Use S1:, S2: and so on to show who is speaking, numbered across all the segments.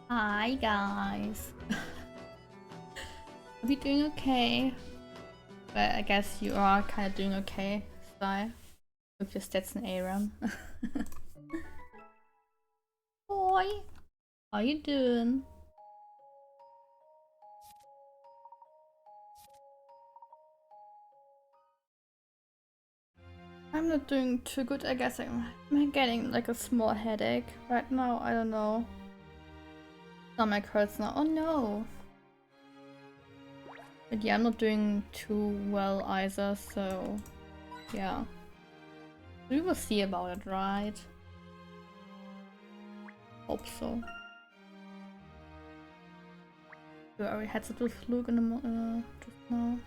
S1: Hi guys. Are we doing okay? But I guess you are kind of doing okay, Sky, with your stats and ARAM. Boy, how you doing? I'm not doing too good, I guess. I'm getting like a small headache right now, I don't know. Stomach hurts now, oh no! But yeah, I'm not doing too well either, so yeah. We will see about it, right? Hope so. I already had to do fluke in the just now.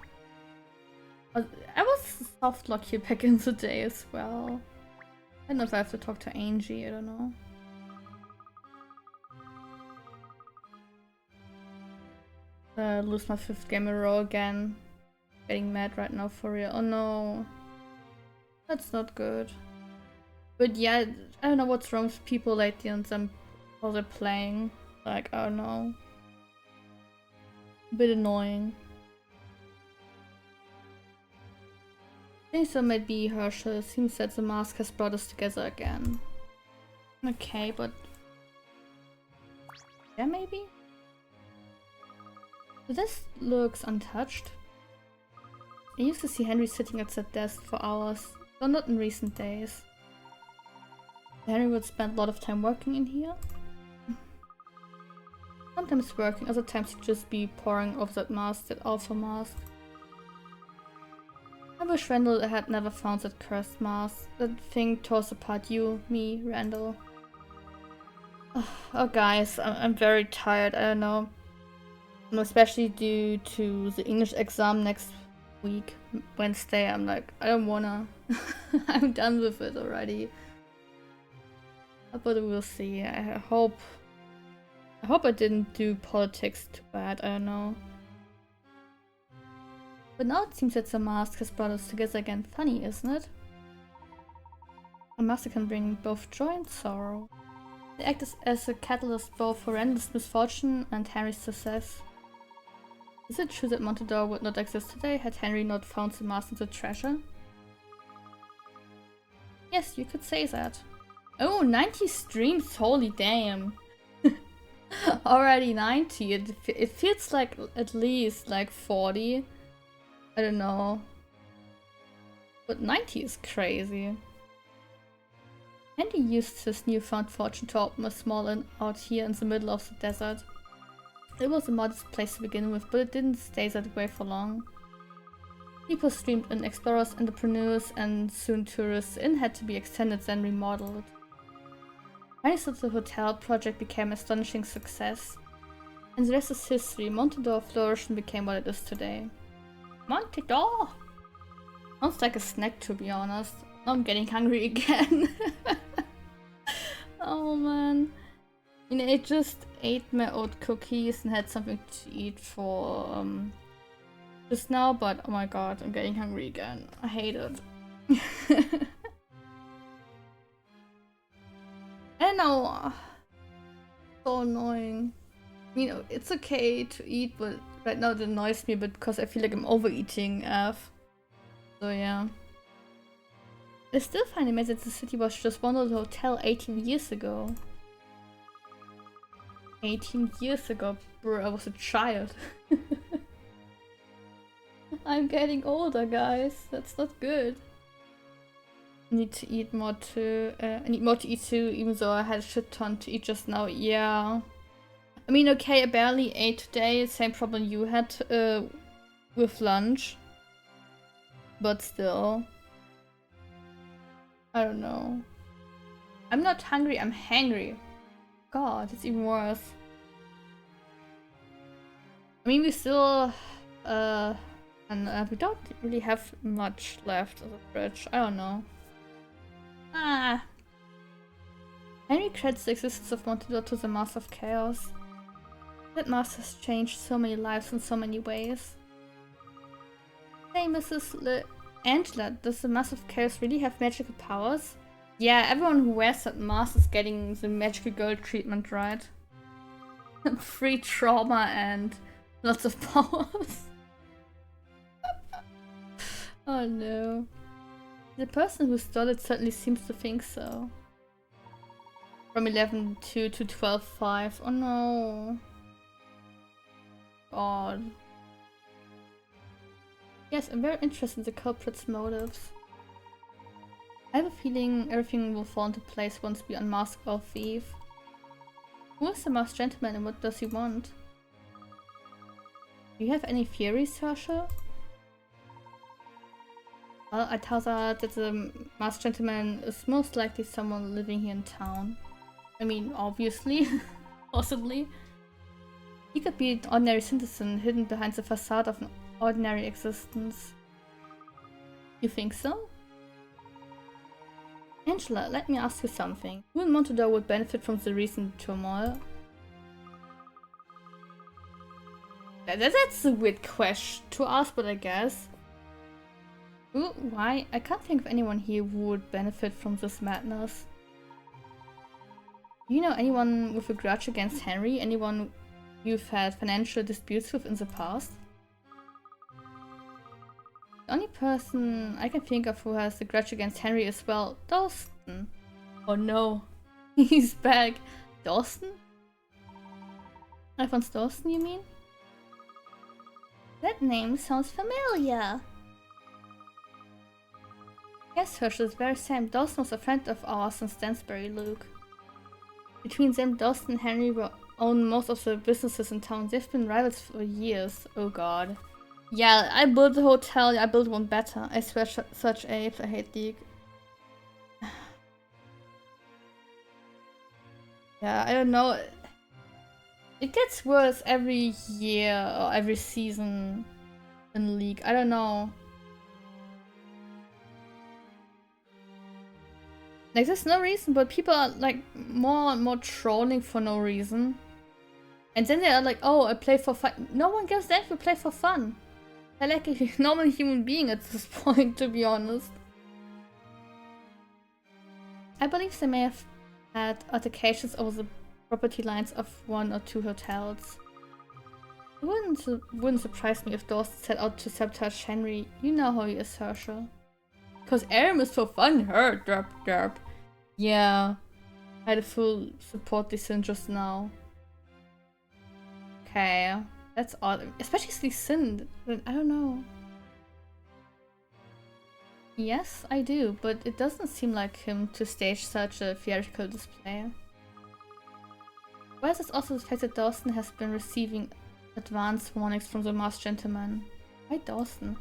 S1: I was soft lock here back in the day as well. I don't know if I have to talk to Angie, I don't know. Lose my 5th game in a row again. Getting mad right now for real. Oh no. That's not good. But yeah, I don't know what's wrong with people lately and some how they're playing. Like, I don't know. A bit annoying. I think so might be Herschel. Seems that the mask has brought us together again. Okay, but yeah, maybe? So this looks untouched. I used to see Henry sitting at that desk for hours, though not in recent days. Henry would spend a lot of time working in here. Sometimes working, other times he'd just be poring over that mask, that alpha mask. I wish Randall had never found that cursed mask. That thing tore apart you, me, Randall. Oh guys, I'm very tired, I don't know. Especially due to the English exam next week, Wednesday. I'm like, I don't wanna. I'm done with it already. But we'll see. I hope I didn't do politics too bad, I don't know. But now it seems that the mask has brought us together again. Funny, isn't it? A mask can bring both joy and sorrow. They act as a catalyst both for Randall's misfortune and Henry's success. Is it true that Montador would not exist today had Henry not found the mask and the treasure? Yes, you could say that. Oh, 90 streams, holy damn. Already 90, it feels like at least like 40. I don't know. But 90 is crazy. Andy used his newfound fortune to open a small inn out here in the middle of the desert. It was a modest place to begin with, but it didn't stay that way for long. People streamed in, explorers, entrepreneurs, and soon tourists. The inn had to be extended, then remodeled. Finally, the hotel project became an astonishing success. And the rest is history. Montador flourished and became what it is today. Montador! Sounds like a snack, to be honest. Now I'm getting hungry again. Oh man. You know, I just ate my oat cookies and had something to eat for just now, but oh my god, I'm getting hungry again. I hate it. I know. So annoying. You know, it's okay to eat, but right now it annoys me because I feel like I'm overeating F. So yeah. I still find it amazing that the city was just one little hotel 18 years ago. 18 years ago, bro, I was a child. I'm getting older, guys. That's not good. I need to eat more too. I need more to eat too, even though I had a shit ton to eat just now. Yeah. I mean, okay, I barely ate today. Same problem you had with lunch. But still. I don't know. I'm not hungry, I'm hangry. God, it's even worse. I mean, we still, and we don't really have much left of the fridge. I don't know. Ah. Henry credits the existence of Montador to the Master of Chaos. That master has changed so many lives in so many ways. Hey, Mrs. Angela, does the Mask of Chaos really have magical powers? Yeah, everyone who wears that mask is getting the magical girl treatment, right? Free trauma and lots of powers. Oh no. The person who stole it certainly seems to think so. From 11-2 to 12-5. Oh no. God. Yes, I'm very interested in the culprit's motives. I have a feeling everything will fall into place once we unmask our thief. Who is the masked gentleman and what does he want? Do you have any theories, Sasha? Well, I tell her that the masked gentleman is most likely someone living here in town. I mean, obviously. Possibly. He could be an ordinary citizen hidden behind the facade of an ordinary existence. You think so? Angela, let me ask you something. Who in Montador would benefit from the recent turmoil? That's a weird question to ask, but I guess. Ooh, why? I can't think of anyone here who would benefit from this madness. Do you know anyone with a grudge against Henry? Anyone you've had financial disputes with in the past? The only person I can think of who has a grudge against Henry is, well, Dawson. Oh no, he's back. Dawson? Alphonse Dawson, you mean? That name sounds familiar. Yes, Herschel, it's very same. Dawson was a friend of ours in Stansbury, Luke. Between them, Dawson and Henry own most of the businesses in town. They've been rivals for years. Oh god. Yeah, I built a hotel, I built one better. I swear, such apes, I hate League. Yeah, I don't know. It gets worse every year or every season in League. I don't know. Like, there's no reason, but people are like more and more trolling for no reason. And then they are like, oh, I play for fun. No one gives that if you play for fun. I like a normal human being at this point, to be honest. I believe they may have had altercations over the property lines of one or two hotels. It wouldn't surprise me if Dawson set out to sabotage Henry. You know how he is, Herschel. Cause aim is for fun, her derp derp. Yeah, I had a full support Lee just now. Okay, that's odd. Especially Sin. I don't know. Yes, I do, but it doesn't seem like him to stage such a theatrical display. Why is this also the fact that Dawson has been receiving advance warnings from the masked gentleman? Why Dawson?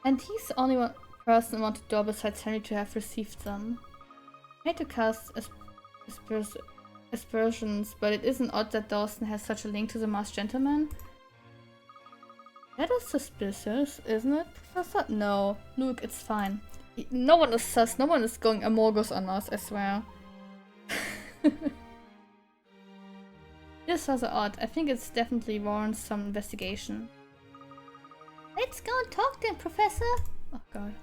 S1: And he's the only person in Montador besides Henry to have received them. I hate to cast aspersions, but it isn't odd that Dawson has such a link to the masked gentleman. That is suspicious, isn't it, Professor? No. Luke, it's fine. No one is sus, no one is going among us on us, I swear. This was odd. I think it's definitely warrants some investigation. Let's go and talk to him, Professor! Oh god.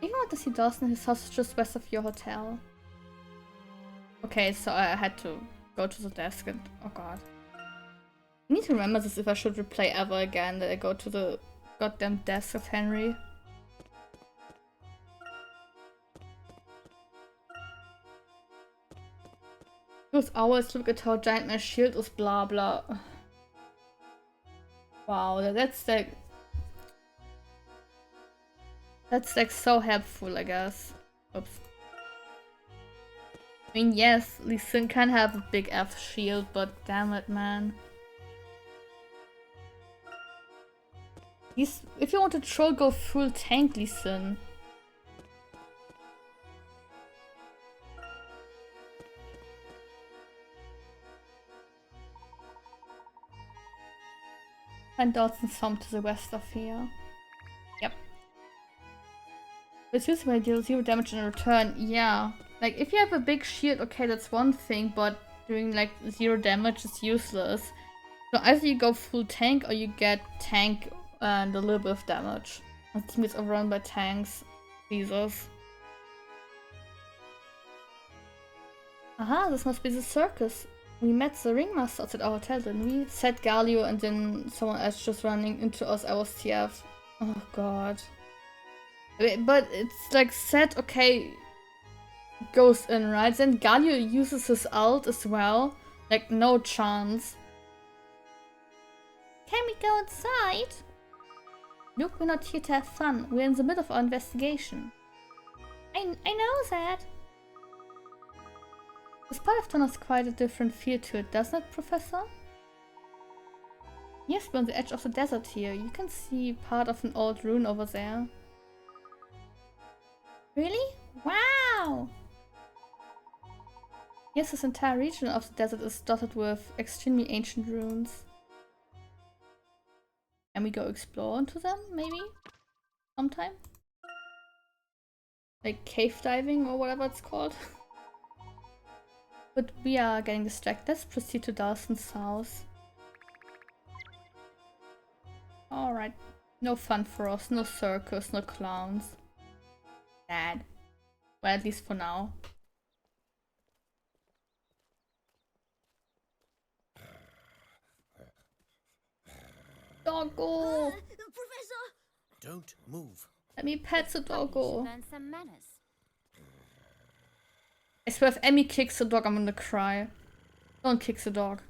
S1: You want to see Dawson, his house is just west of your hotel. Okay, so I had to go to the desk and... oh god. I need to remember this if I should replay ever again, that I go to the goddamn desk of Henry. Those hours, look at how giant my shield is, blah blah. Wow, that's like... that's like so helpful, I guess. Oops. I mean, yes, Lee Sin can have a big F shield, but damn it, man. If you want to troll, go full tank, Lee Sin. Find Dawson's home to the west of here. Yep. It's used when I deal 0 damage in return. Yeah. Like, if you have a big shield, okay, that's one thing, but doing like 0 damage is useless. So either you go full tank or you get tank and a little bit of damage. The team is overrun by tanks. Jesus. Aha, this must be the circus. We met the ringmaster at our hotel, didn't we? Said Galio, and then someone else just running into us. I was TF. Oh god. But it's like said, okay, goes in, right? Then Galio uses his ult as well. Like, no chance. Can we go inside? Look, we're not here to have fun. We're in the middle of our investigation. I know that. This part of town has quite a different feel to it, doesn't it, Professor? Yes, we're on the edge of the desert here. You can see part of an old ruin over there. Really? Wow! Yes, this entire region of the desert is dotted with extremely ancient ruins. Can we go explore into them, maybe? Sometime? Like cave diving or whatever it's called. But we are getting distracted. Let's proceed to Dawson's house. Alright. No fun for us. No circus, no clowns. Sad. Well, at least for now. Doggo!
S2: Professor!
S3: Don't move.
S1: Let me pet the doggo.
S2: Learn some manners.
S1: I swear if Emmy kicks the dog, I'm gonna cry. Don't kick the dog.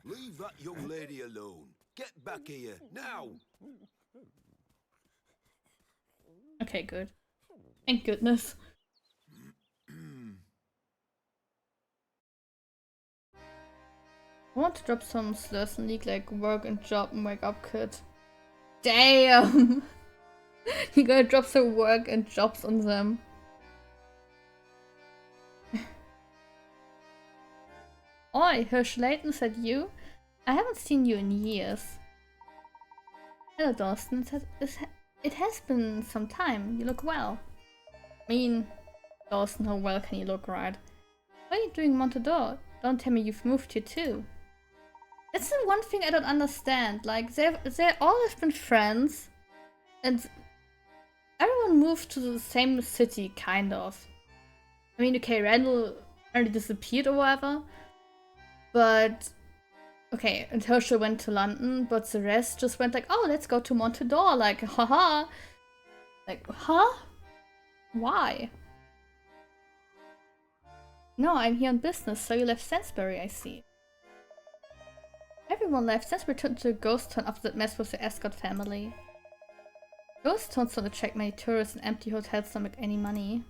S4: Leave that young lady alone. Get back here, now!
S1: Okay, good. Thank goodness. I want to drop some slurs and leak like work and job and wake up kit. Damn! You're gonna drop some work and jobs on them. Oi, Hirsch Layton, said you? I haven't seen you in years. Hello, Dawson. It has been some time. You look well. I mean, Dawson, how well can you look, right? What are you doing in Montador? Don't tell me you've moved here too. That's the one thing I don't understand. Like, they all have been friends, and everyone moved to the same city, kind of. I mean, okay, Randall already disappeared or whatever, but okay, and Herschel went to London, but the rest just went like, oh, let's go to Montador, like, haha. Like, huh? Why? No, I'm here on business, so you left Sainsbury, I see. Everyone left since we returned to Ghost Town after that mess with the Escort family. Ghost Towns don't attract many tourists and empty hotels don't make any money.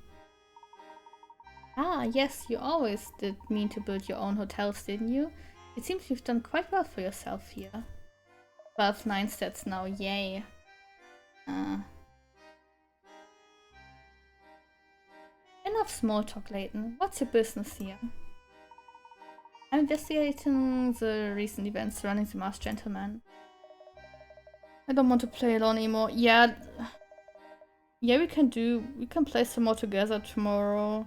S1: Ah, yes, you always did mean to build your own hotels, didn't you? It seems you've done quite well for yourself here. 12 9 stats now, yay. Enough small talk, Layton. What's your business here? I'm investigating the recent events surrounding the Masked Gentleman. I don't want to play alone anymore. Yeah, we can play some more together tomorrow.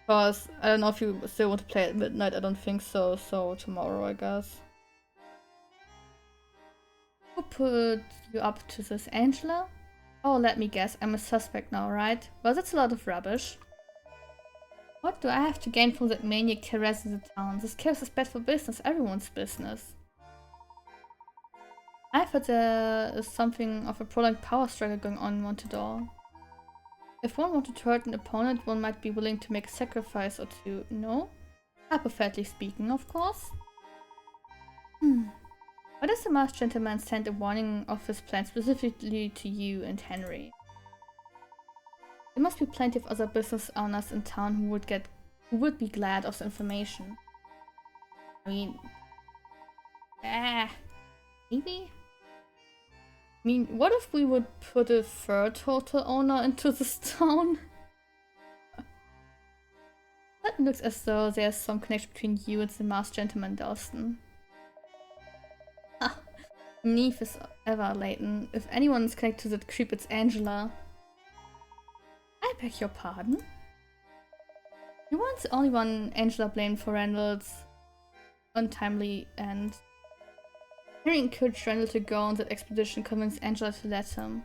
S1: Because I don't know if you still want to play at midnight, I don't think so, so tomorrow I guess. Who put you up to this, Angela? Oh, let me guess, I'm a suspect now, right? Well, that's a lot of rubbish. What do I have to gain from that maniac harassing the town? This chaos is bad for business, everyone's business. I thought there is something of a prolonged power struggle going on in Montador. If one wanted to hurt an opponent, one might be willing to make a sacrifice or two, no? Hypothetically speaking, of course. Why does the Masked Gentleman send a warning of his plan specifically to you and Henry? There must be plenty of other business owners in town who would be glad of the information. I mean, maybe? I mean, what if we would put a third hotel owner into this town? That looks as though there's some connection between you and the Masked Gentleman, Dawson. Neve is ever, Layton. If anyone's connected to that creep, it's Angela. I beg your pardon? You weren't the only one Angela blamed for Randall's untimely end. Henry encouraged Randall to go on that expedition, convinced Angela to let him.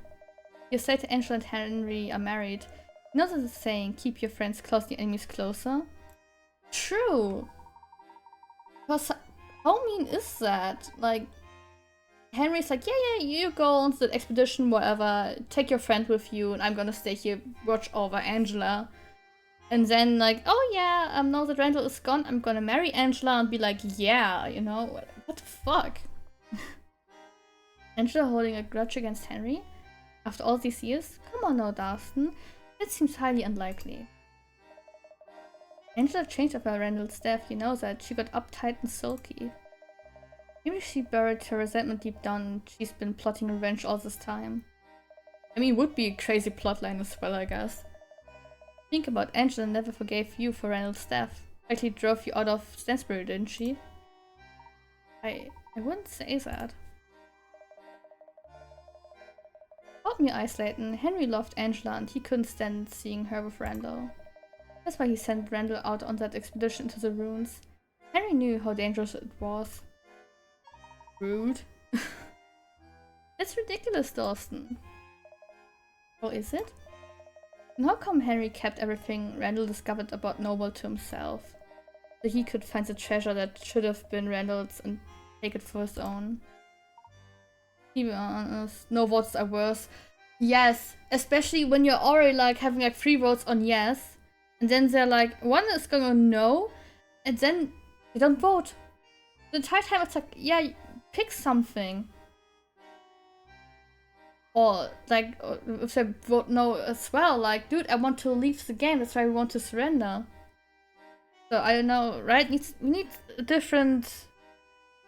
S1: Years later, Angela and Henry are married. You know the saying, keep your friends close and your enemies closer? True! Because how mean is that? Like, Henry's like, yeah, you go on the expedition, whatever, take your friend with you, and I'm gonna stay here, watch over Angela. And then like, oh yeah, now that Randall is gone, I'm gonna marry Angela and be like, yeah, you know, what the fuck? Angela holding a grudge against Henry? After all these years? Come on now, Dustin. It seems highly unlikely. Angela changed after Randall's death, you know that. She got uptight and sulky. Maybe she buried her resentment deep down and she's been plotting revenge all this time. I mean, it would be a crazy plotline as well, I guess. Think about Angela never forgave you for Randall's death. Likely drove you out of Stansbury, didn't she? I wouldn't say that. About me isolating, Henry loved Angela and he couldn't stand seeing her with Randall. That's why he sent Randall out on that expedition to the ruins. Henry knew how dangerous it was. Rude. That's ridiculous, Dawson. Or is it? And how come Henry kept everything Randall discovered about Noble to himself? So he could find the treasure that should have been Randall's and take it for his own. To be honest, no votes are worse. Yes, especially when you're already like having like 3 votes on yes, and then they're like, one is going on no, and then they don't vote. The entire time it's like, yeah, pick something. Or like, if they vote no as well, like, dude, I want to leave the game, that's why we want to surrender. So I don't know, right? We need a different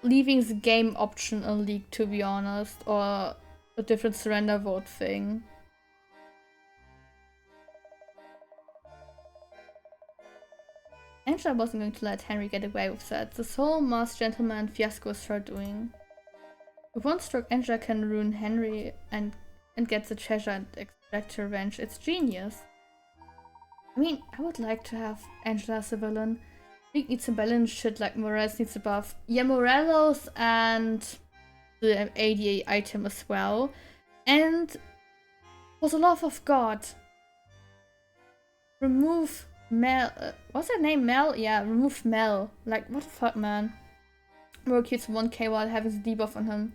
S1: leaving the game option in League, to be honest, or a different surrender vote thing. Angela wasn't going to let Henry get away with that. This whole masked gentleman fiasco is her doing. With one stroke, Angela can ruin Henry and get the treasure and extract her revenge. It's genius. I mean, I would like to have Angela as a villain. League needs some balance shit like Morales needs a buff. Yeah, Morelos and the ADA item as well. And for the love of God, remove Mel. What's her name? Mel? Yeah, remove Mel. Like, what the fuck, man? Warwick heals 1k while having the debuff on him.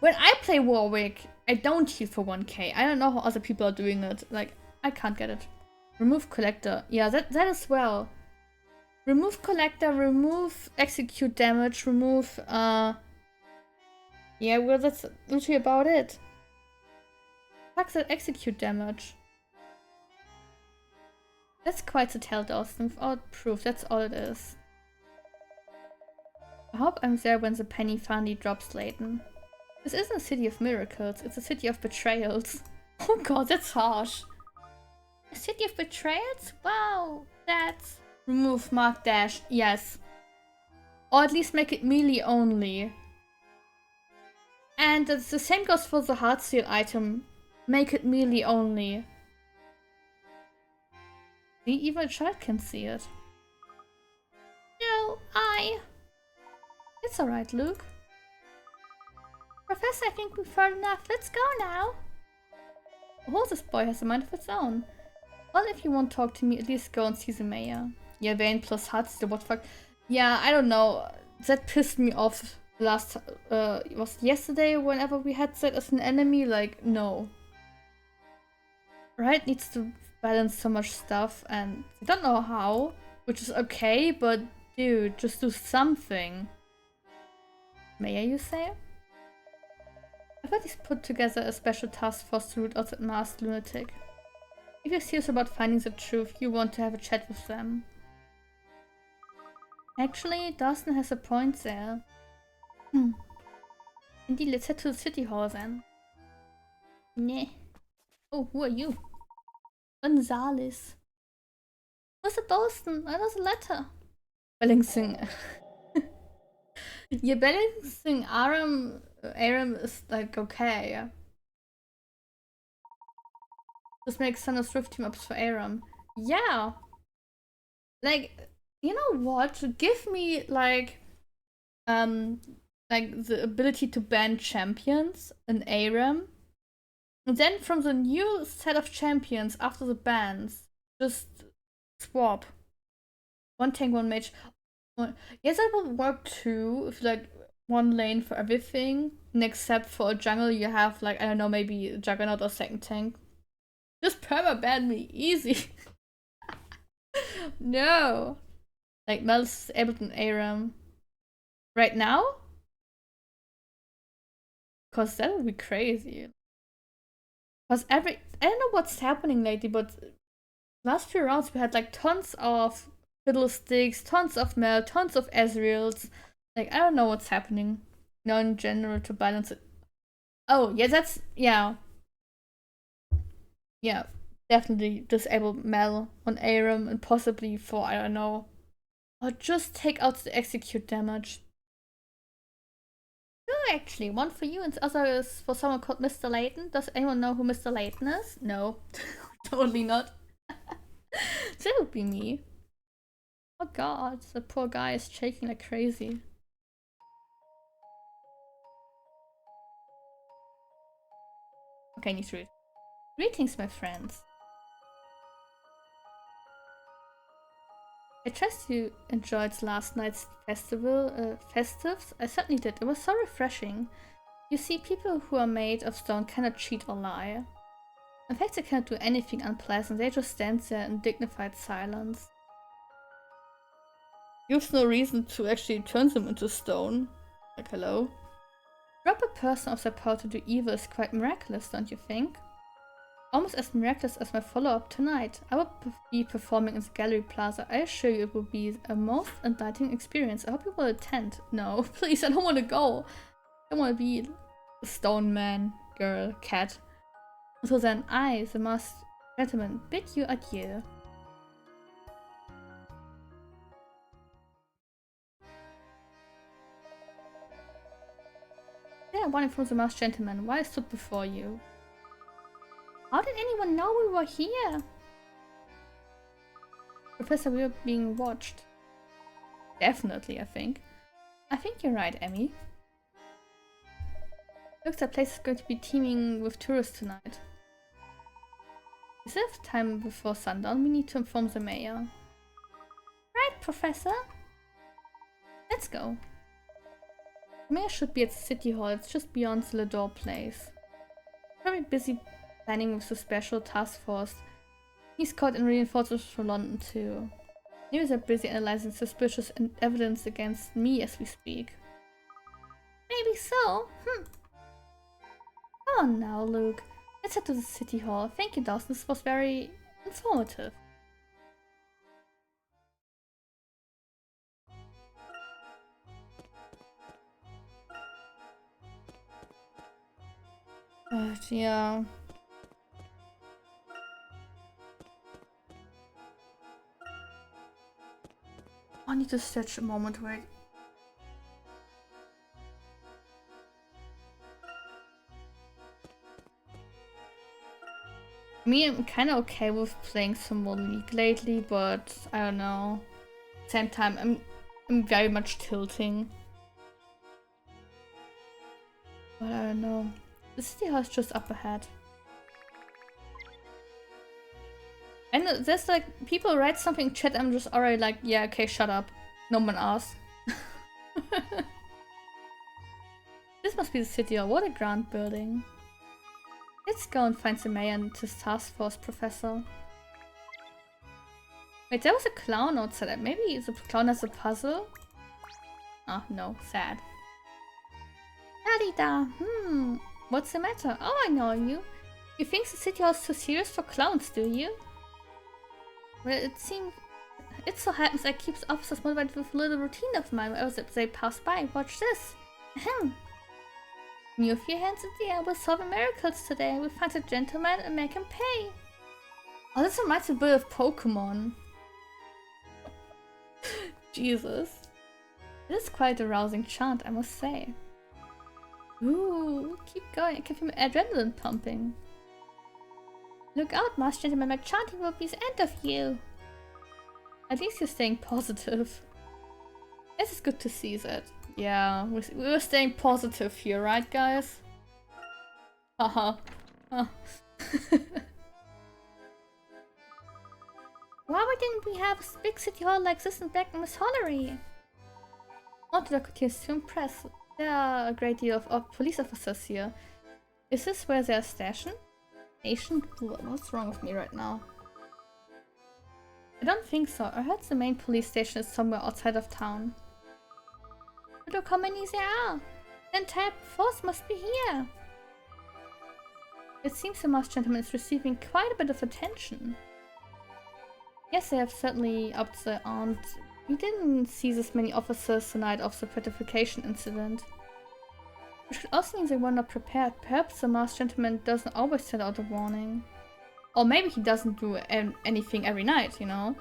S1: When I play Warwick, I don't heal for 1k. I don't know how other people are doing it. Like, I can't get it. Remove Collector. Yeah, that as well. Remove Collector, remove Execute damage, remove, yeah, well, that's literally about it. Fuck that Execute damage. That's quite a tell, Dawson, without proof, that's all it is. I hope I'm there when the penny finally drops, Layton. This isn't a city of miracles, it's a city of betrayals. Oh god, that's harsh. A city of betrayals? Wow, that's... Remove Mark Dash, yes. Or at least make it melee only. And the same goes for the Heartsteel item. Make it melee only. See, even a child can see it. No, It's alright, Luke. Professor, I think we've heard enough. Let's go now. Oh, this boy has a mind of its own. Well, if you won't talk to me, at least go and see the mayor. Yeah, Vane plus Heartsteel, what the fuck. Yeah, I don't know. That pissed me off last, it was yesterday whenever we had that as an enemy, like, no. Right? Needs to balance so much stuff and I don't know how, which is okay, but dude, just do something. Mayor, you say? I thought he's put together a special task force to root out that masked lunatic. If you're serious about finding the truth, you want to have a chat with them. Actually, Dawson has a point there. Indeed, let's head to the city hall then. Nah. Oh, who are you? Gonzales. What's a Dawson? I was a letter. Balancing. Yeah, balancing Aram is like okay. This makes Son of Swift team ups for Aram. Yeah. Like, you know what? Give me like like the ability to ban champions in ARAM. And then from the new set of champions after the bans, just swap. One tank, one mage. Yes, that would work too, if like one lane for everything. And except for a jungle, you have like, I don't know, maybe a Juggernaut or second tank. Just perma-ban me, easy. No. Like Mel's able to ARAM. Right now? Cause that would be crazy. Cause I don't know what's happening lately, but last few rounds we had like tons of Fiddlesticks, tons of Mel, tons of Ezreals. Like, I don't know what's happening. No, in general, to balance it. Oh, yeah, that's, yeah. Yeah, definitely disable Mel on ARAM and possibly for, I don't know. Or just take out the execute damage. Oh, actually, one for you and the other is for someone called Mr. Layton. Does anyone know who Mr. Layton is? No, totally not. That would be me. Oh god, the poor guy is shaking like crazy. Okay, I need to read. Greetings, my friends. I trust you enjoyed last night's festives. I certainly did. It was so refreshing. You see, people who are made of stone cannot cheat or lie. In fact, they cannot do anything unpleasant. They just stand there in dignified silence. Gives no reason to actually turn them into stone. Like, hello? Drop a person of their power to do evil is quite miraculous, don't you think? Almost as miraculous as my follow-up tonight. I will be performing in the Gallery Plaza. I assure you it will be a most enlightening experience. I hope you will attend. No, please, I don't want to go. I don't want to be a stone man, girl, cat. Until then, I, the masked gentleman, bid you adieu. Yeah, warning from the masked gentleman. Why I stood before you? How did anyone know we were here? Professor, we were being watched. Definitely, I think. I think you're right, Emmy. Looks like the place is going to be teeming with tourists tonight. Is it time before sundown? We need to inform the mayor. Right, Professor. Let's go. The mayor should be at City Hall. It's just beyond the Lador place. Very busy planning with the special task force. He's caught in reinforcements from London too. Maybe they're busy analyzing suspicious evidence against me as we speak. Maybe so. Come on now, Luke. Let's head to the City Hall. Thank you, Dawson. This was very informative. Yeah. I need to stretch a moment, wait. I'm kind of okay with playing some more League lately, but I don't know. Same time, I'm very much tilting. But I don't know. The City Hall is just up ahead. And there's like, people write something in chat, I'm just already like, yeah, okay, shut up. No one asked. This must be the City Hall. What a grand building. Let's go and find the mayor and his task force, Professor. Wait, there was a clown outside. Maybe the clown has a puzzle? Oh, no. Sad. Adida. What's the matter? Oh, I know you. You think the City Hall is too serious for clowns, do you? Well, it so happens I keep the officers motivated with a little routine of mine as they pass by. Watch this. Ahem. Move your hands in the air. We'll solve miracles today. We'll find a gentleman and make him pay. Oh, this reminds me a bit of Pokemon. Jesus. This is quite a rousing chant, I must say. Ooh, keep going. I can feel my adrenaline pumping. Look out, masked gentleman. My chanting will be the end of you. At least you're staying positive. This is good to see that. yeah, we were staying positive here, right, guys? Haha. Huh. Why didn't we have a big city hall like this in Black Miss Hollery? Montador continues to impress. There are a great deal of police officers here. Is this where they're stationed? What's wrong with me right now? I don't think so. I heard the main police station is somewhere outside of town. Look how many there are! The entire force must be here! It seems the masked gentleman is receiving quite a bit of attention. Yes, they have certainly upped their arms. We didn't see this many officers the night of the petrification incident. Which could also mean they were not prepared. Perhaps the masked gentleman doesn't always send out a warning. Or maybe he doesn't do anything every night, you know?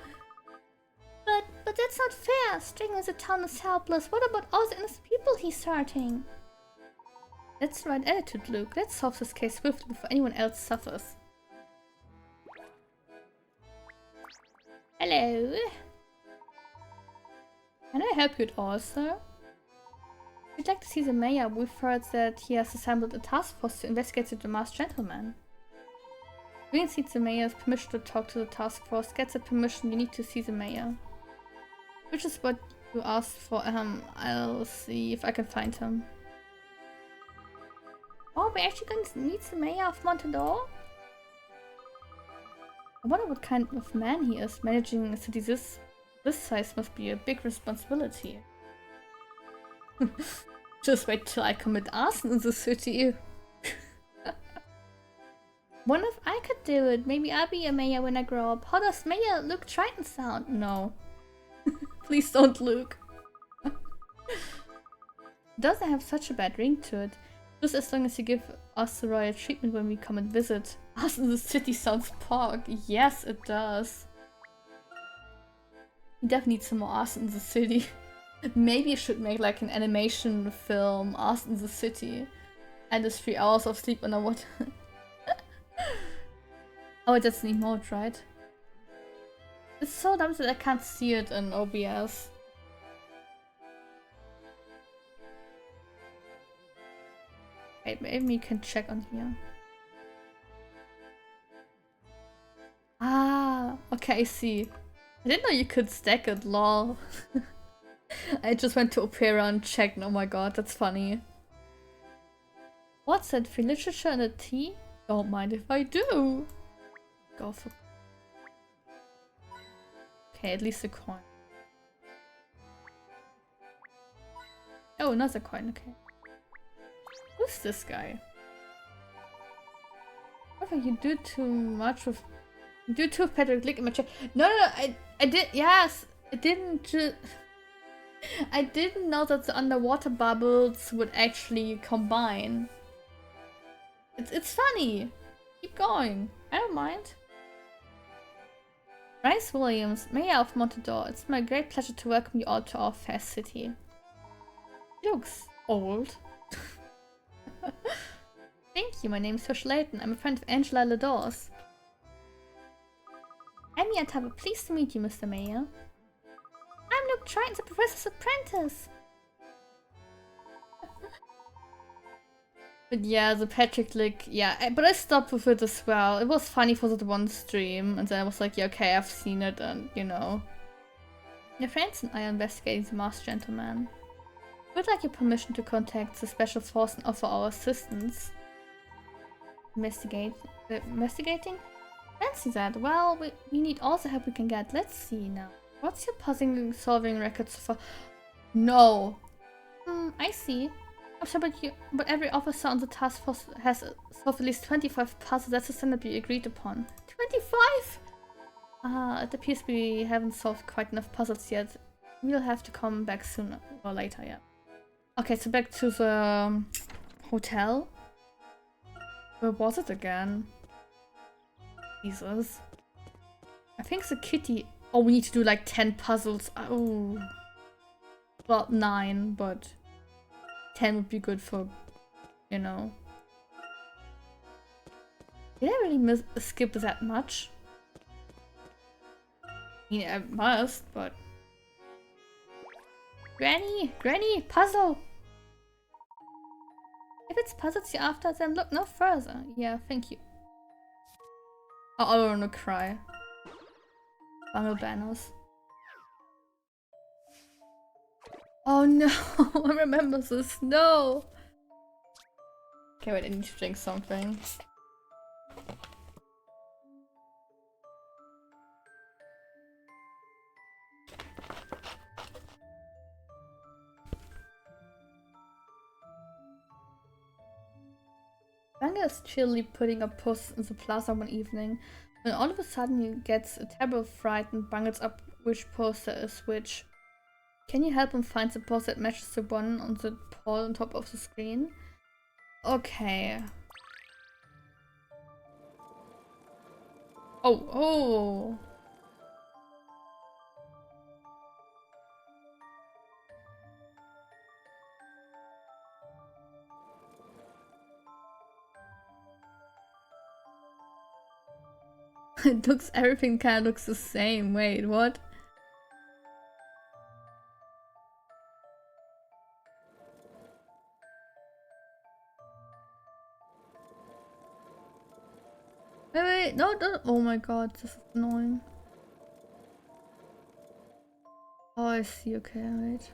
S1: But that's not fair! Striking the town is helpless. What about all the innocent people he's hurting? That's the right attitude, Luke. Let's solve this case swiftly before anyone else suffers. Hello? Can I help you at all, sir? We'd like to see the mayor. We've heard that he has assembled a task force to investigate the masked gentleman. We need the mayor's permission to talk to the task force. Get the permission, you need to see the mayor. Which is what you asked for. I'll see if I can find him. Oh, we're actually going to meet the mayor of Montador? I wonder what kind of man he is. Managing a city this size must be a big responsibility. Just wait till I commit arson in the city. Wonder if I could do it. Maybe I'll be a mayor when I grow up. How does Mayor Luke Triton sound? No. Please don't, Luke. It doesn't have such a bad ring to it. Just as long as you give us the royal treatment when we come and visit. Us in the city sounds pork. Yes, it does. We definitely need some more us in the city. Maybe you should make like an animation film, Us in the City. And it's 3 hours of sleep underwater. Oh, that's an emote, right? It's so dumb that I can't see it in OBS. Wait, maybe you can check on here. Ah, okay, I see. I didn't know you could stack it, lol. I just went to Opera and checked. Oh my god, that's funny. What's that? Free literature and a tea? Don't mind if I do. Go for... Okay, at least a coin. Oh, another coin, okay. Who's this guy? What if you do too much with... Do too Patrick click in my chat. No, I did... Yes! I didn't I didn't know that the underwater bubbles would actually combine. It's funny. Keep going. I don't mind. Bryce Williams, Mayor of Montador. It's my great pleasure to welcome you all to our fair city. He looks old. Thank you, my name is Fish Layton. I'm a friend of Angela Ladors. I'm Yataba. Pleased to meet you, Mr. Mayor. I'm Luke Triton, the professor's apprentice. But yeah, the Patrick Lick, yeah, but I stopped with it as well. It was funny for that one stream, and then I was like, yeah, okay, I've seen it, and you know. Your friends and I are investigating the masked gentleman. We'd like your permission to contact the special force and offer our assistance. Investigating? Fancy that. Well, we need all the help we can get. Let's see now. What's your puzzle solving record so far? No. I see. I'm sure, but every officer on the task force has solved at least 25 puzzles. That's the standard we agreed upon. 25? It appears we haven't solved quite enough puzzles yet. We'll have to come back sooner or later, yeah. Okay, so back to the hotel. Where was it again? Jesus. I think the kitty... Oh, we need to do like 10 puzzles. Oh. Well, 9, but 10 would be good for, you know. Did I really skip that much? I mean, I must, but... Granny, puzzle! If it's puzzles you're after, then look no further. Yeah, thank you. Oh, I wanna cry. Bungle banners. Oh no, I remember this. No! Okay, wait, I need to drink something. Bungle is chilly putting up posts in the plaza one evening, when all of a sudden he gets a terrible fright and bungles up which poster is which. Can you help him find the poster that matches the one on the pole on top of the screen? Okay. Oh. Everything kinda looks the same. Wait, what? Wait, no, don't. Oh my god, this is annoying. Oh, I see, okay, wait.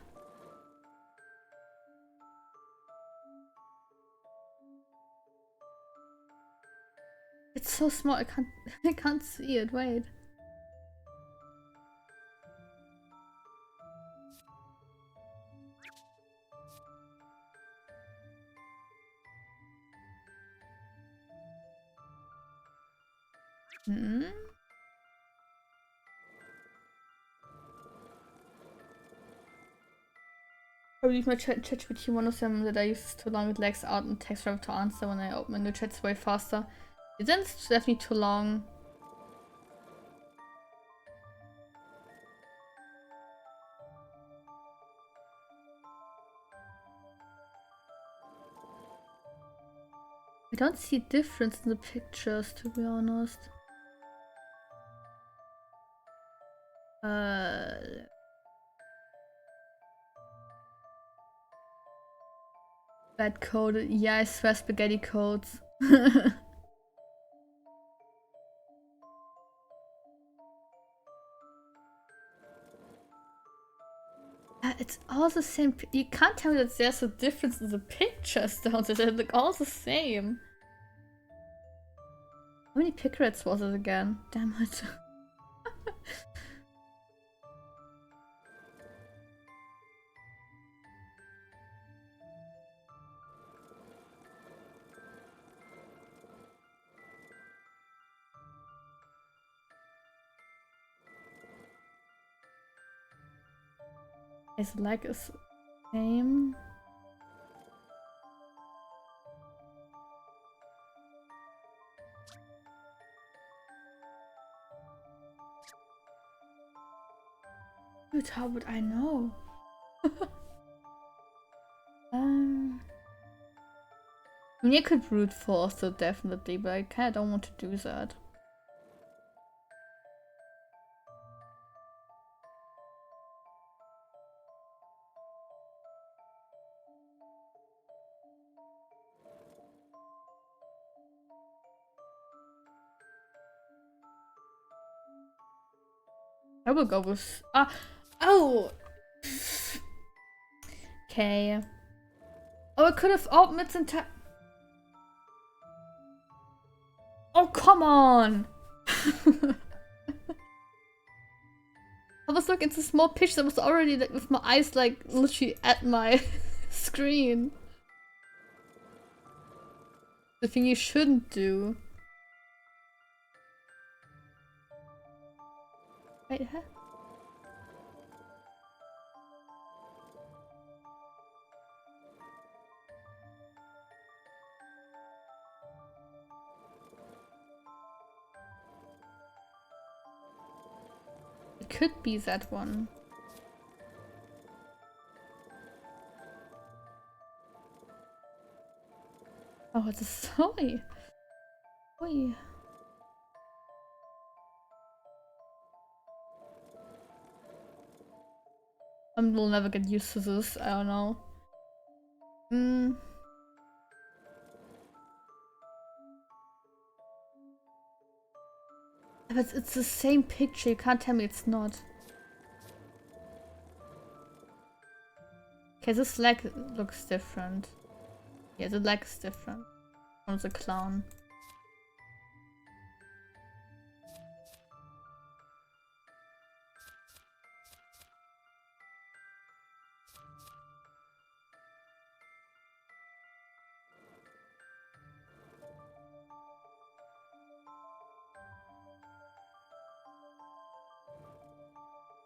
S1: It's so small, I can't see it, wait. Hmm? I believe my ChatGPT, one of them that I use too long, it lags out and takes forever to answer when I open a new chat, it's way faster. It's definitely too long. I don't see a difference in the pictures, to be honest. Bad code. Yeah, I swear spaghetti codes. It's all the same. You can't tell me that there's a difference in the pictures down there. They look all the same. How many pickets was it again? Damn it. His leg is same. Dude, how would I know? I mean, I could brute force it definitely, but I kinda don't want to do that. I will go with oh. Okay. Oh, I could have opened it in time. Oh, come on! I was looking at the small picture that was already like, with my eyes like literally at my screen. The thing you shouldn't do. Wait, huh? It could be that one. Oh, it's a soy. Oi. We'll never get used to this. I don't know. But it's the same picture. You can't tell me it's not. Okay, this leg looks different. Yeah, the leg is different from the clown.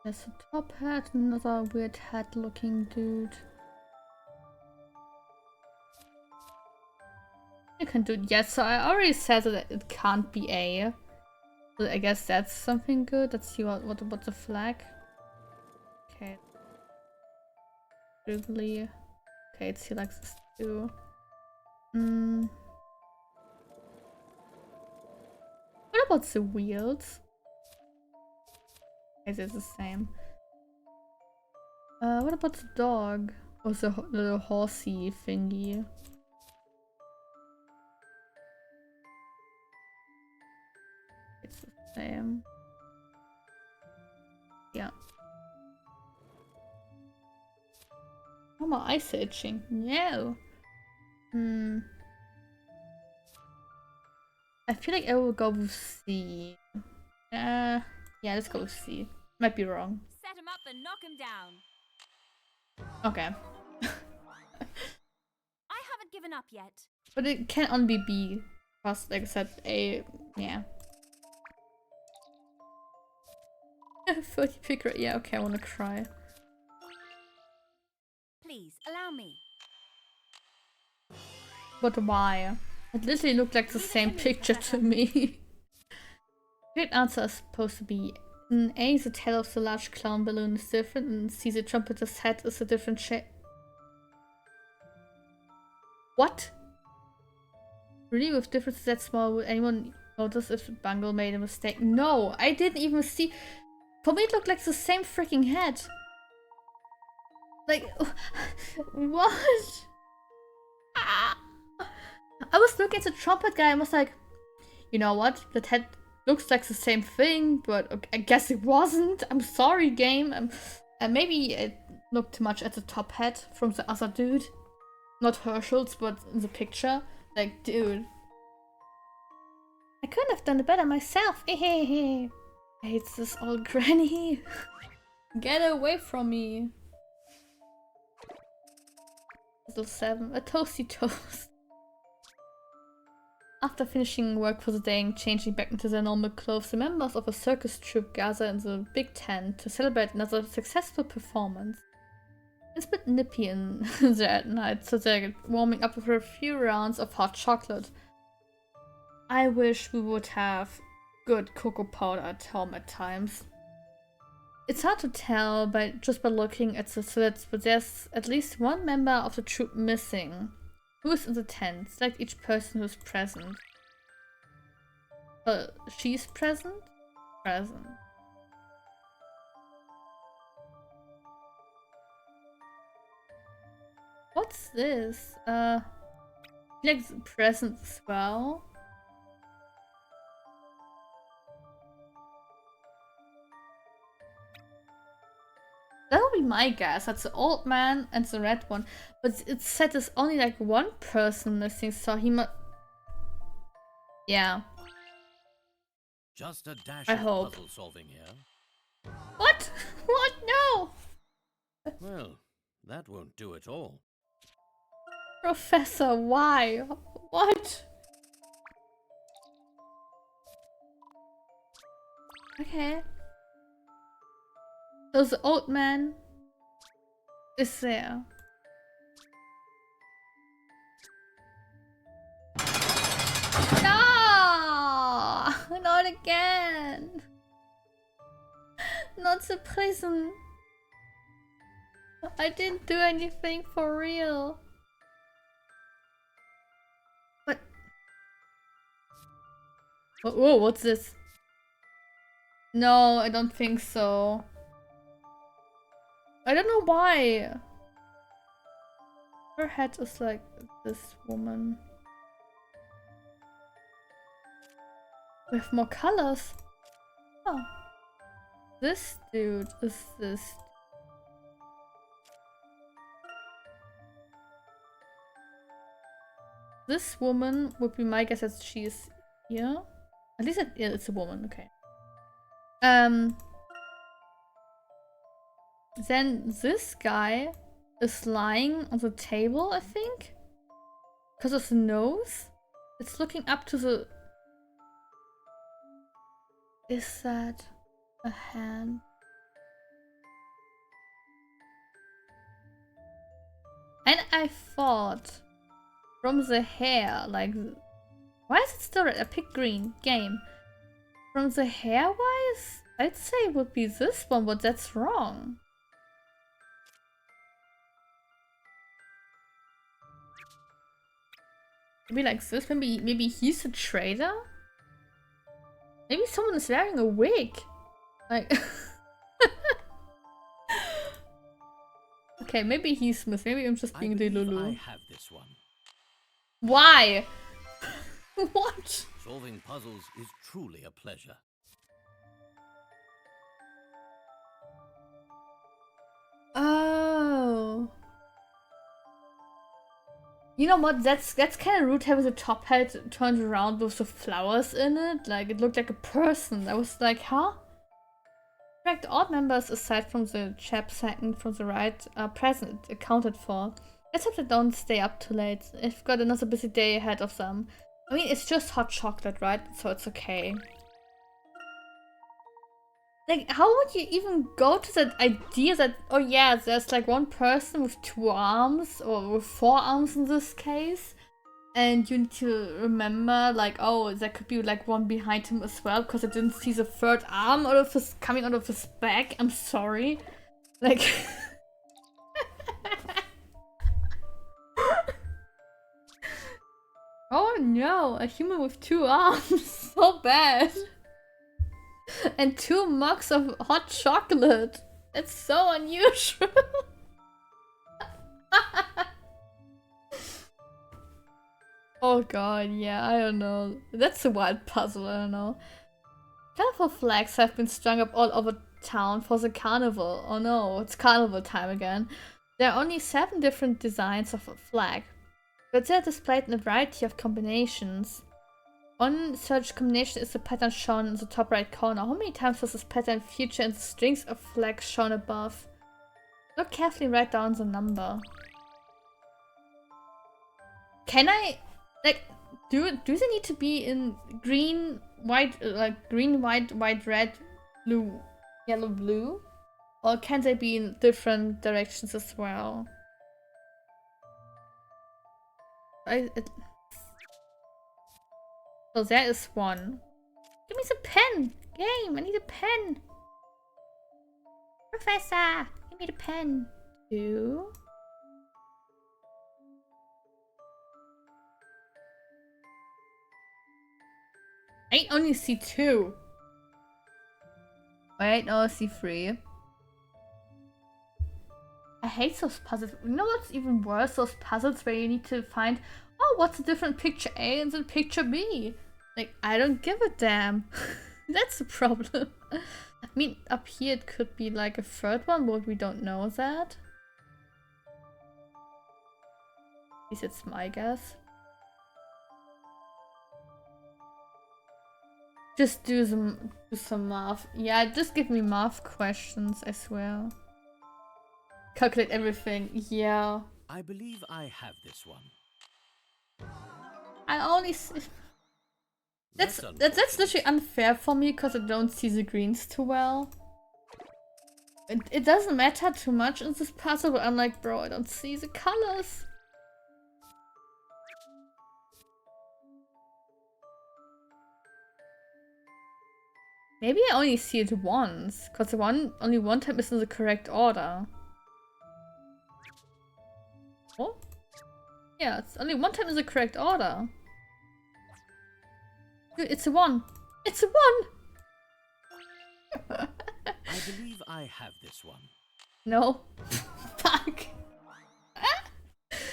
S1: There's a top hat, another weird hat looking dude. You can do it. Yes, so I already said that it can't be A. So I guess that's something good. Let's see what's the flag. Okay. Dribbly. Okay, it's he likes this too. What about the wheels? Is it the same? What about the dog? Or the horsey thingy? It's the same. Yeah. Oh, my eyes are itching. No. I feel like I will go with C. Yeah, let's go with C. Might be wrong.
S2: Set him up and knock him down.
S1: Okay.
S2: I haven't given up yet.
S1: But it can only be B. Because, like I said, A. Yeah. 30 figure. Yeah, okay, I wanna cry.
S2: Please allow me.
S1: But why? It literally looked like the same picture to me. Great answer is supposed to be in A, the tail of the large clown balloon is different, and C, the trumpeter's head is a different shape. What? Really, with differences that small, would anyone notice if Bungle made a mistake? No, I didn't even see. For me, it looked like the same freaking head. Like, what? Ah. I was looking at the trumpet guy and was like, you know what? That head looks like the same thing, but okay, I guess it wasn't. I'm sorry, game. And maybe it looked too much at the top hat from the other dude. Not Herschel's, but in the picture. Like, dude. I couldn't have done it better myself. I hate this old granny. Get away from me. Little 7. A toasty toast. After finishing work for the day and changing back into their normal clothes, the members of a circus troupe gather in the big tent to celebrate another successful performance. It's a bit nippy in there at night, so they're warming up for a few rounds of hot chocolate. I wish we would have good cocoa powder at home at times. It's hard to tell just by looking at the slits, but there's at least one member of the troupe missing. Who is in the tent? Select each person who's present. She's present? Present. What's this? Like present as well. That would be my guess. That's the old man and the red one. But it said there's only like one person missing, so he must. Yeah.
S3: Just a dash
S1: I
S3: of
S1: hope.
S3: puzzle solving here.
S1: What? What? No!
S3: Well, that won't do at all.
S1: Professor, why? What? Okay. So the old man is there. No! Not again! Not the prison! I didn't do anything for real. What? Whoa, what's this? No, I don't think so. I don't know why. Her head is like this woman. We have more colors. Oh. This dude is this. This woman would be my guess that she is here. At least yeah, it's a woman, okay. Then this guy is lying on the table, I think. Because of the nose. It's looking up to the... Is that a hand? And I thought from the hair, like... Why is it still red? I picked green. Game. From the hair wise, I'd say it would be this one, but that's wrong. Maybe like this. Maybe he's a traitor. Maybe someone is wearing a wig. Like. Okay, maybe he's Smith. Maybe I'm just being Delulu.
S3: I have this one.
S1: Why? What?
S3: Solving puzzles is truly a pleasure.
S1: Oh. You know what? That's kind of rude having the top hat turned around with the flowers in it. Like it looked like a person. I was like, huh? Correct. Odd members aside from the chap second from the right are present, accounted for. Let's hope they don't stay up too late. They've got another busy day ahead of them. I mean, it's just hot chocolate, right? So it's okay. Like, how would you even go to that idea that, oh yeah, there's like one person with 2 arms, or with 4 arms in this case, and you need to remember, like, oh, there could be like one behind him as well, because I didn't see the 3rd arm out of his, coming out of his back. I'm sorry. Like... Oh no, a human with 2 arms. So bad. And 2 mugs of hot chocolate. It's so unusual. Oh god, yeah, I don't know. That's a wild puzzle, I don't know. Colorful flags have been strung up all over town for the carnival. Oh no, it's carnival time again. There are only 7 different designs of a flag, but they're displayed in a variety of combinations. One such combination is the pattern shown in the top right corner. How many times does this pattern feature in the strings of flags shown above? Look carefully and write down the number. Can I, like, do they need to be in green, white, like green, white, red, blue, yellow, blue? Or can they be in different directions as well? So there is one. Give me the pen! Game! I need a pen! Professor! Give me the pen. 2. I only see 2. Wait, no, I see 3. I hate those puzzles. You know what's even worse? Those puzzles where you need to find, oh, what's a different picture A and then picture B? Like, I don't give a damn. That's the problem. I mean, up here it could be like a 3rd one, but we don't know that. At least it's my guess. Just do some math. Yeah, just give me math questions, I swear. Calculate everything, yeah.
S3: I believe I have this one.
S1: I only see... That's literally unfair for me because I don't see the greens too well. It doesn't matter too much in this puzzle, but I'm like, bro, I don't see the colors. Maybe I only see it once, because only one time is in the correct order. Oh? Yeah, it's only one time in the correct order. Dude, it's a 1. It's a 1!
S3: I believe I have this one.
S1: No. Fuck.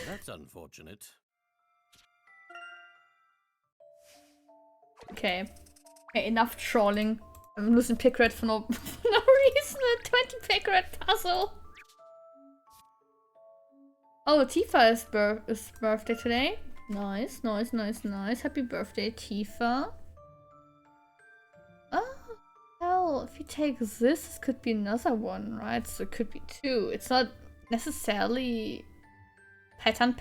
S3: That's unfortunate.
S1: Okay. Okay, enough trolling. I'm losing pick red for no, for no reason. A 20 pick red puzzle. Oh, Tifa is birthday today. Nice, nice, nice, nice. Happy birthday, Tifa. Oh, hell, if you take this, it could be another one, right? So it could be two. It's not necessarily pattern.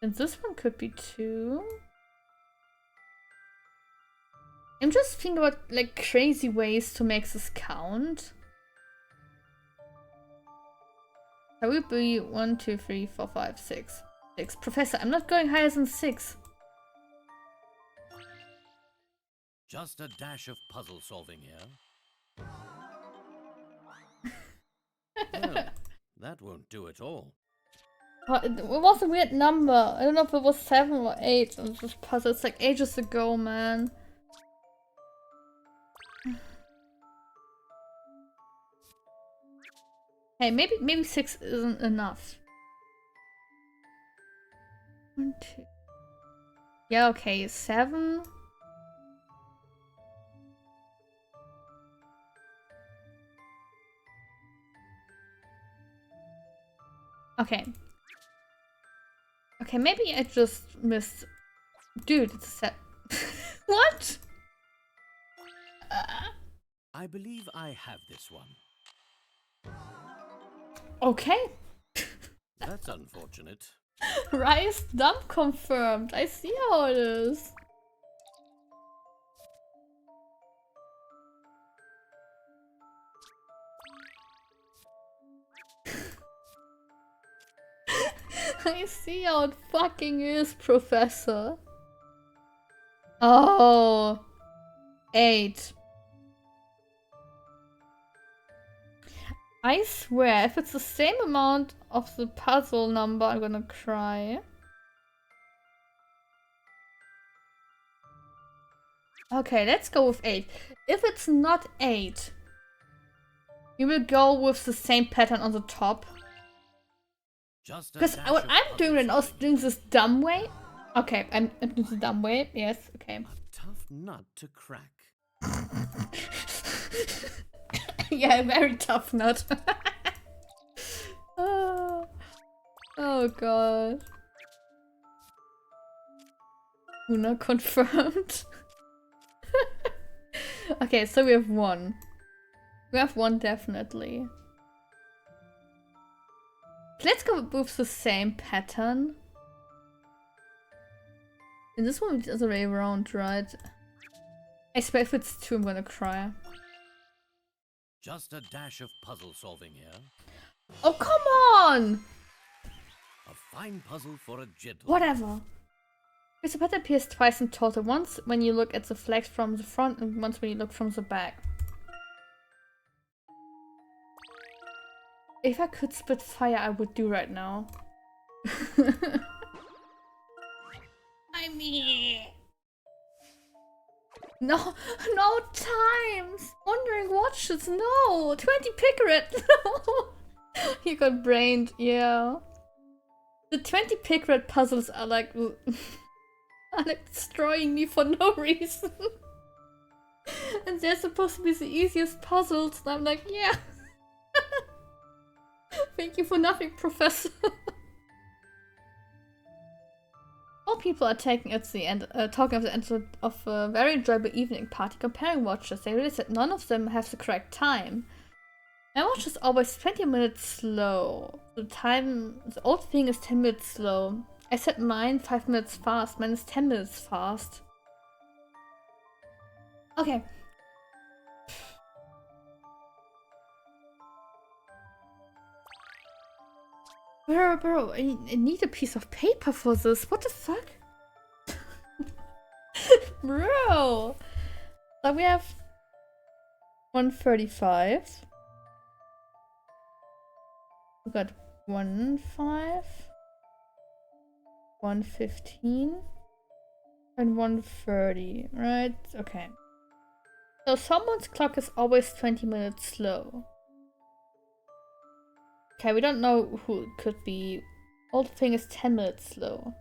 S1: And this one could be two. I'm just thinking about like crazy ways to make this count. That would be 1, 2, 3, 4, 5, 6. 6. Professor, I'm not going higher than 6.
S3: Just a dash of puzzle solving here. Well, that won't do at all.
S1: It was a weird number. I don't know if it was 7 or 8 on this puzzle. It's like ages ago, man. Hey, maybe 6 isn't enough. 1, 2. Yeah, okay, 7. Okay. Okay, maybe I just missed. Dude, it's a set. What?
S3: I believe I have this one.
S1: Okay.
S3: That's unfortunate.
S1: Rise dump confirmed. I see how it is. I see how it fucking is, Professor. Oh. 8. I swear, if it's the same amount of the puzzle number, I'm gonna cry. Okay, let's go with 8. If it's not 8, we will go with the same pattern on the top. Because what I'm doing right now is doing this dumb way. Okay, I'm doing the dumb way. Yes, okay.
S3: A tough nut to crack.
S1: Yeah, very tough nut. Oh god. Una confirmed. Okay, so we have 1. We have 1 definitely. Let's go with the same pattern. And this one is the other way around, right? I swear if it's 2, I'm gonna cry.
S3: Just a dash of puzzle solving here.
S1: Oh, come on!
S3: A fine puzzle for a gentleman.
S1: Whatever. The pattern appears twice in total. Once when you look at the flags from the front and once when you look from the back. If I could spit fire, I would do right now. I mean... No times! Wandering watches, no! 20 Pickered, no! You got brained, yeah. The 20 Pickered puzzles are like... are like destroying me for no reason. And they're supposed to be the easiest puzzles, and I'm like, yeah. Thank you for nothing, Professor. All people are taking at the end, talking at the end of a very enjoyable evening party comparing watches. They realize that none of them have the correct time. My watch is always 20 minutes slow. The old thing is 10 minutes slow. I set mine 5 minutes fast. Mine is 10 minutes fast. Okay. Bro, I need a piece of paper for this. What the fuck? Bro! So we have 135. We got 1.5, 1.15, and 1.30, right? Okay. So someone's clock is always 20 minutes slow. Okay, we don't know who it could be. Old thing is 10 minutes slow.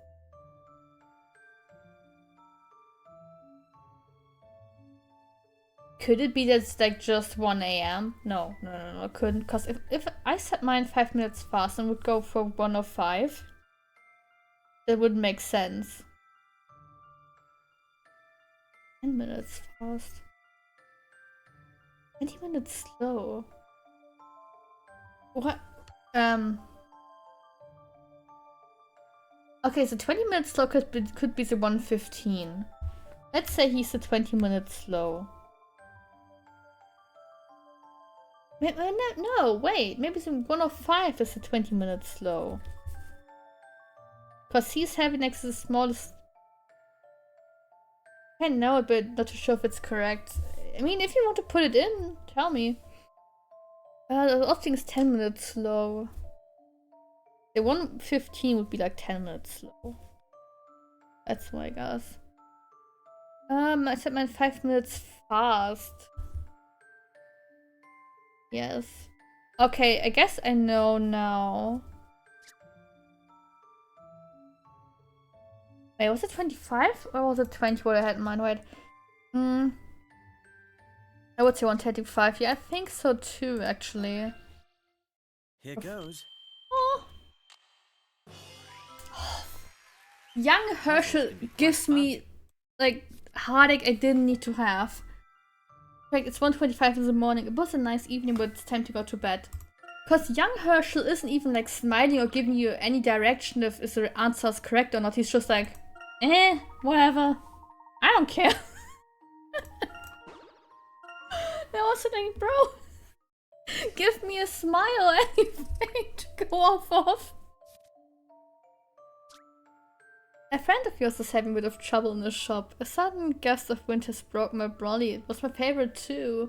S1: Could it be that it's like just 1 AM? No, couldn't. Because if I set mine 5 minutes fast and would go for 1:05, that would make sense. 10 minutes fast. 20 minutes slow. What? Okay, so 20 minutes slow could be the 1:15. Let's say he's the 20 minutes slow. No, wait. Maybe the 1:05 is the 20 minutes slow. Because he's having next to the smallest. I know it, but not too sure if it's correct. I mean, if you want to put it in, tell me. The other thing is 10 minutes slow. The 1:15 would be like 10 minutes slow. That's my guess. I set mine 5 minutes fast. Yes. Okay, I guess I know now. Wait, was it 25 or was it 20 what I had in mind? Wait. I would say 135. Yeah, I think so too, actually.
S3: Here goes.
S1: Oh. Young Herschel gives me like heartache I didn't need to have. Like, it's 1:25 in the morning. It was a nice evening, but it's time to go to bed. Because young Herschel isn't even like smiling or giving you any direction if the answer is correct or not. He's just like, whatever. I don't care. I was sitting, bro. Give me a smile, anything to go off of. A friend of yours is having a bit of trouble in the shop. A sudden gust of wind has broken my brolly. It was my favorite too.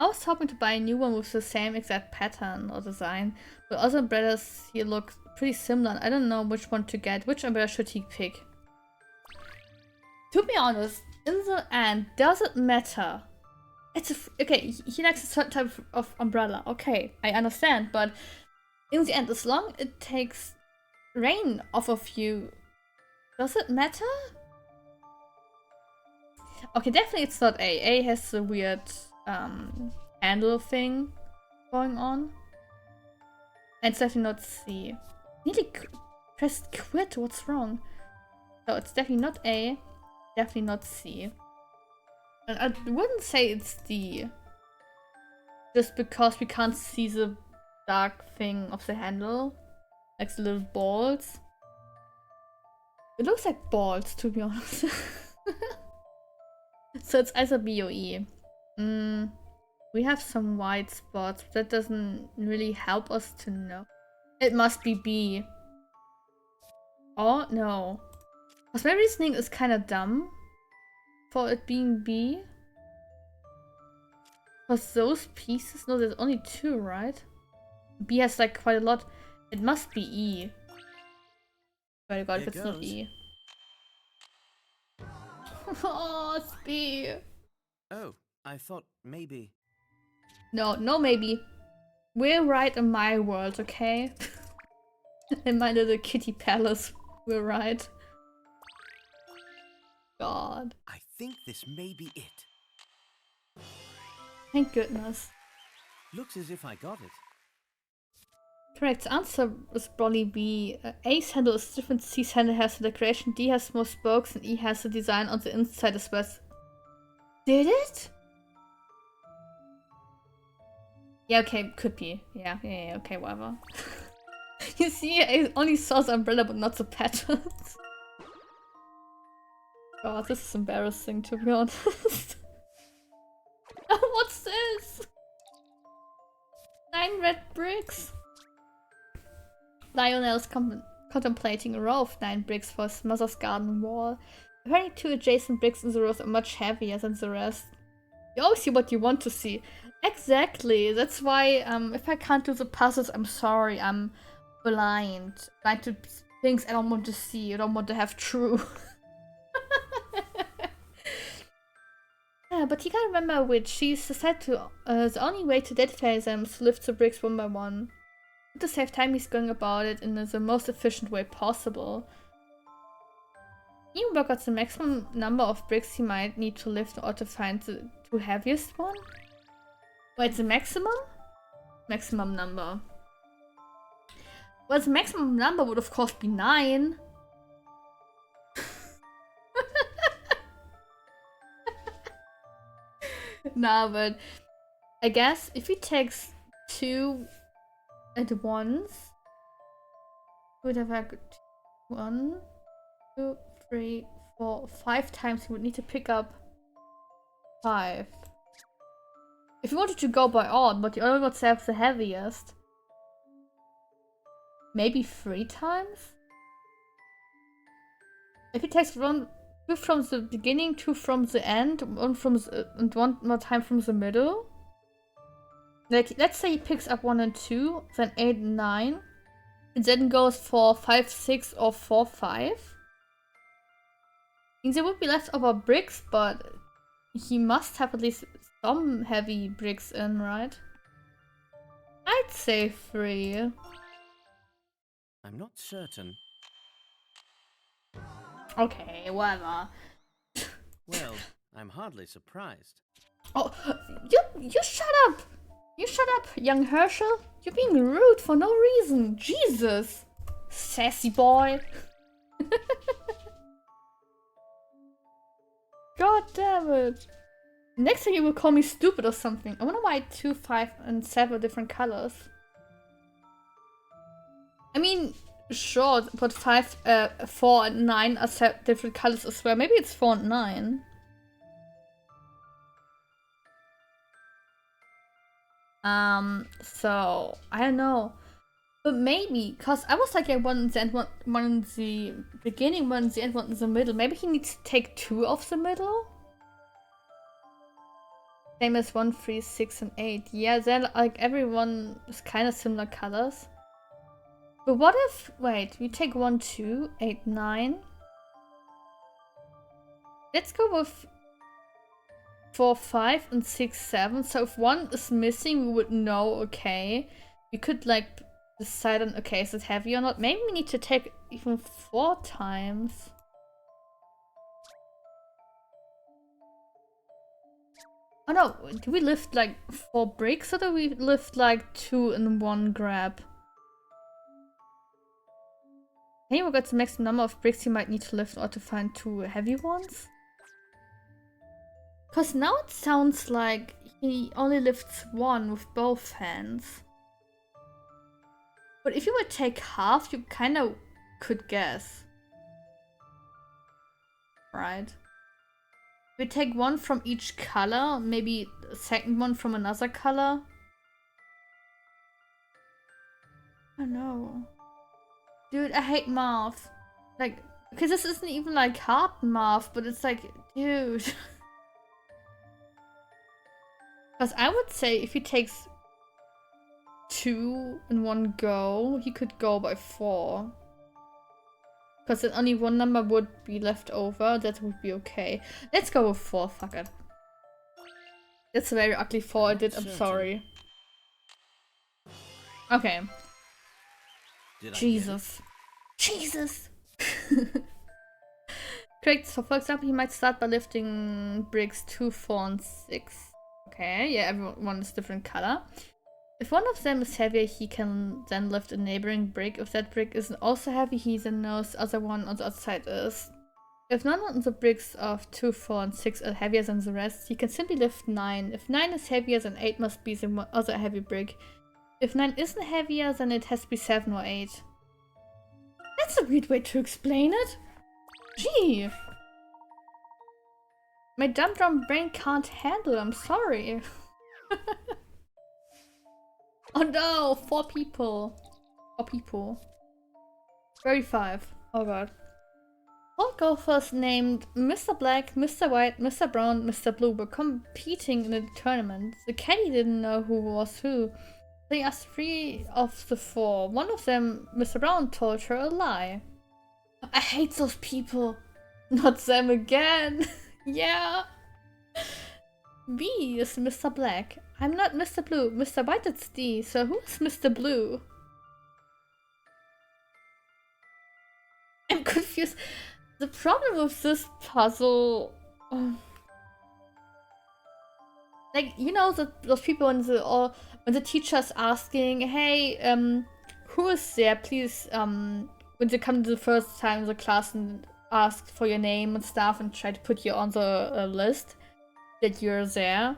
S1: I was hoping to buy a new one with the same exact pattern or design, but other umbrellas here look pretty similar and I don't know which one to get. Which umbrella should he pick? To be honest, in the end, does it matter? Okay, he likes a certain type of umbrella. Okay, I understand, but in the end, as long as it takes rain off of you, does it matter? Okay, definitely it's not A. A has a weird handle thing going on. And it's definitely not C. Nearly pressed quit, what's wrong? So it's definitely not A, definitely not C. And I wouldn't say it's D. Just because we can't see the dark thing of the handle. Like the little balls. It looks like balls, to be honest. So it's either B or E. We have some white spots, but that doesn't really help us to know. It must be B. Oh, no. Because my reasoning is kind of dumb for it being B. Because those pieces, no, there's only 2, right? B has like quite a lot. It must be E. Oh my god, if it's not E. Oh, it's B.
S3: Oh, I thought maybe.
S1: No, no maybe. We're right in my world, okay? In my little kitty palace, we're right. God.
S3: I think this may be it.
S1: Thank goodness.
S3: Looks as if I got it.
S1: Correct answer is probably B. A's handle is different, C's handle has the decoration, D has more spokes, and E has the design on the inside as well. Did it? Yeah, okay, could be. Yeah, okay, whatever. You see, I only saw the umbrella but not the patterns. God, this is embarrassing to be honest. What's this? 9 red bricks? Lionel's contemplating a row of 9 bricks for his mother's garden wall. Apparently 2 adjacent bricks in the rows are much heavier than the rest. You always see what you want to see. Exactly, that's why if I can't do the puzzles, I'm sorry, I'm blind. Blind to things I don't want to see, I don't want to have true. Yeah, but you gotta remember which. She said to the only way to identify them is to lift the bricks one by one. To save time, he's going about it in the most efficient way possible. He work out the maximum number of bricks he might need to lift in order to find the two heaviest one. Wait, the maximum? Maximum number. Well, the maximum number would of course be 9. Nah, but I guess if he takes 2 at once, would have like 1, 2, 3, 4, 5 times he would need to pick up 5. If you wanted to go by odd, but you only got to have the heaviest, maybe 3 times? If it takes 2 from the beginning, 2 from the end, 1 from the, and 1 more time from the middle. Like, let's say he picks up 1 and 2, then 8 and 9, and then goes for 5, 6, or 4, 5. There would be leftover bricks, but he must have at least some heavy bricks in, right? I'd say 3.
S3: I'm not certain.
S1: Okay, whatever.
S3: Well, I'm hardly surprised.
S1: Oh, you shut up! You shut up, young Herschel! You're being rude for no reason! Jesus! Sassy boy! God damn it! Next time you will call me stupid or something. I wonder why 2, 5, and 7 are different colors. I mean, sure, but 5, 4 and 9 are different colors as well. Maybe it's 4 and 9. So I don't know, but maybe because I was like, one in the end, one in the beginning, one in the end, one in the middle. Maybe he needs to take 2 off the middle. Same as 1, 3, 6, and 8. Yeah, then like everyone is kind of similar colors. But what if, wait, we take 1, 2, 8, 9. Let's go with 4, 5, and 6, 7. So if 1 is missing, we would know, okay. We could like decide on, okay, is it heavy or not? Maybe we need to take even 4 times. Oh no, do we lift like 4 bricks or do we lift like 2 in one grab? Can you work out the maximum number of bricks you might need to lift or to find 2 heavy ones? Cause now it sounds like he only lifts 1 with both hands. But if you would take half, you kind of could guess. Right? We take 1 from each color, maybe a second one from another color. I don't know. Dude, I hate math. Like, because this isn't even like hard math, but it's like, dude. Because I would say if he takes 2 in one go, he could go by 4. Because then only 1 number would be left over, that would be okay. Let's go with 4, fuck it. That's a very ugly 4 I did, I'm sorry. Okay. Jesus. Jesus! Correct, so for example, he might start by lifting bricks 2, 4, and 6. Okay, yeah, everyone is different color. If one of them is heavier, he can then lift a neighboring brick. If that brick isn't also heavy, he then knows the other one on the other side is. If none of the bricks of 2, 4, and 6 are heavier than the rest, he can simply lift 9. If 9 is heavier, then 8 must be the other heavy brick. If 9 isn't heavier, then it has to be 7 or 8. That's a weird way to explain it. Gee. My dumb brain can't handle it, I'm sorry. Oh no, 4 people. 4 people. 35. Oh god. 4 golfers named Mr. Black, Mr. White, Mr. Brown, Mr. Blue were competing in the tournament. The caddy didn't know who was who. They asked 3 of the 4. One of them, Mr. Brown, told her a lie. I hate those people. Not them again. Yeah. B is Mr. Black. I'm not Mr. Blue. Mr. White is D. So who's Mr. Blue? confused. The problem with this puzzle, like, you know, those people when the teacher's asking, hey, who is there? Please, when they come to the first time in the class and ask for your name and stuff and try to put you on the list that you're there,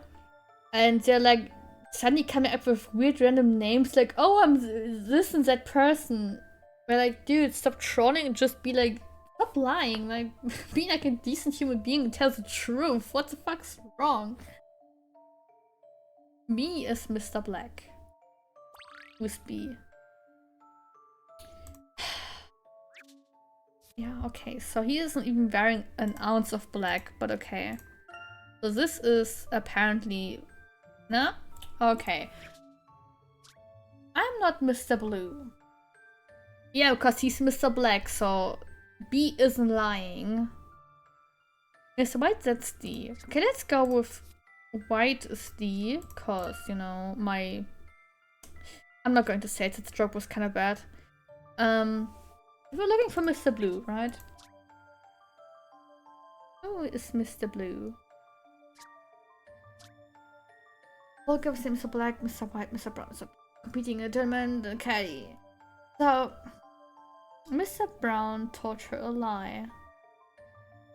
S1: and they're like suddenly coming up with weird random names like, oh, I'm this and that person. We're like, dude, stop trolling and just be like, stop lying. Like, be like a decent human being and tell the truth. What the fuck's wrong? Me is Mr. Black. Who's B? Yeah, okay, so he isn't even wearing an ounce of black, but okay. So this is apparently... No? Okay. I'm not Mr. Blue. Yeah, because he's Mr. Black, so B isn't lying. Mr. White, that's D. Okay, let's go with White is D, because, you know, I'm not going to say it, the joke was kind of bad. We're looking for Mr. Blue, right? Who is Mr. Blue? We'll go with Mr. Black, Mr. White, Mr. Brown, Mr. Competing a gentleman, the caddy. So, Mr. Brown told her a lie.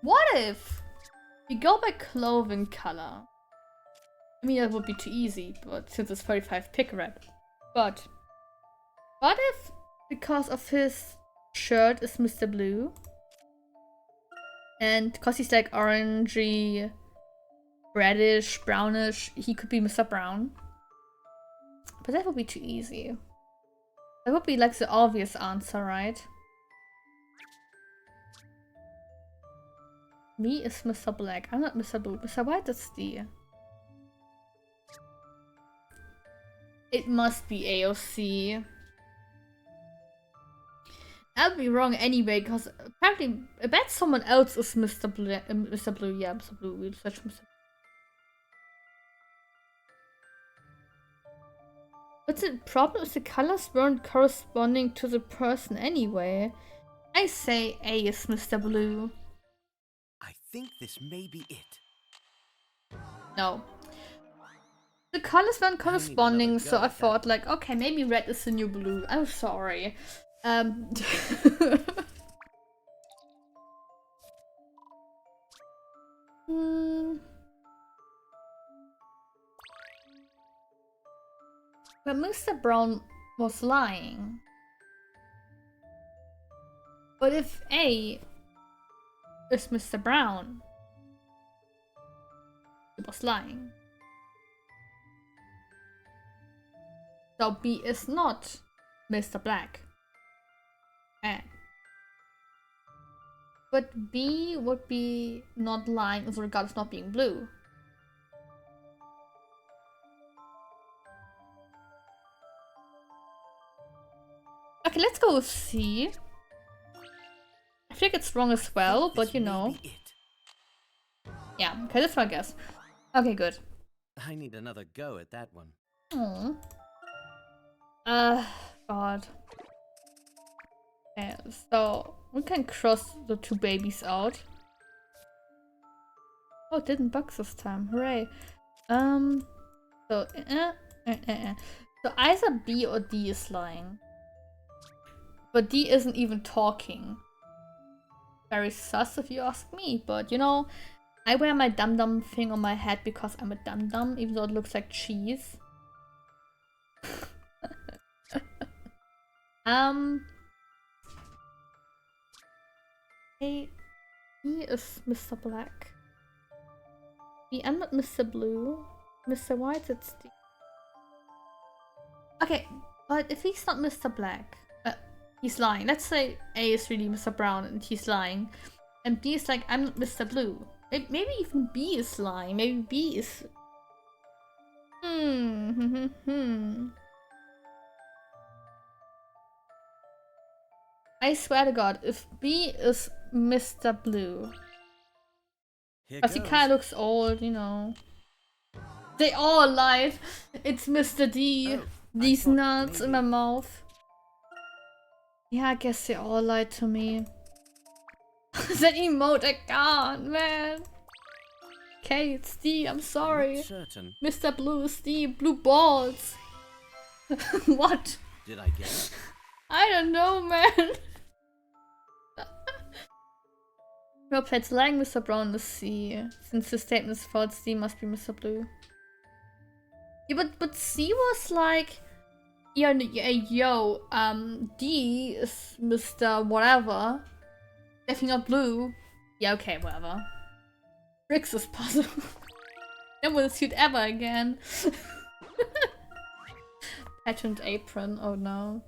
S1: What if we go by clothing color? I mean, that would be too easy, but since it's 35 pick red. But what if because of his shirt is Mr. Blue, and because he's like orangey, reddish, brownish, he could be Mr. Brown? But that would be too easy. That would be like the obvious answer, right? Me is Mr. Black. I'm not Mr. Blue. Mr. White is D. It must be AOC. I'll be wrong anyway, because apparently I bet someone else is Mr. Blue. Mr. Blue, yeah, Mr. Blue. We'll search Mr. But the problem is the colors weren't corresponding to the person anyway. I say A is Mr. Blue.
S4: I think this may be it.
S1: No. The colors weren't corresponding, so I thought like, okay, maybe red is the new blue. I'm sorry. But Mr. Brown was lying. But if A is Mr. Brown, he was lying. So B is not Mr. Black. But B would be not lying with regards to not being blue. Okay, let's go with C. I think it's wrong as well, but you know. Yeah, okay, that's my guess. Okay, good.
S3: I need another go at that one.
S1: Oh. God. Okay, so we can cross the two babies out. Oh, it didn't bug this time. Hooray. So either B or D is lying. But D isn't even talking. Very sus if you ask me, but you know, I wear my dum-dum thing on my head because I'm a dum-dum, even though it looks like cheese. Hey, he is Mr. Black. I'm not Mr. Blue. Mr. White, it's D. Okay, but if he's not Mr. Black, he's lying. Let's say A is really Mr. Brown and he's lying. And B is like, I'm not Mr. Blue. Maybe even B is lying. Maybe B is... I swear to God, if B is Mr. Blue... Because he kind of looks old, you know. They all lied. It's Mr. D. These nuts in my mouth. Yeah, I guess they all lied to me. That emote, I can't, man. Okay, it's D, I'm sorry.
S3: Not certain.
S1: Mr. Blue is D, blue balls. What?
S3: Did I get it?
S1: I don't know, man. Well played, lying Mr. Brown is C. Since the statement is false, D must be Mr. Blue. Yeah, but C was like, yeah, yo, D is Mr. Whatever. Definitely not blue. Yeah, okay, whatever. Bricks is puzzle. Never will suit ever again. Patterned apron, oh no.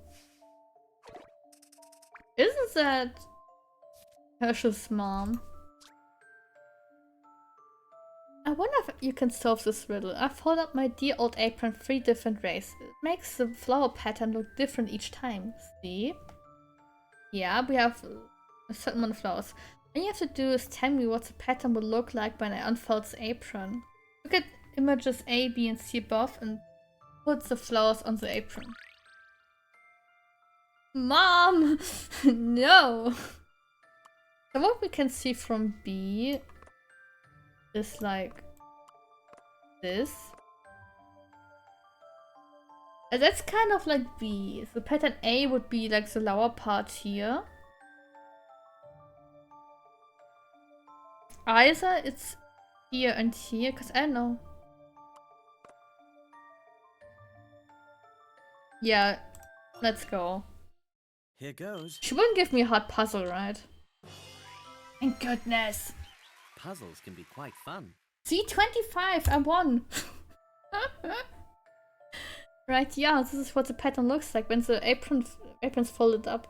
S1: Isn't that Herschel's mom? I wonder if you can solve this riddle. I folded up my dear old apron 3 different ways. It makes the flower pattern look different each time. See? Yeah, we have a certain amount of flowers. All you have to do is tell me what the pattern will look like when I unfold the apron. Look at images A, B, and C above and put the flowers on the apron. Mom! No! So what we can see from B is like this. And that's kind of like B. So pattern A would be like the lower part here. Either it's here and here, because I don't know. Yeah, let's go.
S3: Here goes.
S1: She wouldn't give me a hard puzzle, right? Thank goodness.
S3: Puzzles can be quite fun.
S1: C25, I won. Right, yeah, this is what the pattern looks like when the apron's folded up.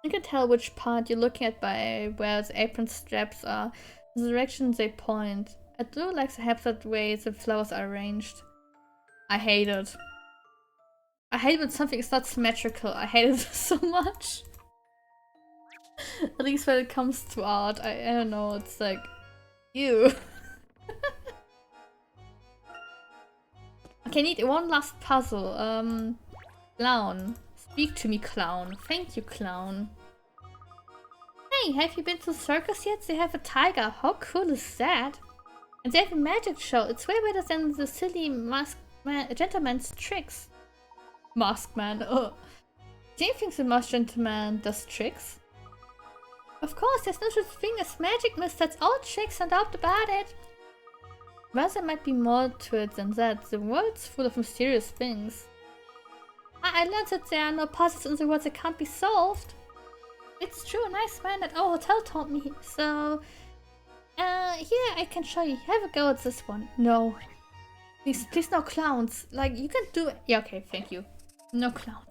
S1: You can tell which part you're looking at by where the apron straps are, the direction they point. I do like the haphazard way the flowers are arranged. I hate it. I hate when something is not symmetrical. I hate it so much. At least when it comes to art, I don't know, it's like, ew. Okay, I need one last puzzle. Clown. Speak to me, clown. Thank you, clown. Hey, have you been to the circus yet? They have a tiger. How cool is that? And they have a magic show. It's way better than the silly gentleman's tricks. Masked man. Oh. Do you think the masked gentleman does tricks? Of course, there's no such thing as magic, miss. That's all tricks, no doubt about it. Well, there might be more to it than that. The world's full of mysterious things. I learned that there are no puzzles in the world that can't be solved. It's true, a nice man at our hotel told me. So, here I can show you. Have a go at this one. No. Please no clowns. Like, you can do it. Yeah, okay, thank you. No clowns.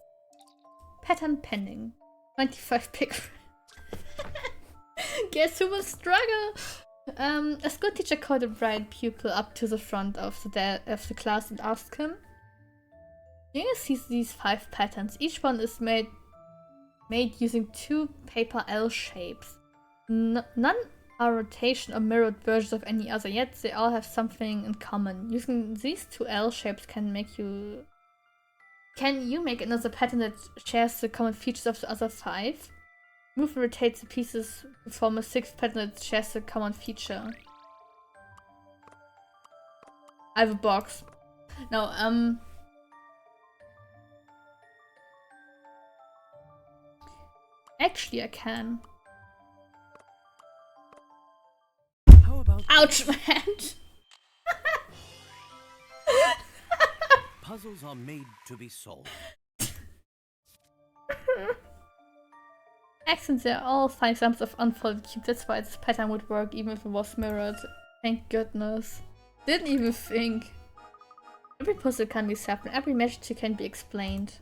S1: Pattern pending. 25 pick. Guess who will struggle? A school teacher called a bright pupil up to the front of the class and asked him, "Do you see these 5 patterns? Each one is made using 2 paper L shapes. None are rotation or mirrored versions of any other, yet they all have something in common. Using these 2 L shapes can you make another pattern that shares the common features of the other 5? Move and rotate the pieces to form a 6th pattern that shares the common feature." I have a box. No, actually I can.
S3: How about
S1: Ouch, man!
S3: puzzles are made to be solved?
S1: Excellent, there are all 5 examples of unfolded cubes. That's why this pattern would work even if it was mirrored. Thank goodness. Didn't even think. Every puzzle can be solved and every magic trick can be explained.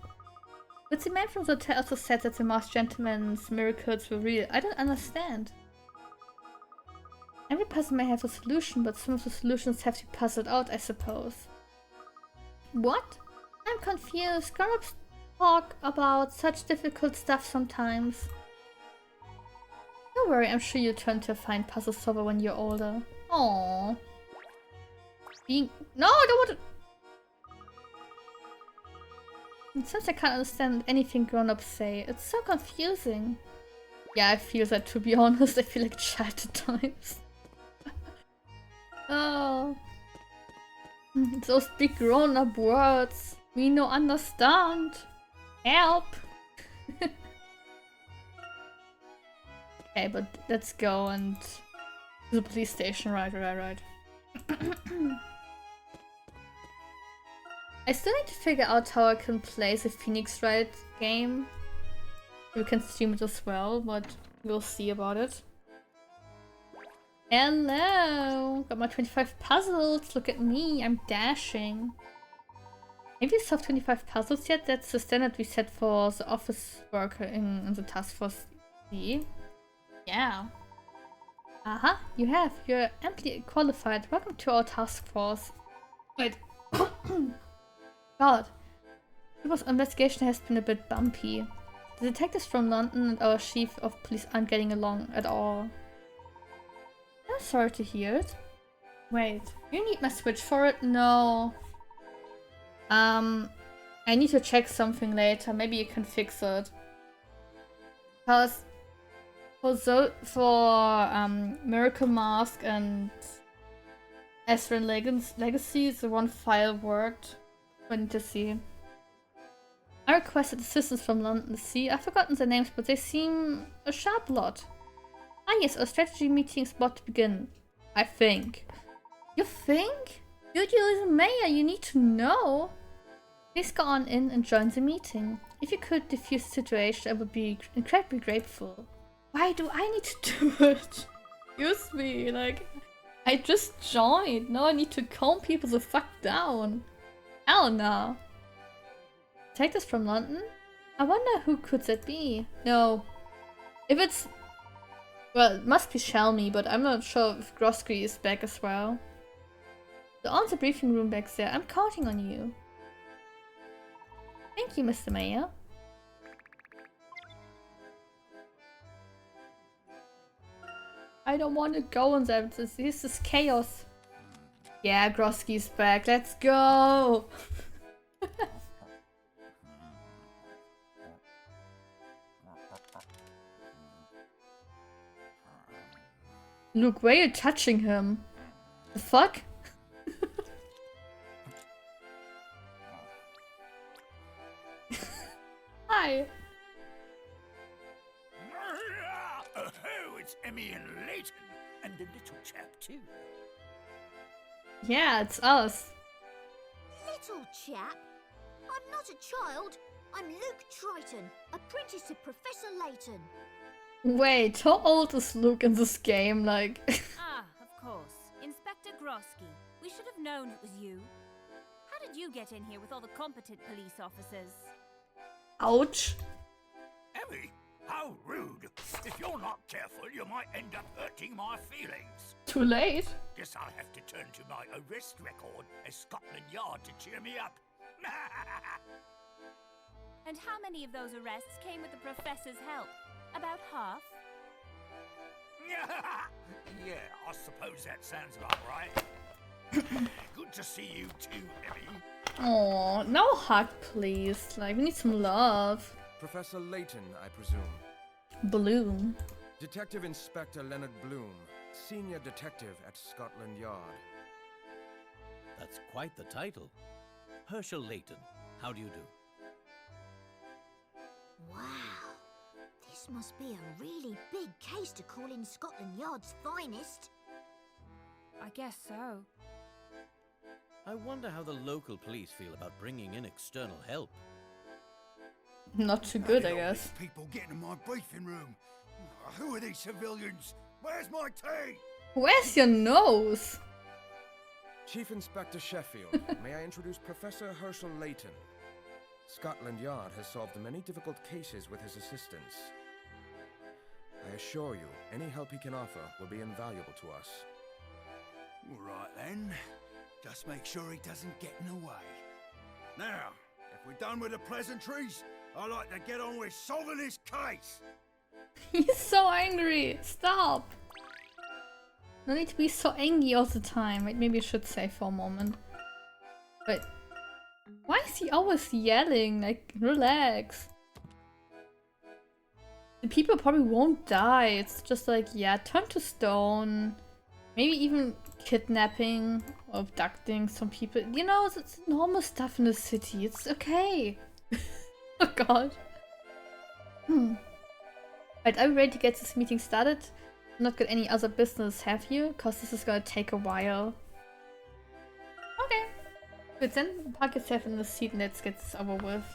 S1: But the man from the hotel also said that the masked gentleman's miracles were real. I don't understand. Every puzzle may have a solution, but some of the solutions have to be puzzled out, I suppose. What? I'm confused. Grown-ups talk about such difficult stuff sometimes. Don't worry, I'm sure you'll turn to a fine puzzle solver when you're older. Aww. No, I don't want to... And since I can't understand anything grown-ups say, it's so confusing. Yeah, I feel that, to be honest. I feel like a child at times. Oh. Those big grown-up words. We no understand. Help. Okay, but let's go and to the police station. Right. I still need to figure out how I can play the Phoenix Wright game. You can stream it as well, but we'll see about it. Hello! Got my 25 puzzles. Look at me, I'm dashing. Have you solved 25 puzzles yet? That's the standard we set for the office worker in the task force C. Yeah. Uh-huh, you have. You're amply qualified. Welcome to our task force. Wait. God. People's investigation has been a bit bumpy. The detectives from London and our chief of police aren't getting along at all. I'm sorry to hear it. Wait, you need my switch for it? No. I need to check something later. Maybe you can fix it. Because for Miracle Mask and Ezran Legacy, the one file worked. I need to see. I requested assistance from London Sea. I've forgotten their names, but they seem a sharp lot. Ah yes, our strategy meeting is about to begin. I think. You think? You're the mayor, you need to know. Please go on in and join the meeting. If you could defuse the situation, I would be incredibly grateful. Why do I need to do it? Excuse me, like, I just joined. Now I need to calm people the fuck down. Hell no. Take this from London? I wonder who could that be? No. If it's... Well, it must be Shelmy, but I'm not sure if Grosky is back as well. So on the briefing room back there, I'm counting on you. Thank you, Mr. Mayor. I don't want to go on that. This is chaos. Yeah, Grosky's back. Let's go! Look, why are you touching him? The fuck? Hi.
S3: Oh, it's Emmy and Leighton, and the little chap too.
S1: Yeah, it's us.
S5: Little chap? I'm not a child. I'm Luke Triton, apprentice to Professor Layton.
S1: Wait, how old is Luke in this game? Like...
S2: Ah, of course. Inspector Grosky. We should have known it was you. How did you get in here with all the competent police officers?
S1: Ouch.
S3: Emmy, how rude. If you're not careful, you might end up hurting my feelings.
S1: Too late.
S3: Guess I'll have to turn to my arrest record as Scotland Yard to cheer me up.
S2: And how many of those arrests came with the professor's help? About half?
S3: Yeah, I suppose that sounds about right. Good to see you too, Emmy.
S1: Oh, no hug, please. Like, we need some love.
S6: Professor Layton, I presume.
S1: Bloom.
S6: Detective Inspector Leonard Bloom, Senior Detective at Scotland Yard.
S3: That's quite the title. Herschel Layton, how do you do?
S5: Wow. This must be a really big case to call in Scotland Yard's finest.
S2: I guess so.
S3: I wonder how the local police feel about bringing in external help.
S1: Not too good, I
S4: Look at all
S1: guess.
S4: these people getting in my briefing room. Who are these civilians? Where's my tea?
S1: Where's your nose?
S6: Chief Inspector Sheffield, may I introduce Professor Herschel Layton. Scotland Yard has solved many difficult cases with his assistance. I assure you, any help he can offer will be invaluable to us.
S4: All right then. Just make sure he doesn't get in the way. Now, if we're done with the pleasantries, I'd like to get on with solving this case.
S1: He's so angry. Stop. No need to be so angry all the time. Wait, maybe I should say for a moment. But why is he always yelling? Like, relax. the people probably won't die. It's just like, yeah, turn to stone. Maybe even kidnapping or abducting some people. You know, it's normal stuff in the city. It's okay. Oh god. Right, are we ready to get this meeting started? Not got any other business, have you? Because this is gonna take a while. Okay. Good, then park yourself in the seat and let's get this over with.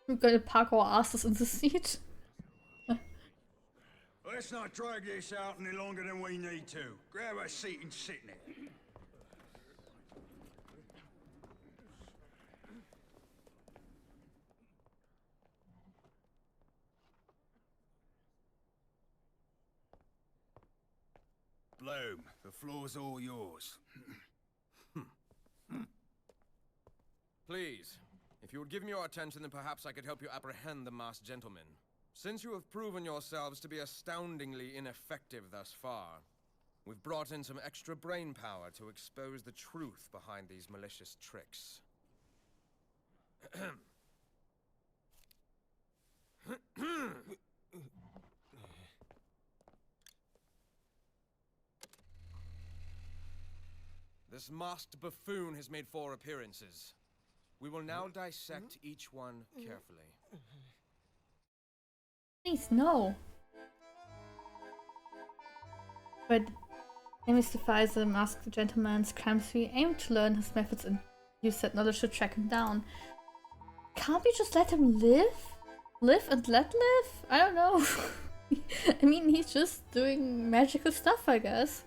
S1: We're gonna park our asses in the seat.
S4: Let's not drag this out any longer than we need to. Grab a seat and sit in it. Bloom, the floor's all yours.
S6: Please, if you would give me your attention, then perhaps I could help you apprehend the masked gentleman. Since you have proven yourselves to be astoundingly ineffective thus far, we've brought in some extra brain power to expose the truth behind these malicious tricks. This masked buffoon has made 4 appearances. We will now dissect each one carefully.
S1: Please, no. But demystify the masked gentleman's crimes. We aim to learn his methods and use that knowledge to track him down. Can't we just let him live? Live and let live? I don't know. I mean, he's just doing magical stuff, I guess.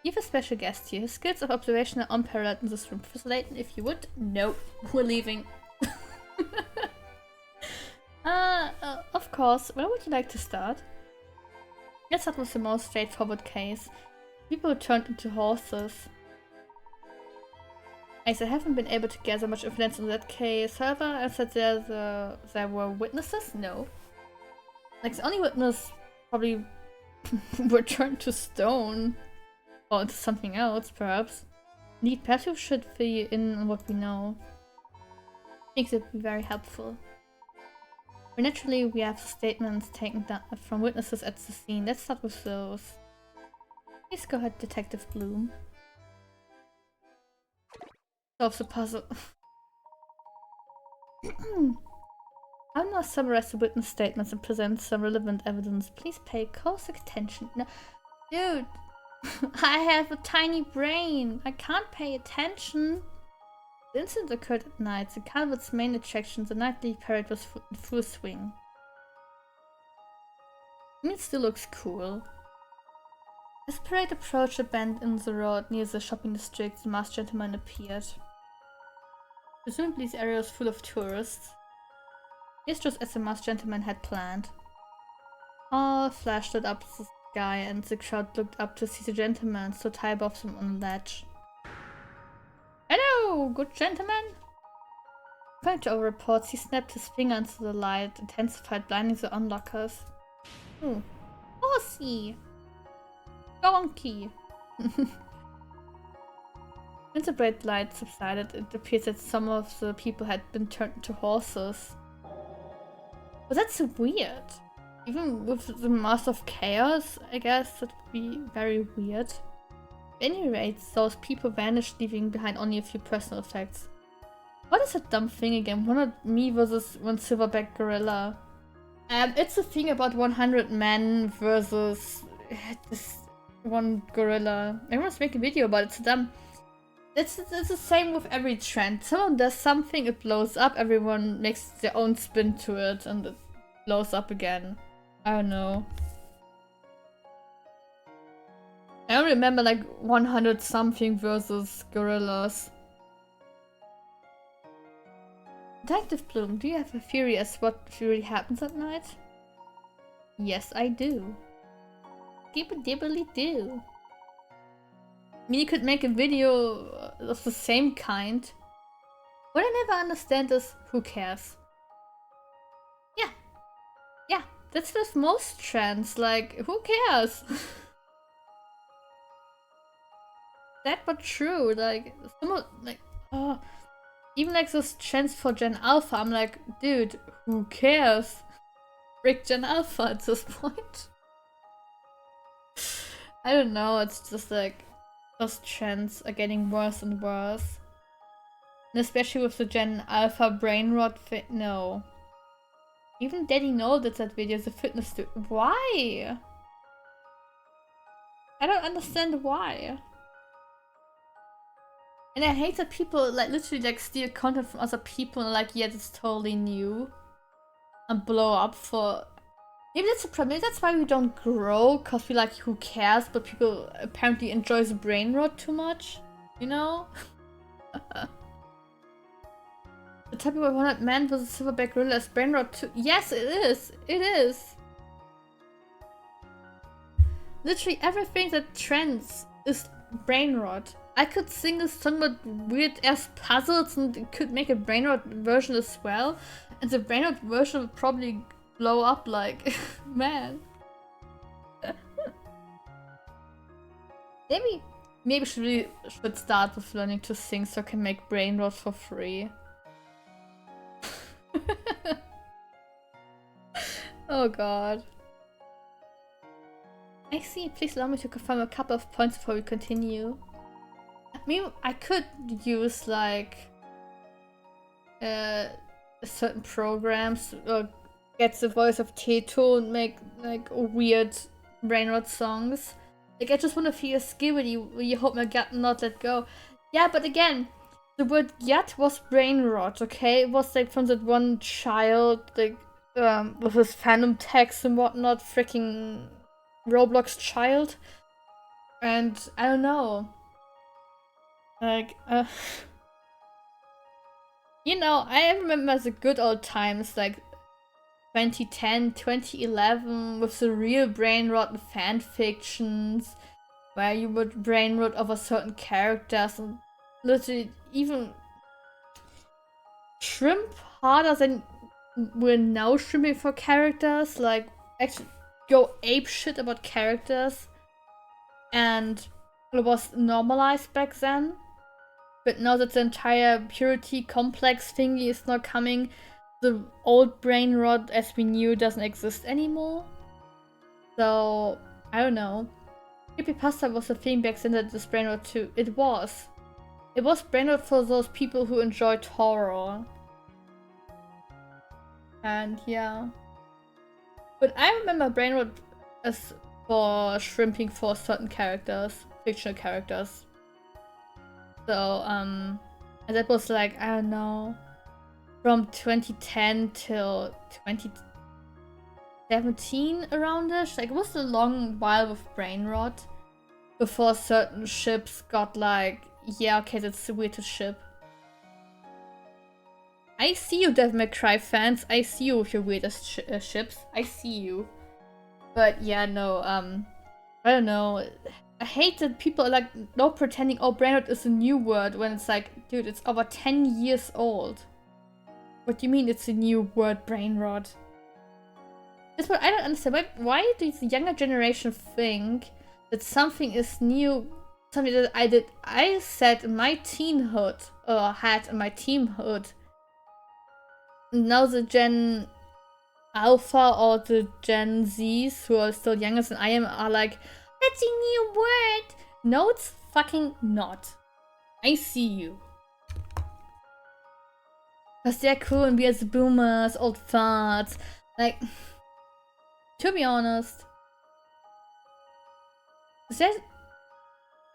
S1: You have a special guest here. His skills of observation are unparalleled in this room. Professor Layton, if you would. No, we're leaving. Of course. Where would you like to start? Let's start with the most straightforward case. People who turned into horses. I haven't been able to gather much evidence in that case. However, I said there were witnesses? No. Like, the only witness probably were turned to stone. Or into something else, perhaps. Indeed, perhaps we should fill you in on what we know. I think that would be very helpful. But naturally, we have statements taken from witnesses at the scene. Let's start with those. Please go ahead, Detective Bloom. Solve the puzzle. I'll now summarize the witness statements and present some relevant evidence. Please pay close attention. No, dude, I have a tiny brain. I can't pay attention. The incident occurred at night. The carnival's main attraction, the nightly parade, was in full swing. I mean, it still looks cool. As the parade approached a bend in the road near the shopping district, the masked gentleman appeared. Presumably the area was full of tourists. It's just as the masked gentleman had planned. All flash lit up the sky and the crowd looked up to see the gentleman stood high above them on a ledge. Hello, good gentleman! According to our reports, he snapped his finger into the light, intensified, blinding the onlookers. Oh, horsey! Donkey! When the bright light subsided, it appeared that some of the people had been turned into horses. But that's so weird. Even with the Master of Chaos, I guess that would be very weird. At any rate, those people vanished, leaving behind only a few personal effects. What is that dumb thing again? 100 me versus 1 silverback gorilla. It's a thing about 100 men versus this 1 gorilla. Everyone's making a video about it. It's dumb. It's the same with every trend. Someone does something, it blows up, everyone makes their own spin to it, and it blows up again. I don't know. I don't remember like 100 something versus gorillas. Detective Bloom, do you have a theory as what really happens at night? Yes, I do. Dibbly do. I mean, you could make a video of the same kind. What I never understand is, who cares? Yeah, that's with most trends, like, who cares? That but true, like, even like those trends for Gen Alpha, I'm like, dude, who cares? Rick Gen Alpha at this point. I don't know, it's just like those trends are getting worse and worse. And especially with the Gen Alpha brain rot no. Even Daddy Know did that video, the fitness why? I don't understand why. And I hate that people like literally like steal content from other people and like, yeah, it's totally new. And blow up for... Maybe that's the problem. Maybe that's why we don't grow, because we like, who cares? But people apparently enjoy the brain rot too much. You know? The type of 100 man versus silverback gorilla is brain rot too. Yes, it is. It is. Literally everything that trends is brain rot. I could sing a song with weird ass puzzles and could make a brain rot version as well. And the brain rot version would probably blow up like, man. Maybe should start with learning to sing so I can make brain rot for free. Oh god. I see, please allow me to confirm a couple of points before we continue. I mean, I could use like certain programs or get the voice of Teto and make like weird brain rot songs. Like I just want to feel a skill where you hope my gut not let go. Yeah, but again, the word yet was brain rot, okay? It was like from that one child, like with his fandom tags and whatnot, freaking Roblox child. And I don't know. Like, you know, I remember the good old times, like 2010, 2011, with the real brain rot fan fictions, where you would brain rot over certain characters and literally even shrimp harder than we're now shrimping for characters, like actually go ape shit about characters, and it was normalized back then. But now that the entire purity complex thingy is not coming, the old brain rot as we knew doesn't exist anymore. So, I don't know. Creepypasta was a thing back then that this brain rot too. It was. It was brain rot for those people who enjoyed horror. And yeah. But I remember brain rot as for shrimping for certain characters, fictional characters. So, and that was like, I don't know, from 2010 till 2017 around-ish. Like, it was a long while with brain rot before certain ships got like, yeah, okay, that's weird to ship. I see you, Devil May Cry fans. I see you with your weirdest ships. I see you. But yeah, no, I don't know. I hate that people are like not pretending, oh, brain rot is a new word, when it's like, dude, it's over 10 years old. What do you mean it's a new word, brain rot? That's what I don't understand. Why does the younger generation think that something is new, something that I said in my teenhood, or had in my teenhood. Now the Gen Alpha or the Gen Zs, who are still younger than I am, are like, that's a new word! No, it's fucking not. I see you. Because they're cool and we are the boomers, old farts. Like, to be honest,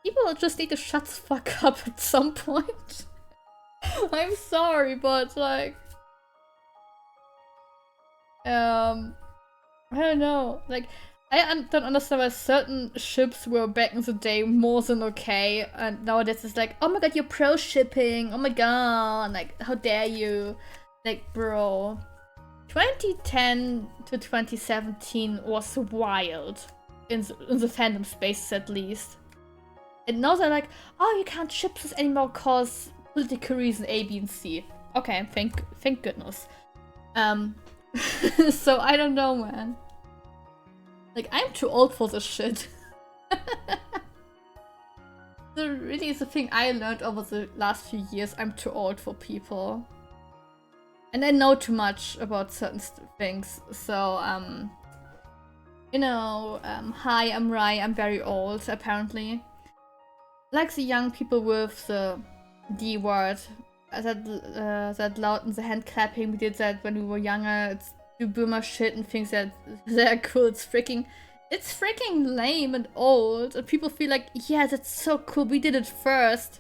S1: people just need to shut the fuck up at some point. I'm sorry, but like, I don't know. Like, I don't understand why certain ships were back in the day more than okay, and nowadays it's like, oh my god, you're pro shipping, oh my god, like, how dare you? Like, bro. 2010 to 2017 was wild, in the fandom spaces at least. And now they're like, oh, you can't ship this anymore cause political reason A, B, and C. Okay, thank goodness. So I don't know, man. Like, I'm too old for this shit. So really is the thing I learned over the last few years. I'm too old for people. And I know too much about certain things, so, you know, hi, I'm Rai, I'm very old, apparently. Like the young people with the D word, that loud and the hand clapping, we did that when we were younger, it's do boomer shit and things that they're cool, it's freaking lame and old, and people feel like, yeah, that's so cool, we did it first.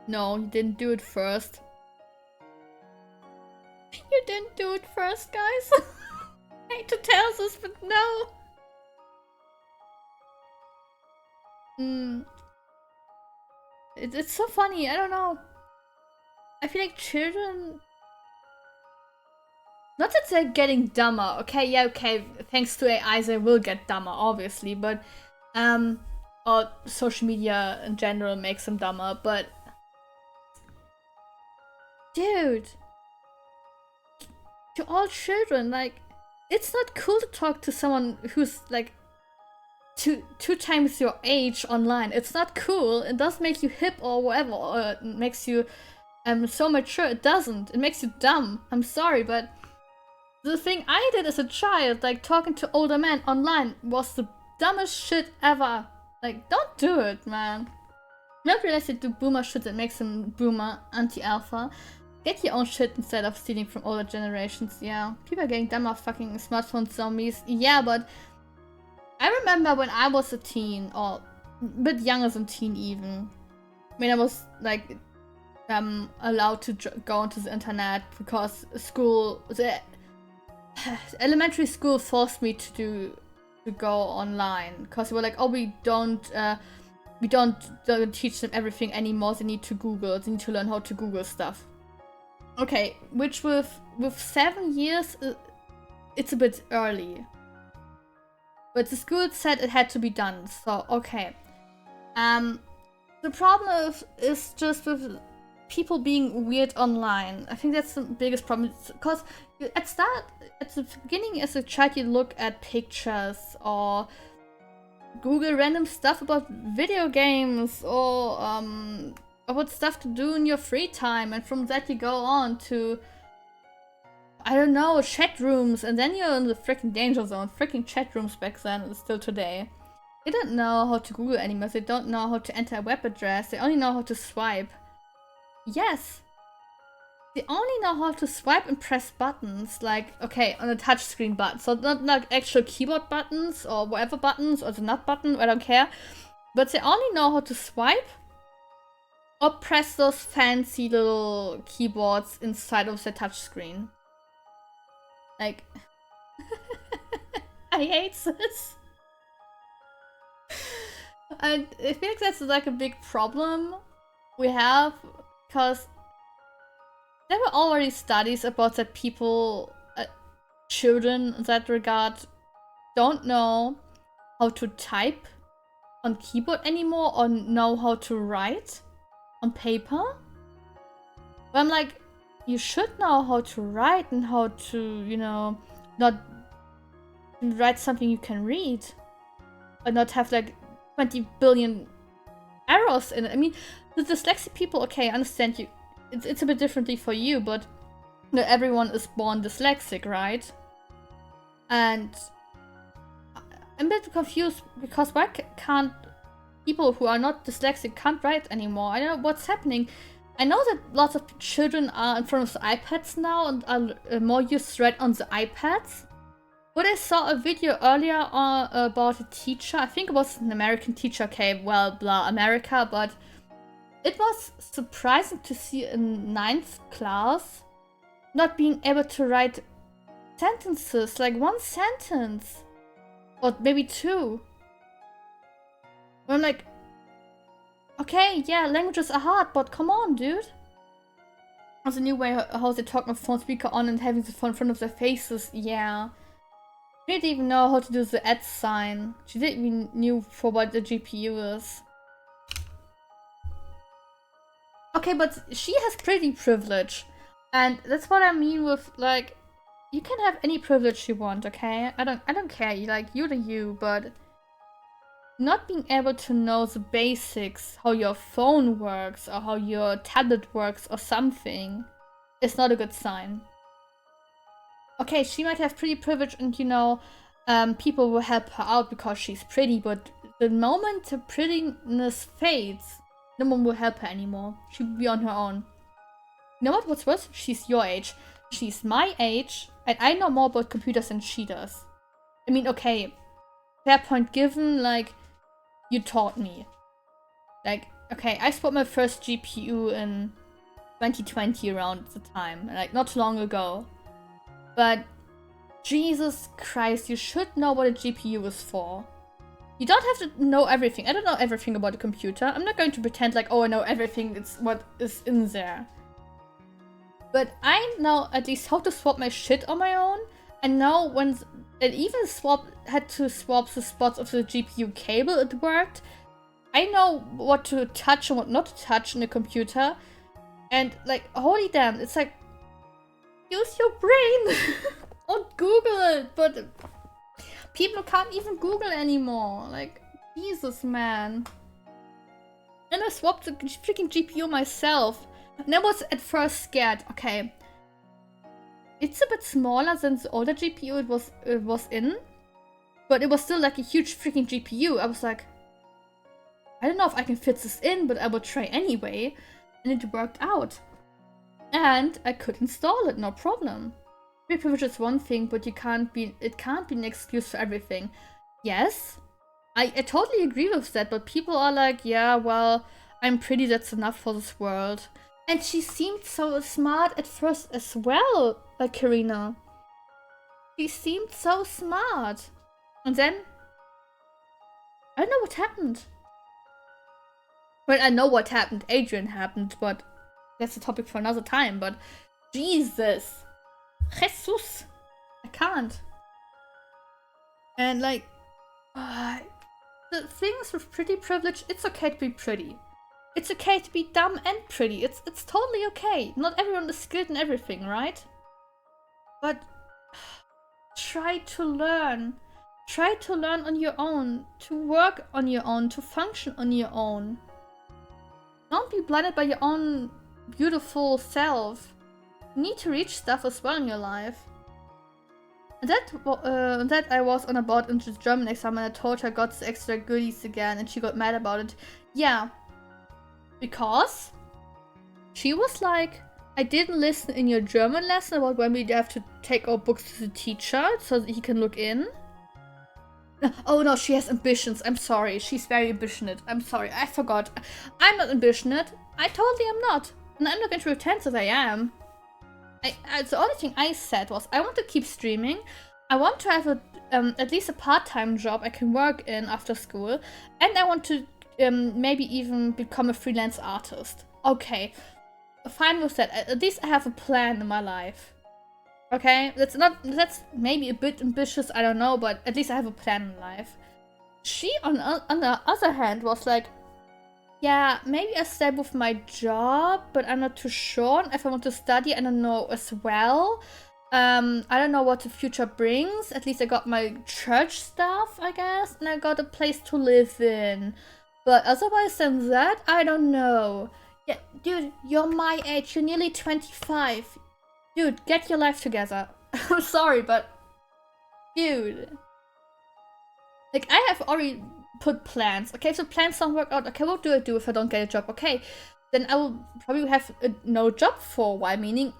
S1: No, you didn't do it first. You didn't do it first, guys. I hate to tell this, but no. It's so funny, I don't know. I feel like children... Not that they're getting dumber, okay, yeah, okay, thanks to AI they will get dumber, obviously, but... or social media in general makes them dumber, but... Dude! To all children, like, it's not cool to talk to someone who's, like, two times your age online. It's not cool. It doesn't make you hip or whatever, or it makes you so mature. It doesn't. It makes you dumb. I'm sorry, but the thing I did as a child, like talking to older men online, was the dumbest shit ever. Like, don't do it, man. Not realize they do boomer shit that makes them boomer, anti-alpha. Get your own shit instead of stealing from older generations. Yeah, people are getting dumber, fucking smartphone zombies. Yeah, but I remember when I was a teen, or a bit younger than teen even, when I was like allowed to go onto the internet because school, the elementary school forced me to go online because they were like, oh, we don't teach them everything anymore. They need to Google. They need to learn how to Google stuff. Okay, which with 7 years, it's a bit early. But the school said it had to be done, so okay. The problem is just with people being weird online. I think that's the biggest problem, because at the beginning as a child you look at pictures or Google random stuff about video games or about stuff to do in your free time, and from that you go on to, I don't know, chat rooms, and then you're in the freaking danger zone. Freaking chat rooms back then and still today. They don't know how to Google anymore. They don't know how to enter a web address. They only know how to swipe. Yes. They only know how to swipe and press buttons, like, okay, on a touchscreen button. So not like actual keyboard buttons or whatever buttons or the nut button, I don't care. But they only know how to swipe or press those fancy little keyboards inside of the touchscreen. Like, I hate this. And I feel like that's like a big problem we have, because there were already studies about that people, children in that regard, don't know how to type on keyboard anymore or know how to write on paper. But I'm like, you should know how to write and how to, you know, not write something you can read. But not have like 20 billion errors in it. I mean, the dyslexic people, okay, I understand you. It's a bit differently for you, but not everyone is born dyslexic, right? And I'm a bit confused because why can't people who are not dyslexic can't write anymore? I don't know what's happening. I know that lots of children are in front of the iPads now and are more used to write on the iPads. But I saw a video earlier about a teacher, I think it was an American teacher, okay, well, blah, America, but it was surprising to see in 9th class not being able to write sentences, like one sentence, or maybe two. Where I'm like, okay, yeah, languages are hard, but come on, dude. There's a new way how they talk on phone speaker on and having the phone in front of their faces, yeah. She didn't even know how to do the @ sign. She didn't even knew for what the GPU is. Okay, but she has pretty privilege. And that's what I mean with, like, you can have any privilege you want, okay? I don't care. Like, you're the you, but not being able to know the basics, how your phone works or how your tablet works or something, is not a good sign. Okay, she might have pretty privilege and, you know, people will help her out because she's pretty, but the moment the prettiness fades, no one will help her anymore. She will be on her own. You know what? What's worse? She's your age. She's my age, and I know more about computers than she does. I mean, okay, fair point given, like, you taught me. Like, okay, I bought my first GPU in 2020 around the time, like, not too long ago. But, Jesus Christ, you should know what a GPU is for. You don't have to know everything. I don't know everything about a computer. I'm not going to pretend like, oh, I know everything, it's what is in there. But I know at least how to swap my shit on my own. And now when it even had to swap the spots of the GPU cable, it worked. I know what to touch and what not to touch in a computer. And like, holy damn, it's like, use your brain. Or Google it, but people can't even Google anymore. Like, Jesus, man. And I swapped the freaking GPU myself. And I was at first scared. Okay, it's a bit smaller than the older GPU it was in, but it was still like a huge freaking GPU. I was like, I don't know if I can fit this in, but I will try anyway. And it worked out. And I could install it, no problem. Privilege is one thing, but it can't be an excuse for everything. Yes, I totally agree with that, but people are like, yeah, well, I'm pretty, that's enough for this world. And she seemed so smart at first as well, like Karina. She seemed so smart. And then, I don't know what happened. Well, I know what happened. Adrian happened, but that's a topic for another time. But Jesus. Jesus. I can't. And like, the things with pretty privilege, it's okay to be pretty. It's okay to be dumb and pretty. It's totally okay. Not everyone is skilled in everything, right? But try to learn. Try to learn on your own. To work on your own. To function on your own. Don't be blinded by your own beautiful self. You need to reach stuff as well in your life. And that I was on a board into the German exam and I told her I got the extra goodies again and she got mad about it. Yeah. Because she was like, I didn't listen in your German lesson about when we have to take our books to the teacher so that he can look in. Oh no, she has ambitions. I'm sorry. She's very ambitionate. I'm sorry. I forgot. I'm not ambitionate. I totally am not. And I'm not going to pretend that I am. The only thing I said was I want to keep streaming. I want to have at least a part-time job I can work in after school. And I want to maybe even become a freelance artist. Okay, fine with that. At least I have a plan in my life. Okay, that's maybe a bit ambitious, I don't know, but at least I have a plan in life. She, on the other hand, was like, yeah, maybe I stay with my job, but I'm not too sure. If I want to study, I don't know as well. I don't know what the future brings. At least I got my church stuff, I guess, and I got a place to live in. But otherwise than that, I don't know. Yeah, dude, you're my age. You're nearly 25. Dude, get your life together. I'm sorry, but... Dude. Like, I have already put plans. Okay, if the plans don't work out, okay, what do I do if I don't get a job? Okay, then I will probably have no job for a while, meaning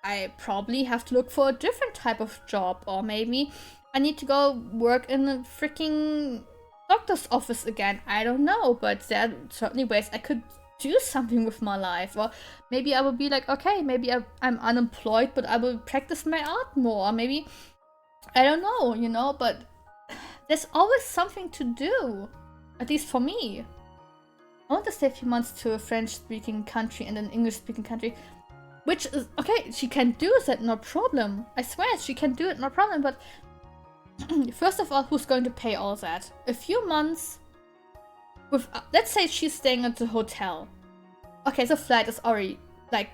S1: I probably have to look for a different type of job. Or maybe I need to go work in a freaking doctor's office again. I don't know, but there are certainly ways I could do something with my life. Or maybe I will be like, okay, maybe I'm unemployed, but I will practice my art more. Or maybe, I don't know, you know, but there's always something to do. At least for me. I want to stay a few months to a French-speaking country and an English-speaking country. Which is, okay, she can do that, no problem. I swear, she can do it, no problem, but first of all, who's going to pay all that? A few months with, let's say she's staying at the hotel. Okay, the flight is already, like,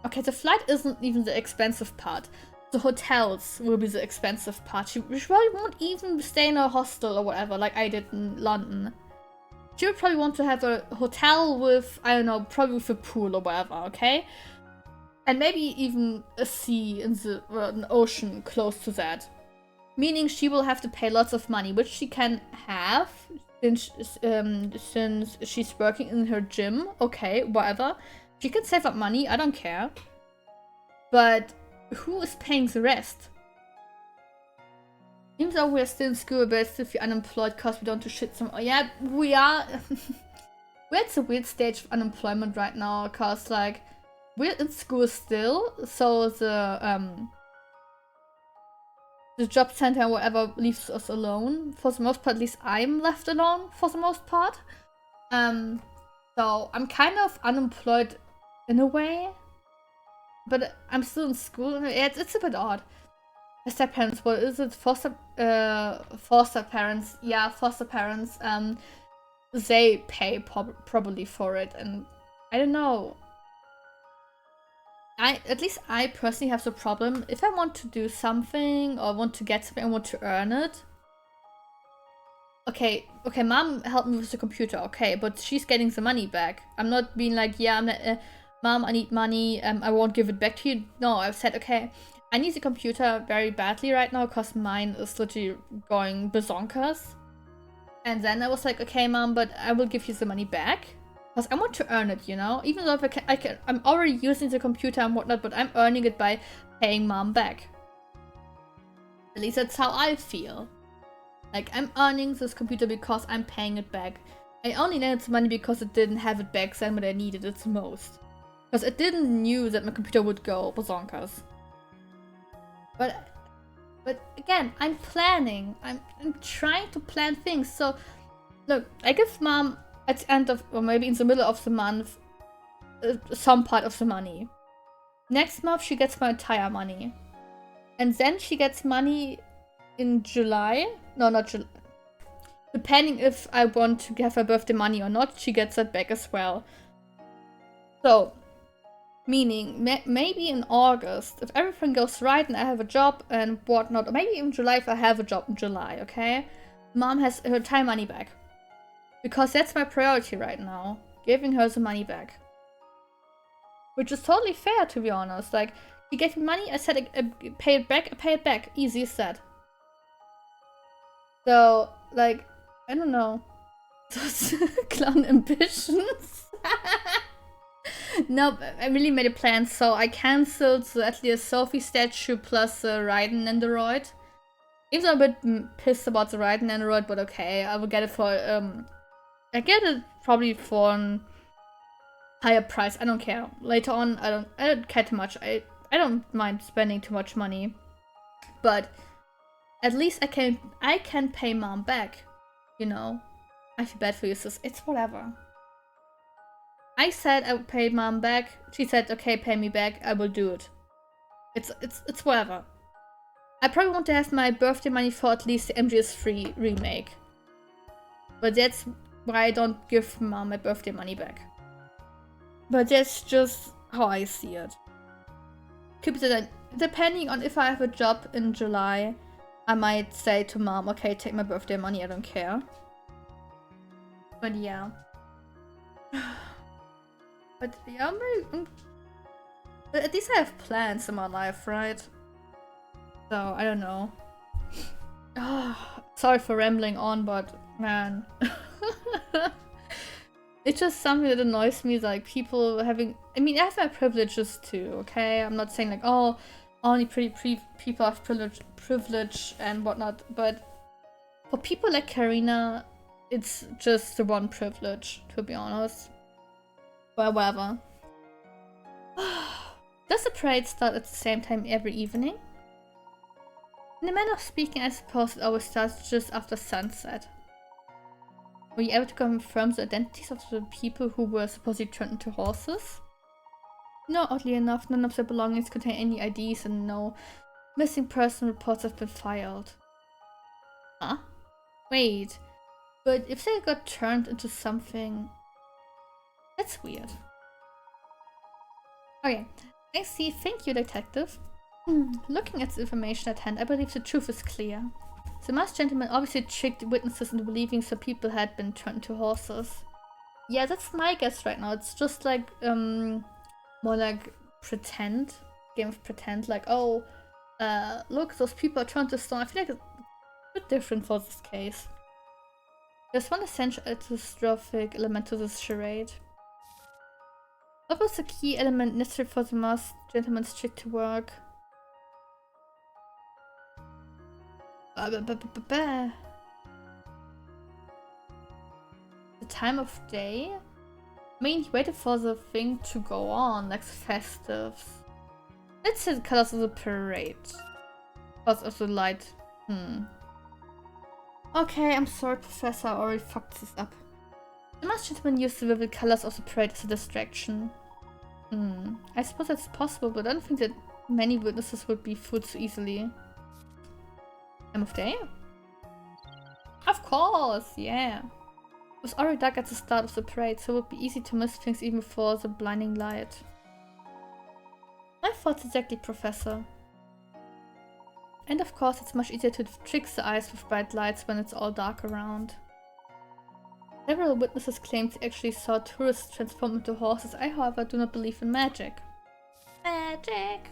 S1: okay, the flight isn't even the expensive part. the hotels will be the expensive part. She probably won't even stay in a hostel or whatever, like I did in London. She would probably want to have a hotel with, I don't know, probably with a pool or whatever, okay? And maybe even a sea in the an ocean close to that. Meaning she will have to pay lots of money, which she can have since she's working in her gym. Okay, whatever. She can save up money, I don't care. But who is paying the rest? Even though we're still in school, but still feel unemployed because we don't do shit some. Oh yeah, we are. We're at a weird stage of unemployment right now because like we're in school still, so the job center or whatever leaves us alone for the most part. At least I'm left alone for the most part. So I'm kind of unemployed in a way, but I'm still in school. It's a bit odd. Step parents, what is it? Foster parents. Yeah, foster parents. They pay probably for it, and I don't know. At least I personally have the problem. If I want to do something or want to get something, I want to earn it. Okay, mom helped me with the computer. Okay, but she's getting the money back. I'm not being like, yeah, I'm not, mom, I need money. I won't give it back to you. No, I've said, okay, I need the computer very badly right now because mine is literally going bazonkers. And then I was like, okay, mom, but I will give you the money back because I want to earn it, you know. Even though if I'm already using the computer and whatnot, but I'm earning it by paying mom back. At least that's how I feel. Like I'm earning this computer because I'm paying it back. I only needed the money because it didn't have it back then when I needed it the most. Because it didn't knew that my computer would go bazonkers. But again, I'm planning. I'm trying to plan things. So, look, I give mom at the end of, or maybe in the middle of the month, some part of the money. Next month, she gets my entire money. And then she gets money in July. No, not July. Depending if I want to give her birthday money or not, she gets that back as well. So, meaning, maybe in August, if everything goes right and I have a job and whatnot, or maybe even July if I have a job in July, okay? Mom has her time money back. Because that's my priority right now. Giving her the money back. Which is totally fair, to be honest. Like, he gave me money, I said I pay it back, I pay it back. Easy as that. So, like, I don't know. Those clown ambitions. No, I really made a plan, so I cancelled the Atelier Sophie statue plus the Raiden Android. Even though I'm a bit pissed about the Raiden Android, but okay, I will get it for, I get it probably for a higher price, I don't care. Later on, I don't care too much, I don't mind spending too much money. But at least I can pay mom back, you know? I feel bad for you, sis, it's whatever. I said I would pay mom back. She said, okay, pay me back. I will do it. It's whatever. I probably want to have my birthday money for at least the MGS3 remake. But that's why I don't give mom my birthday money back. But that's just how I see it. Depending on if I have a job in July, I might say to mom, okay, take my birthday money, I don't care. But yeah. But yeah, but at least I have plans in my life, right? So, I don't know. Sorry for rambling on, but man. It's just something that annoys me, like people having... I mean, I have my privileges too, okay? I'm not saying like, oh, only pretty people have privilege and whatnot, but for people like Karina, it's just the one privilege, to be honest. Well, whatever. Does the parade start at the same time every evening? In a manner of speaking, I suppose it always starts just after sunset. Were you able to confirm the identities of the people who were supposedly turned into horses? No, oddly enough, none of their belongings contain any IDs and no missing person reports have been filed. Huh? Wait, but if they got turned into something... That's weird. Okay, I see. Thank you, detective. Looking at the information at hand, I believe the truth is clear. The masked gentleman obviously tricked witnesses into believing some people had been turned into horses. Yeah, that's my guess right now. It's just like, more like pretend. Game of pretend. Like, oh, look, those people are turned to stone. I feel like it's a bit different for this case. There's one essential catastrophic element to this charade. What was the key element necessary for the masked gentleman's trick to work? The time of day? I mean, he waited for the thing to go on, like the festives. Let's say the colors of the parade. Because of the light. Okay, I'm sorry, Professor, I already fucked this up. The masked gentleman used the vivid colors of the parade as a distraction. I suppose that's possible, but I don't think that many witnesses would be fooled so easily. Time of day? Of course, yeah. It was already dark at the start of the parade, so it would be easy to miss things even before the blinding light. My thoughts exactly, Professor. And of course, it's much easier to trick the eyes with bright lights when it's all dark around. Several witnesses claimed they actually saw tourists transform into horses. I, however, do not believe in magic. Magic!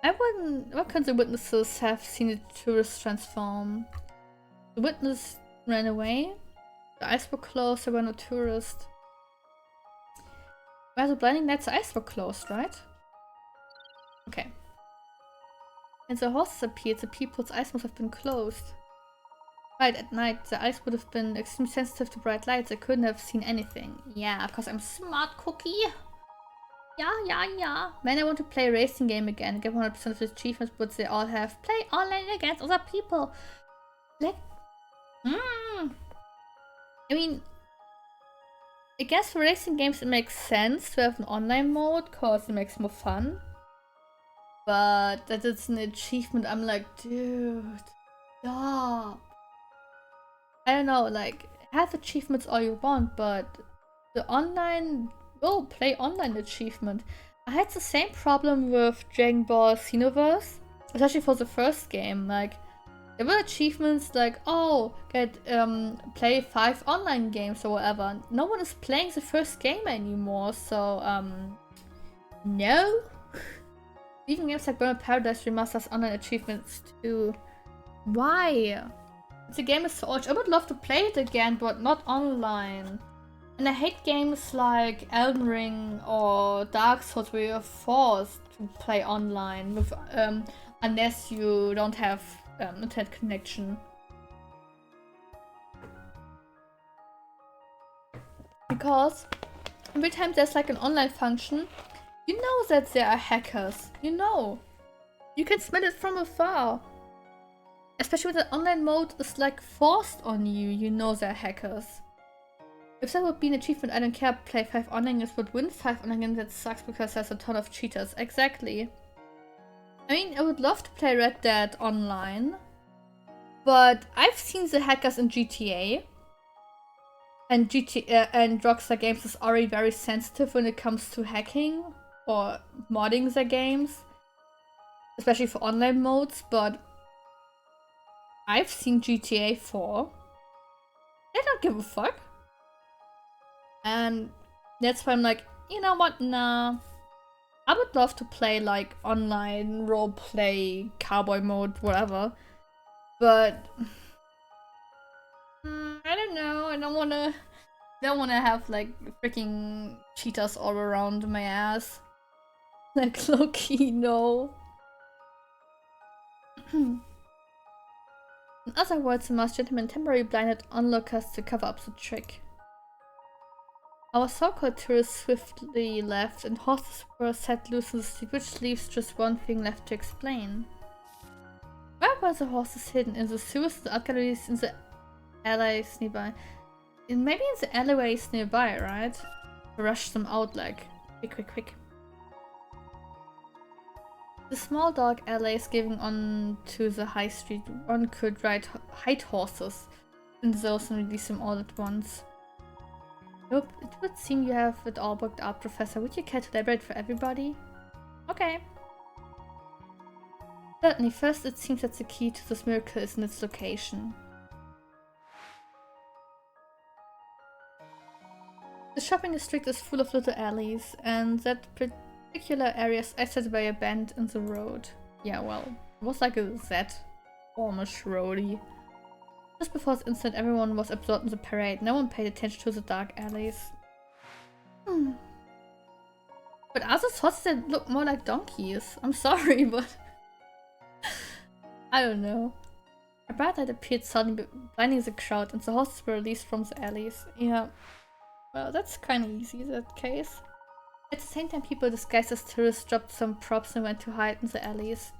S1: Why couldn't the witnesses have seen the tourists transform? The witness ran away? The eyes were closed, there were no tourists. Where the blinding lights, the eyes were closed, right? Okay. And the horses appeared, the people's eyes must have been closed. Right, at night, the eyes would have been extremely sensitive to bright lights. I couldn't have seen anything. Yeah, because I'm smart cookie. Yeah. Man, I want to play a racing game again. Get 100% of the achievements, but they all have play online against other people. Like, I mean, I guess for racing games it makes sense to have an online mode because it makes more fun. But that it's an achievement, I'm like, dude, stop. I don't know, like, have achievements all you want, but the online, play online achievement. I had the same problem with Dragon Ball Xenoverse, especially for the first game. Like, there were achievements like, oh, play 5 online games or whatever. No one is playing the first game anymore, so, no. Even games like Burnout Paradise Remastered online achievements too. Why? The game is so old. I would love to play it again, but not online. And I hate games like Elden Ring or Dark Souls where you're forced to play online with, unless you don't have internet connection. Because every time there's like an online function, you know that there are hackers. You know. You can smell it from afar. Especially when the online mode is like forced on you, you know they're hackers. If that would be an achievement, I don't care, play 5 online games, but win 5 online games, that sucks because there's a ton of cheaters. Exactly. I mean, I would love to play Red Dead online, but I've seen the hackers in GTA. And Rockstar Games is already very sensitive when it comes to hacking or modding their games. Especially for online modes, but I've seen GTA 4. They don't give a fuck. And that's why I'm like, you know what, nah. I would love to play like online roleplay, cowboy mode, whatever. But I don't know, I don't wanna have like freaking cheaters all around my ass. Like low-key, no. In other words, the masked gentleman temporarily blinded onlookers to cover up the trick. Our so-called tourists swiftly left, and horses were set loose in the street, which leaves just one thing left to explain. Where were the horses hidden? In the sewers, the art galleries, in the alleyways nearby? Maybe in the alleyways nearby, right? To rush them out like, quick. The small dark alleys giving on to the high street, one could hide horses in those and release them all at once. Nope, it would seem you have it all booked up, Professor. Would you care to elaborate for everybody? Okay. Certainly, first it seems that the key to this miracle is in its location. The shopping district is full of little alleys, and that particular area is isolated by a bend in the road. Yeah, well, it was like a Z-formish roadie. Just before this incident, everyone was absorbed in the parade. No one paid attention to the dark alleys. But are those horses that look more like donkeys? I'm sorry, but... I don't know. A bright light appeared suddenly, blinding the crowd, and the horses were released from the alleys. Yeah. Well, that's kinda easy in that case. At the same time, people disguised as tourists dropped some props and went to hide in the alleys.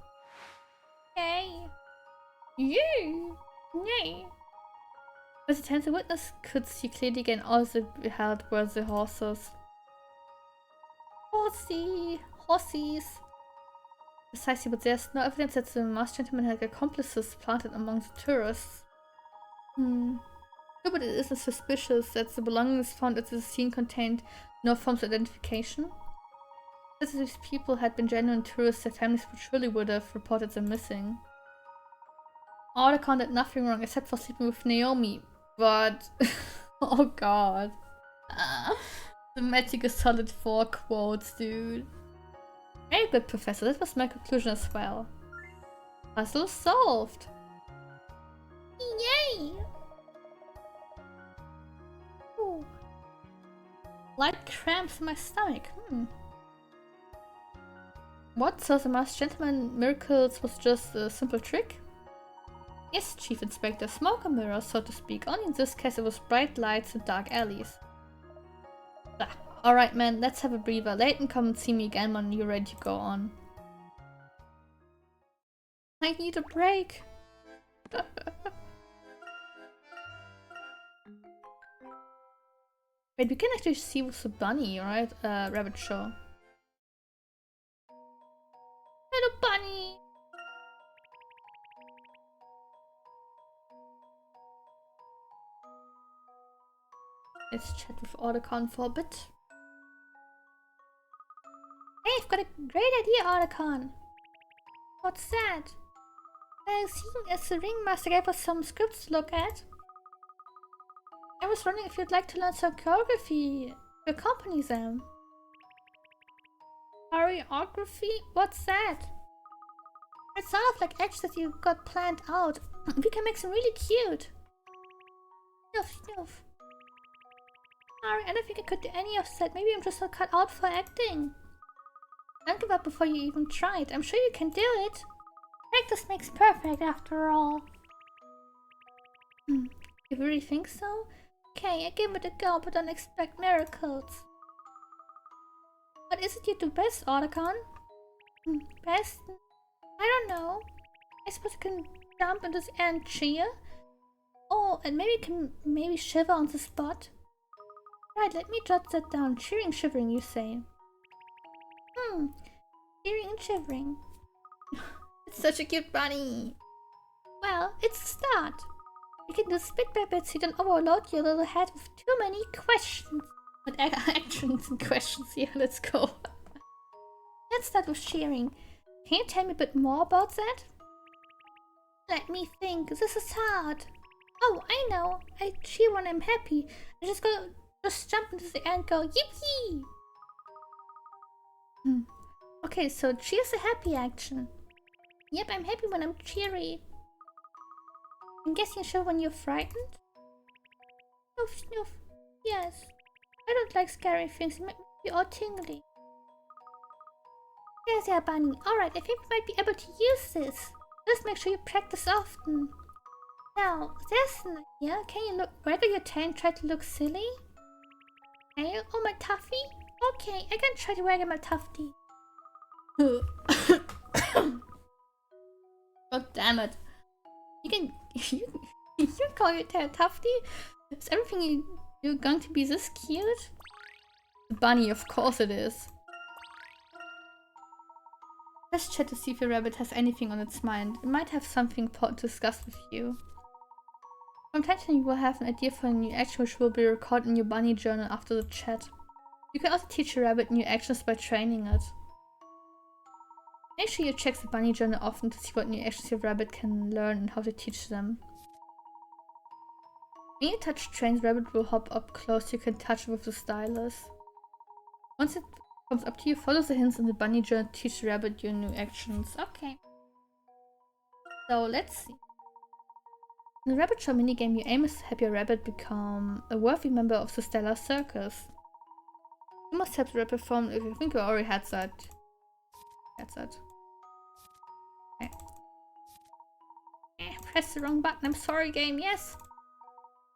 S1: Yay! Yay! Yay! By the time the witness could see clearly again, all they beheld were the horses. Horsies! Precisely, but there's no evidence that the masked gentleman had accomplices planted among the tourists. No, but it isn't suspicious that the belongings found at the scene contained no forms of identification. If these people had been genuine tourists, their families surely would have reported them missing. Otacon did nothing wrong except for sleeping with Naomi, but... oh god. The magic is solid 4 quotes, dude. Very good, Professor. That was my conclusion as well. Puzzle solved. Yay! Ooh. Light cramps in my stomach. What? So the masked gentleman miracles was just a simple trick? Yes, Chief Inspector. Smoke and mirror, so to speak. Only in this case it was bright lights and dark alleys. Alright, man, let's have a breather. Layton, come and see me again when you're ready to go on. I need a break. Wait, we can actually see with the bunny, right? Rabbit show. Hello, bunny! Let's chat with Otacon for a bit. Hey, I've got a great idea, Otacon! What's that? Seeing as the ringmaster gave us some scripts to look at, I was wondering if you'd like to learn some choreography to accompany them. Choreography? What's that? It's sort of like acts that you got planned out. We can make them really cute. Snuff. Sorry, I don't think I could do any of that. Maybe I'm just not cut out for acting. Don't give up before you even try it. I'm sure you can do it. Practice makes perfect after all. You really think so? Okay, I give it a go, but don't expect miracles. What is it you do best, Otacon? Best? I don't know. I suppose I can jump into the air and cheer? Oh, and maybe shiver on the spot? Right, let me jot that down. Cheering, shivering, you say. Cheering and shivering. It's such a cute bunny. Well, it's a start. You can do spit by bit so you don't overload your little head with too many questions. But actions and questions here, let's go. Let's start with cheering. Can you tell me a bit more about that? Let me think, this is hard. Oh, I know. I cheer when I'm happy. I just jump into the air and go yippee! Okay, so cheer's a happy action. Yep, I'm happy when I'm cheery. I'm guessing you're sure when you're frightened? Snuff. Yes. I don't like scary things, they make me all tingly. Yes, yeah, bunny. Alright, I think we might be able to use this. Just make sure you practice often. Now, there's an idea. Can you waggle your tail and try to look silly? Tail? Oh, my tuffy? Okay, I can try to waggle my tufty. God damn it. You can call your tail tufty? Is everything you're going to be this cute? The bunny, of course it is. Let's chat to see if your rabbit has anything on its mind. It might have something important to discuss with you. From time to time you will have an idea for a new action which will be recorded in your bunny journal after the chat. You can also teach your rabbit new actions by training it. Make sure you check the bunny journal often to see what new actions your rabbit can learn and how to teach them. When you touch trains, rabbit will hop up close. You can touch it with the stylus. Once it comes up to you, follow the hints in the bunny journal to teach the rabbit your new actions. Okay. So let's see. In the rabbit show minigame, your aim is to help your rabbit become a worthy member of the Stellar Circus. You must help the rabbit perform. I think you already had that. Okay. Press the wrong button. I'm sorry, game. Yes.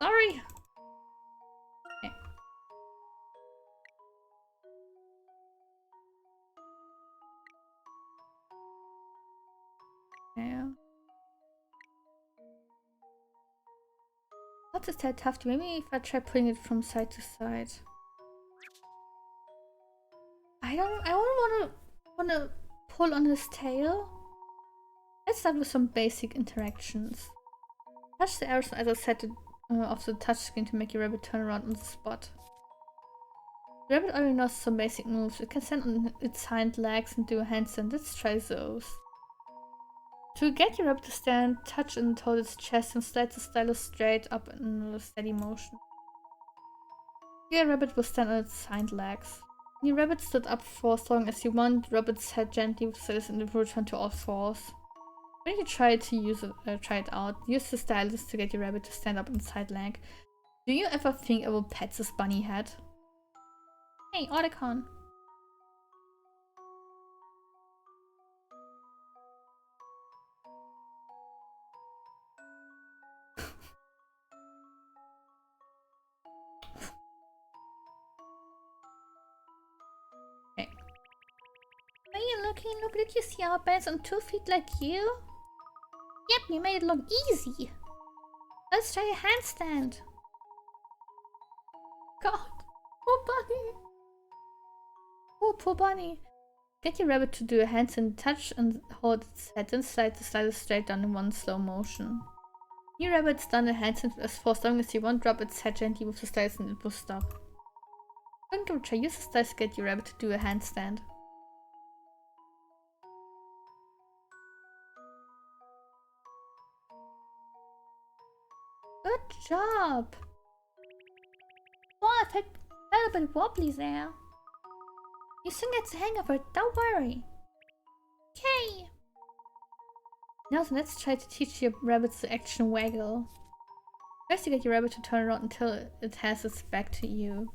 S1: Sorry. Okay. Yeah. What is that tough? Maybe if I try putting it from side to side. I don't wanna pull on his tail. Let's start with some basic interactions. Touch the arrows, as I said, of the touchscreen to make your rabbit turn around on the spot. The rabbit already knows some basic moves. It can stand on its hind legs and do a handstand. Let's try those. To get your rabbit to stand, touch and hold its chest and slide the stylus straight up in a steady motion. Your rabbit will stand on its hind legs. When your rabbit stood up for as long as you want, rabbit's head gently with the stylus and it will return to all fours. When you try it out, use the stylus to get your rabbit to stand up on its hind leg. Do you ever think I will pet this bunny head? Hey, Otacon. Okay. Are you looking? Look, did you see our bands on 2 feet like you? Yep, you made it look easy. Let's try a handstand. God, poor bunny. Oh, poor bunny. Get your rabbit to do a handstand, touch and hold its head and slide the stylus straight down in one slow motion. Your rabbit's done a handstand for as long as you want, drop its head gently with the stylus and it will stop. I'm going to try use the stylus to get your rabbit to do a handstand. Good job! Oh, I felt a bit wobbly there. You soon get the hang of it, don't worry. Okay. Now then, let's try to teach your rabbits the action waggle. First you get your rabbit to turn around until it has its back to you.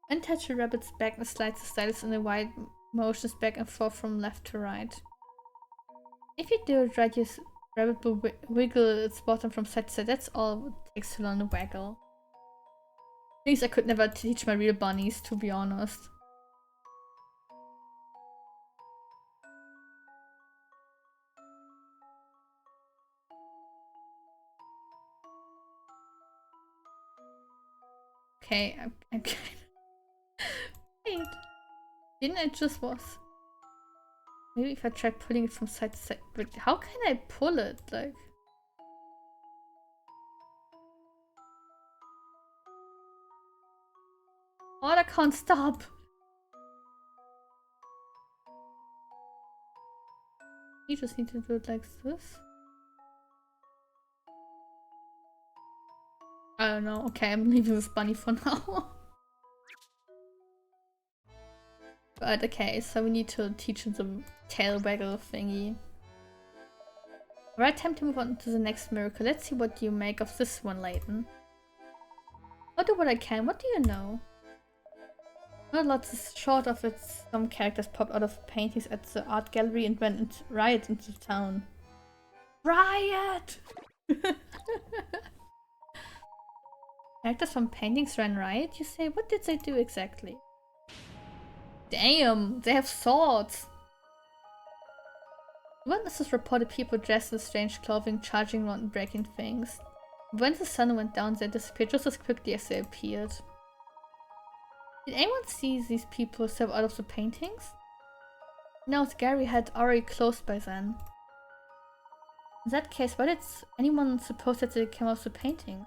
S1: Then touch your rabbit's back and slide the stylus in a wide motions back and forth from left to right. If you do it right, your rabbit will wiggle its bottom from side to side. That's all it takes to learn the waggle. Things I could never teach my real bunnies, to be honest. Okay, I'm kind of... Wait. Didn't it just was... Maybe if I try pulling it from side to side... Like, how can I pull it? Like... Oh, I can't stop! You just need to do it like this. I don't know. Okay, I'm leaving this bunny for now. But okay, so we need to teach him the tail waggle thingy. Alright, time to move on to the next miracle. Let's see what you make of this one, Layton. I'll do what I can. What do you know? Not lots is short of it. Some characters popped out of paintings at the art gallery and went riot into town. Riot! Characters from paintings ran riot, you say? What did they do exactly? Damn, they have swords! Witnesses reported people dressed in strange clothing charging around and breaking things. When the sun went down, they disappeared just as quickly as they appeared. Did anyone see these people step out of the paintings? No, the gallery had already closed by then. In that case, why did anyone suppose that they came out of the painting?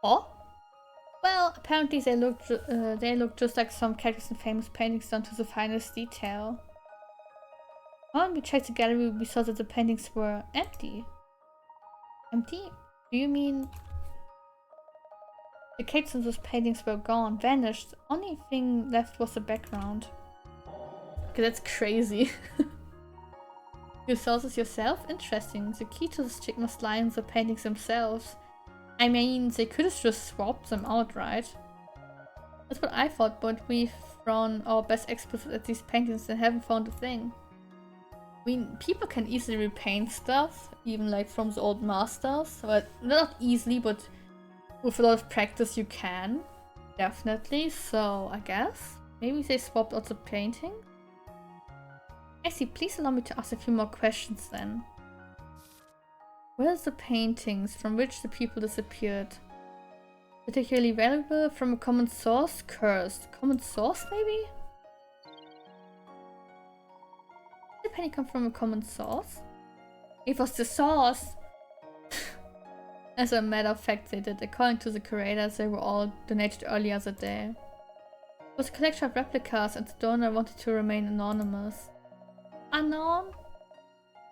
S1: Oh? Well, Well, apparently they look just like some characters in famous paintings done to the finest detail. When we checked the gallery, we saw that the paintings were empty. Empty? Do you mean the characters in those paintings were gone, vanished? Only thing left was the background. Okay, that's crazy. You saw this yourself? Interesting. The key to this chick must lie in the paintings themselves. I mean, they could have just swapped them out, right? That's what I thought, but we've thrown our best experts at these paintings and haven't found a thing. I mean, people can easily repaint stuff, even like from the old masters. But not easily, but with a lot of practice you can. Definitely, so I guess. Maybe they swapped out the painting? I see, please allow me to ask a few more questions then. Where's the paintings from which the people disappeared? Particularly valuable from a common source? Cursed. Common source, maybe? Did the painting come from a common source? It was the source! As a matter of fact, they did. According to the curators, they were all donated earlier that day. It was a collection of replicas and the donor wanted to remain anonymous. Unknown?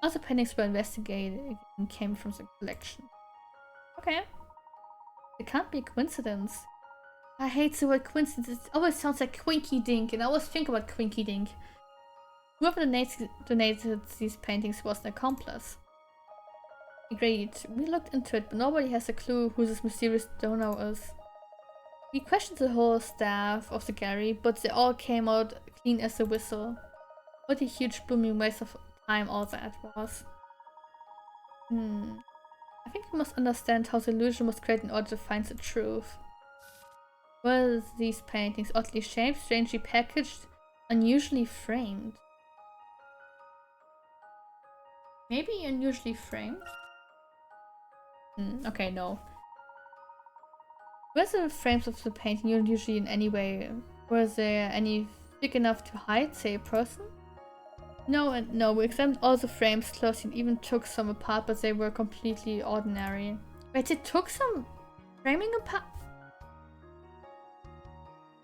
S1: Other paintings were investigated and came from the collection. Okay. It can't be a coincidence. I hate the word coincidence. It always sounds like Quinky Dink, and I always think about Quinky Dink. Whoever donated these paintings was an accomplice. Agreed. We looked into it, but nobody has a clue who this mysterious donor is. We questioned the whole staff of the gallery, but they all came out clean as a whistle. What a huge blooming waste of time all that was. I think we must understand how the illusion was created in order to find the truth. Were these paintings oddly shaped, strangely packaged, unusually framed? Maybe unusually framed? Okay, no. Were the frames of the painting unusually in any way? Were there any thick enough to hide, say, a person? No and no, we examined all the frames closely and even took some apart, but they were completely ordinary. Wait, they took some framing apart?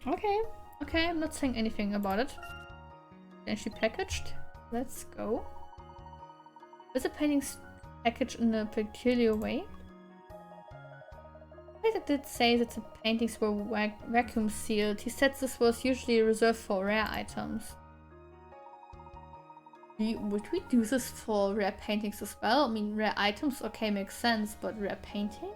S1: Okay, I'm not saying anything about it. Then she packaged. Let's go. Was the paintings packaged in a peculiar way? Peter did say that the paintings were vacuum sealed. He said this was usually reserved for rare items. Would we do this for rare paintings as well? I mean, rare items, okay, makes sense, but rare painting?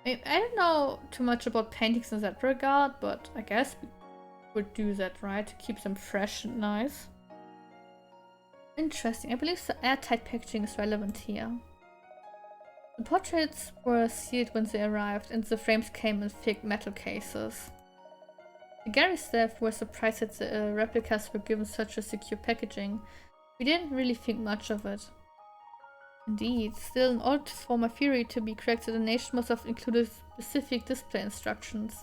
S1: I don't know too much about paintings in that regard, but I guess we would do that, right? To keep them fresh and nice. Interesting. I believe the airtight packaging is relevant here. The portraits were sealed when they arrived, and the frames came in thick metal cases. The gallery staff were surprised that the replicas were given such a secure packaging. We didn't really think much of it. Indeed, still, in order for my theory to be correct, the donation must have included specific display instructions.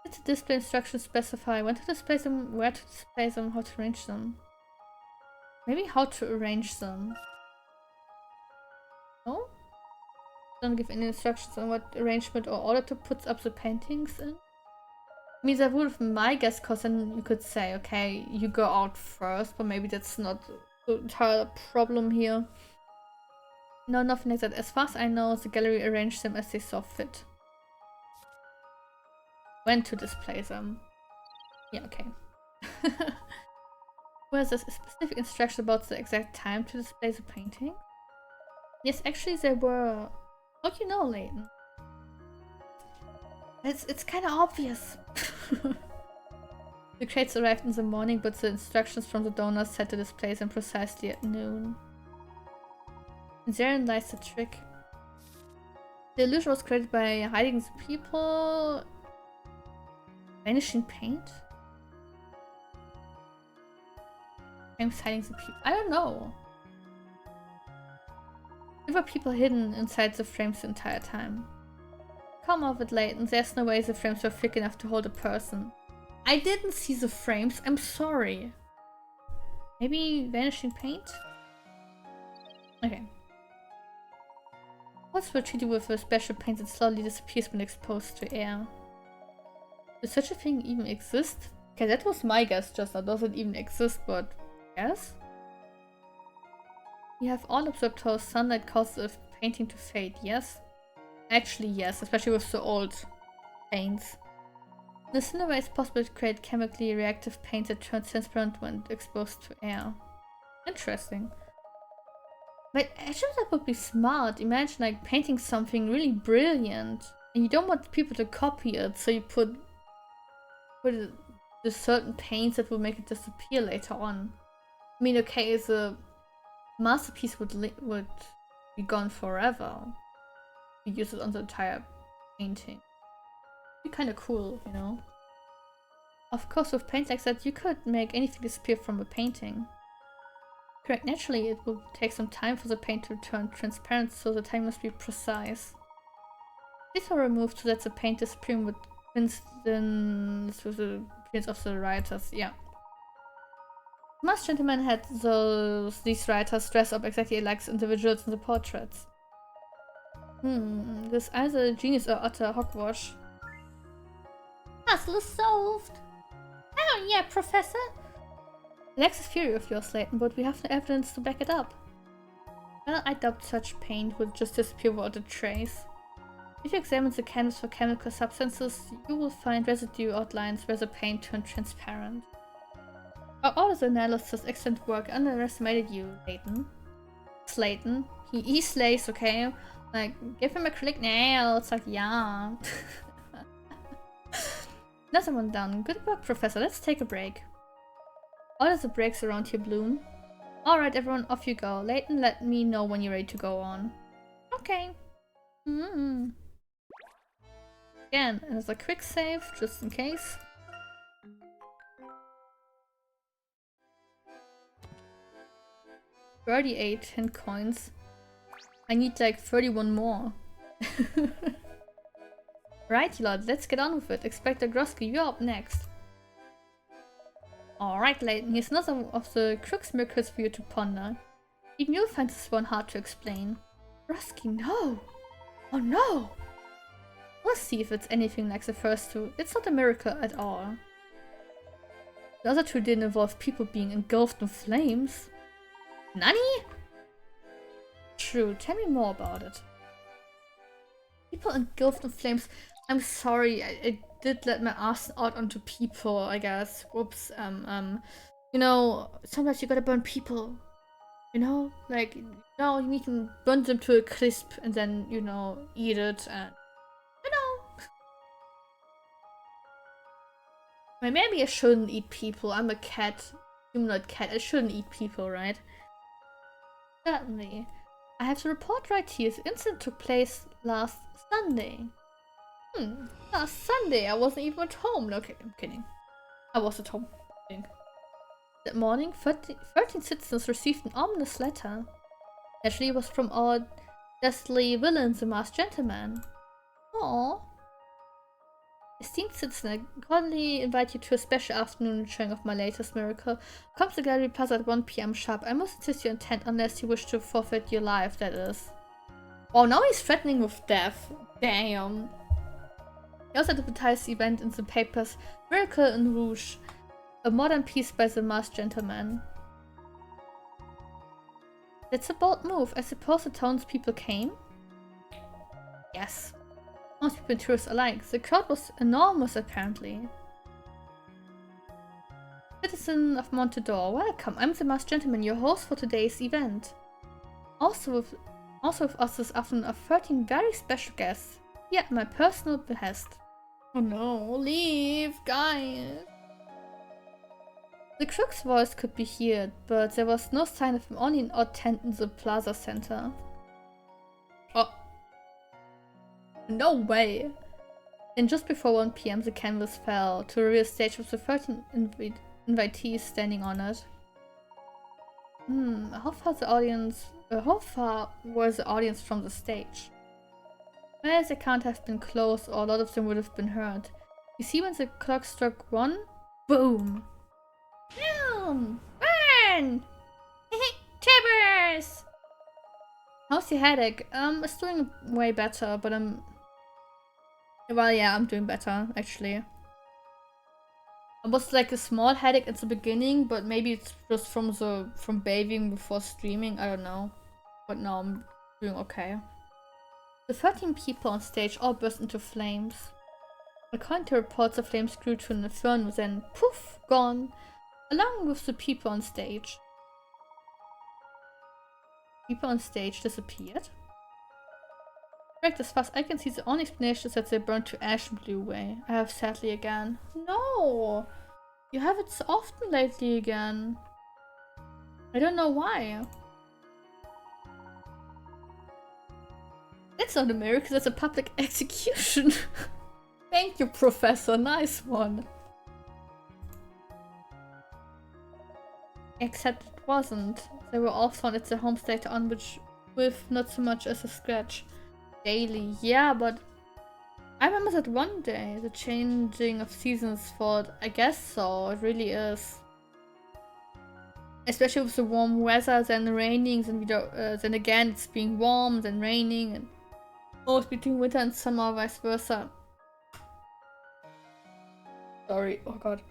S1: Did the display instructions specify when to display them, where to display them, how to arrange them? Maybe how to arrange them. No? Don't give any instructions on what arrangement or order to put up the paintings in? I mean, that would have been my guess, because then you could say, okay, you go out first, but maybe that's not the entire problem here. No, nothing like that. As far as I know, the gallery arranged them as they saw fit. When to display them. Yeah, okay. Was there a specific instruction about the exact time to display the painting? Yes, actually there were. How do you know, Leighton? It's kind of obvious. The crates arrived in the morning, but the instructions from the donors said to display them precisely at noon. And therein lies the trick. The illusion was created by hiding the people. Vanishing paint? I'm hiding the people. I don't know. There were people hidden inside the frames the entire time. Come off it, Leighton. There's no way the frames were thick enough to hold a person. I didn't see the frames. I'm sorry. Maybe vanishing paint? Okay. What's were treated with a special paint that slowly disappears when exposed to air? Does such a thing even exist? Okay, that was my guess just now. Does it even exist, but yes? You have all observed how sunlight causes a painting to fade, yes? Actually, yes, especially with the old paints. In a similar way, it's possible to create chemically reactive paints that turn transparent when exposed to air. Interesting. But actually that would be smart. Imagine like painting something really brilliant and you don't want people to copy it, so you put the certain paints that will make it disappear later on. I mean, okay, the masterpiece would be gone forever. You use it on the entire painting. It'd be kind of cool, you know? Of course, with paint like that, you could make anything disappear from a painting. Correct, naturally it will take some time for the paint to turn transparent, so the time must be precise. These are removed so that the paint disappearing would coincidence with the appearance of the rioters, yeah. Most gentlemen had these rioters dress up exactly like individuals in the portraits. This is either a genius or utter hogwash.
S5: Puzzle solved!
S1: Oh yeah, Professor! The next theory of yours, Layton, but we have no evidence to back it up. Well, I doubt such paint would just disappear without a trace. If you examine the canvas for chemical substances, you will find residue outlines where the paint turned transparent. Our audit analysis, excellent work, underestimated you, Layton. Slayton. He slays, okay? Like, give him acrylic nail. It's like, yeah. Another one done. Good work, Professor. Let's take a break. Order the breaks around here, Bloom. Alright, everyone, off you go. Layton, let me know when you're ready to go on. Okay. Again, another quick save, just in case. $38 hint coins. I need like 31 more. Right, lord, let's get on with it. Inspector Grosky, you're up next. Alright, Layton, here's another of the crux miracles for you to ponder. Even you'll find this one hard to explain. Grosky, no! Oh no! We'll see if it's anything like the first two. It's not a miracle at all. The other two didn't involve people being engulfed in flames. Nani? True, tell me more about it. People engulfed in flames. I'm sorry, I did let my ass out onto people, I guess. Whoops. You know, sometimes you gotta burn people. You know? Like, no, you need to burn them to a crisp and then, you know, eat it and... You know. I mean, maybe I shouldn't eat people. I'm a cat. Humanoid cat. I shouldn't eat people, right? Certainly. I have the report right here. The incident took place last Sunday. Last Sunday I wasn't even at home. No, okay, I'm kidding. I was at home. That morning, 13 citizens received an ominous letter. Actually, it was from our dastardly villain, the masked gentleman. Aww. Esteemed citizen, I cordially invite you to a special afternoon showing of my latest miracle. Come to the Gallery Plaza at 1 PM sharp. I must insist your intent unless you wish to forfeit your life, that is. Oh, now he's threatening with death. Damn. He also advertised the event in the papers. Miracle in Rouge. A modern piece by the masked gentleman. That's a bold move. I suppose the townspeople came? Yes. Townspeople and tourists alike. The crowd was enormous, apparently. Citizen of Montador, welcome. I'm the masked gentleman, your host for today's event. Also with us this afternoon are 13 very special guests. Here at my personal behest. Oh no, leave, guys. The crook's voice could be heard, but there was no sign of him, only an odd tent in the plaza center. Oh. No way! And just before 1 PM the canvas fell to a real stage with the 13 invitees standing on it. How far was the audience from the stage? Well, they can't have been close, or a lot of them would have been heard. You see, when the clock struck 1, boom! Boom! Burn! Tibbers! How how's your headache? It's doing way better, but well, yeah, I'm doing better, actually. It was like a small headache at the beginning, but maybe it's just from bathing before streaming, I don't know. But now I'm doing okay. The 13 people on stage all burst into flames. According to reports, the flames grew to an inferno, then poof, gone, along with the people on stage. People on stage disappeared? Correct, as far as I can see, the only explanation is that they burned to ash and blew away. I have sadly again. No! You have it so often lately again. I don't know why. That's not a miracle, that's a public execution. Thank you, Professor. Nice one. Except it wasn't. They were all found at their homes later on, which with not so much as a scratch. Daily, yeah, but I remember that one day, the changing of seasons thought, I guess so, it really is. Especially with the warm weather, then raining, then again it's being warm, then raining, and both between winter and summer, vice versa. Sorry, oh god.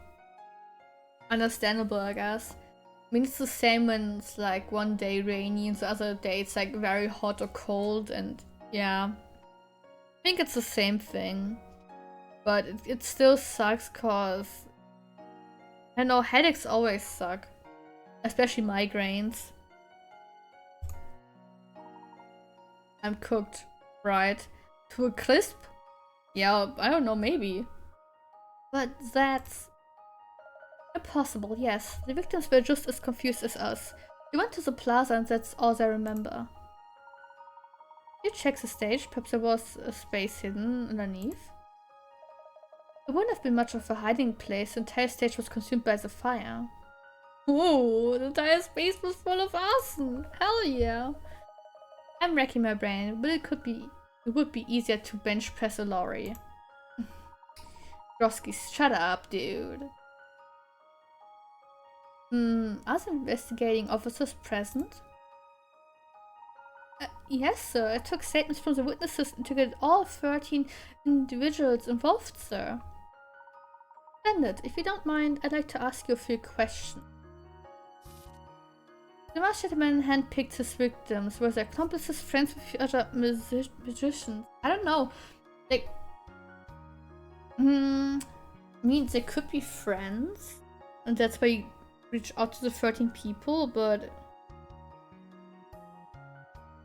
S1: Understandable, I guess. I mean, it's the same when it's like one day rainy and the other day it's like very hot or cold, and yeah. I think it's the same thing. But it still sucks cause I know headaches always suck. Especially migraines. I'm cooked, right? To a crisp? Yeah, I don't know, maybe. But that's impossible, yes. The victims were just as confused as us. We went to the plaza and that's all I remember. You check the stage, perhaps there was a space hidden underneath. It wouldn't have been much of a hiding place, the entire stage was consumed by the fire. Whoa, the entire space was full of arson! Hell yeah! I'm racking my brain, but it would be easier to bench press a lorry. Grosky, shut up, dude. Are the investigating officers present? Yes, sir. I took statements from the witnesses and took it all 13 individuals involved, sir. Splendid. If you don't mind, I'd like to ask you a few questions. The masked gentleman handpicked his victims. Were they accomplices, friends with other magicians? I don't know. Like, I mean, they could be friends, and that's why you reach out to the 13 people, but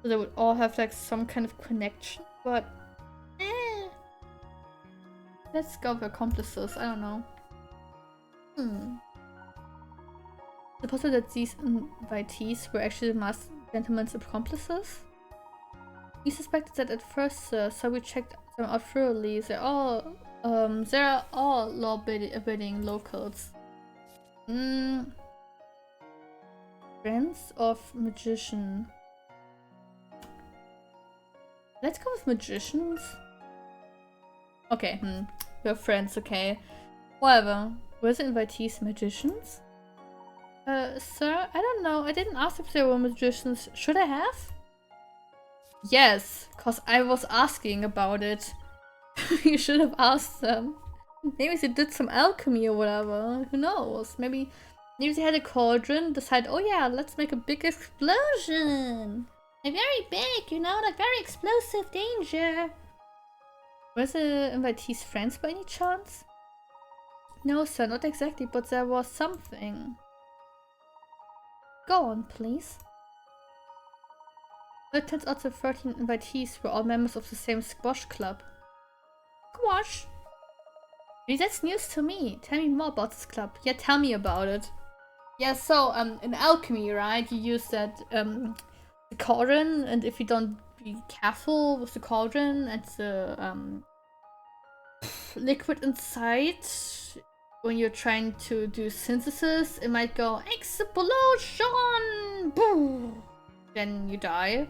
S1: they would all have like some kind of connection, but let's go with accomplices. I don't know. Is it possible that these invitees were actually the masked gentleman's accomplices? We suspected that at first, sir, so we checked them out thoroughly. They're all law-abiding locals. Friends of magician. Let's go with magicians. Okay, we're friends, okay. Whatever. Were the invitees magicians? Sir, I don't know. I didn't ask if they were magicians. Should I have? Yes, cause I was asking about it. You should have asked them. Maybe they did some alchemy or whatever. Who knows? Maybe they had a cauldron, decided, oh yeah, let's make a big explosion. Like very big, you know, like very explosive danger. Were the invitees friends by any chance? No, sir, not exactly, but there was something. Go on, please. It turns out the 13 invitees were all members of the same squash club. Squash? Really, that's news to me. Tell me more about this club. Yeah, tell me about it. Yeah, so, in alchemy, right, you use that, the cauldron, and if you don't be careful with the cauldron and the, liquid inside, when you're trying to do synthesis, it might go explosion! Boom! Then you die.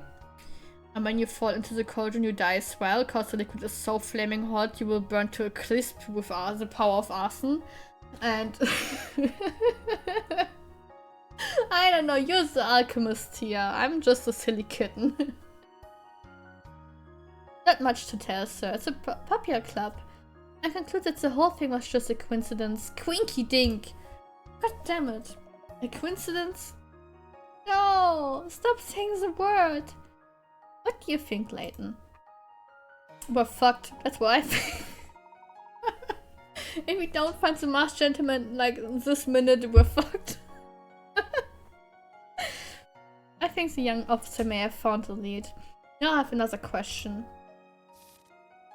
S1: And when you fall into the cauldron, you die as well, because the liquid is so flaming hot, you will burn to a crisp with the power of arson. And I don't know, you're the alchemist here. I'm just a silly kitten. Not much to tell, sir. It's a popular club. I conclude that the whole thing was just a coincidence. Quinky dink! God damn it. A coincidence? No! Stop saying the word! What do you think, Layton? We're fucked. That's what I think. If we don't find the masked gentleman, like, this minute, we're fucked. I think the young officer may have found the lead. Now I have another question.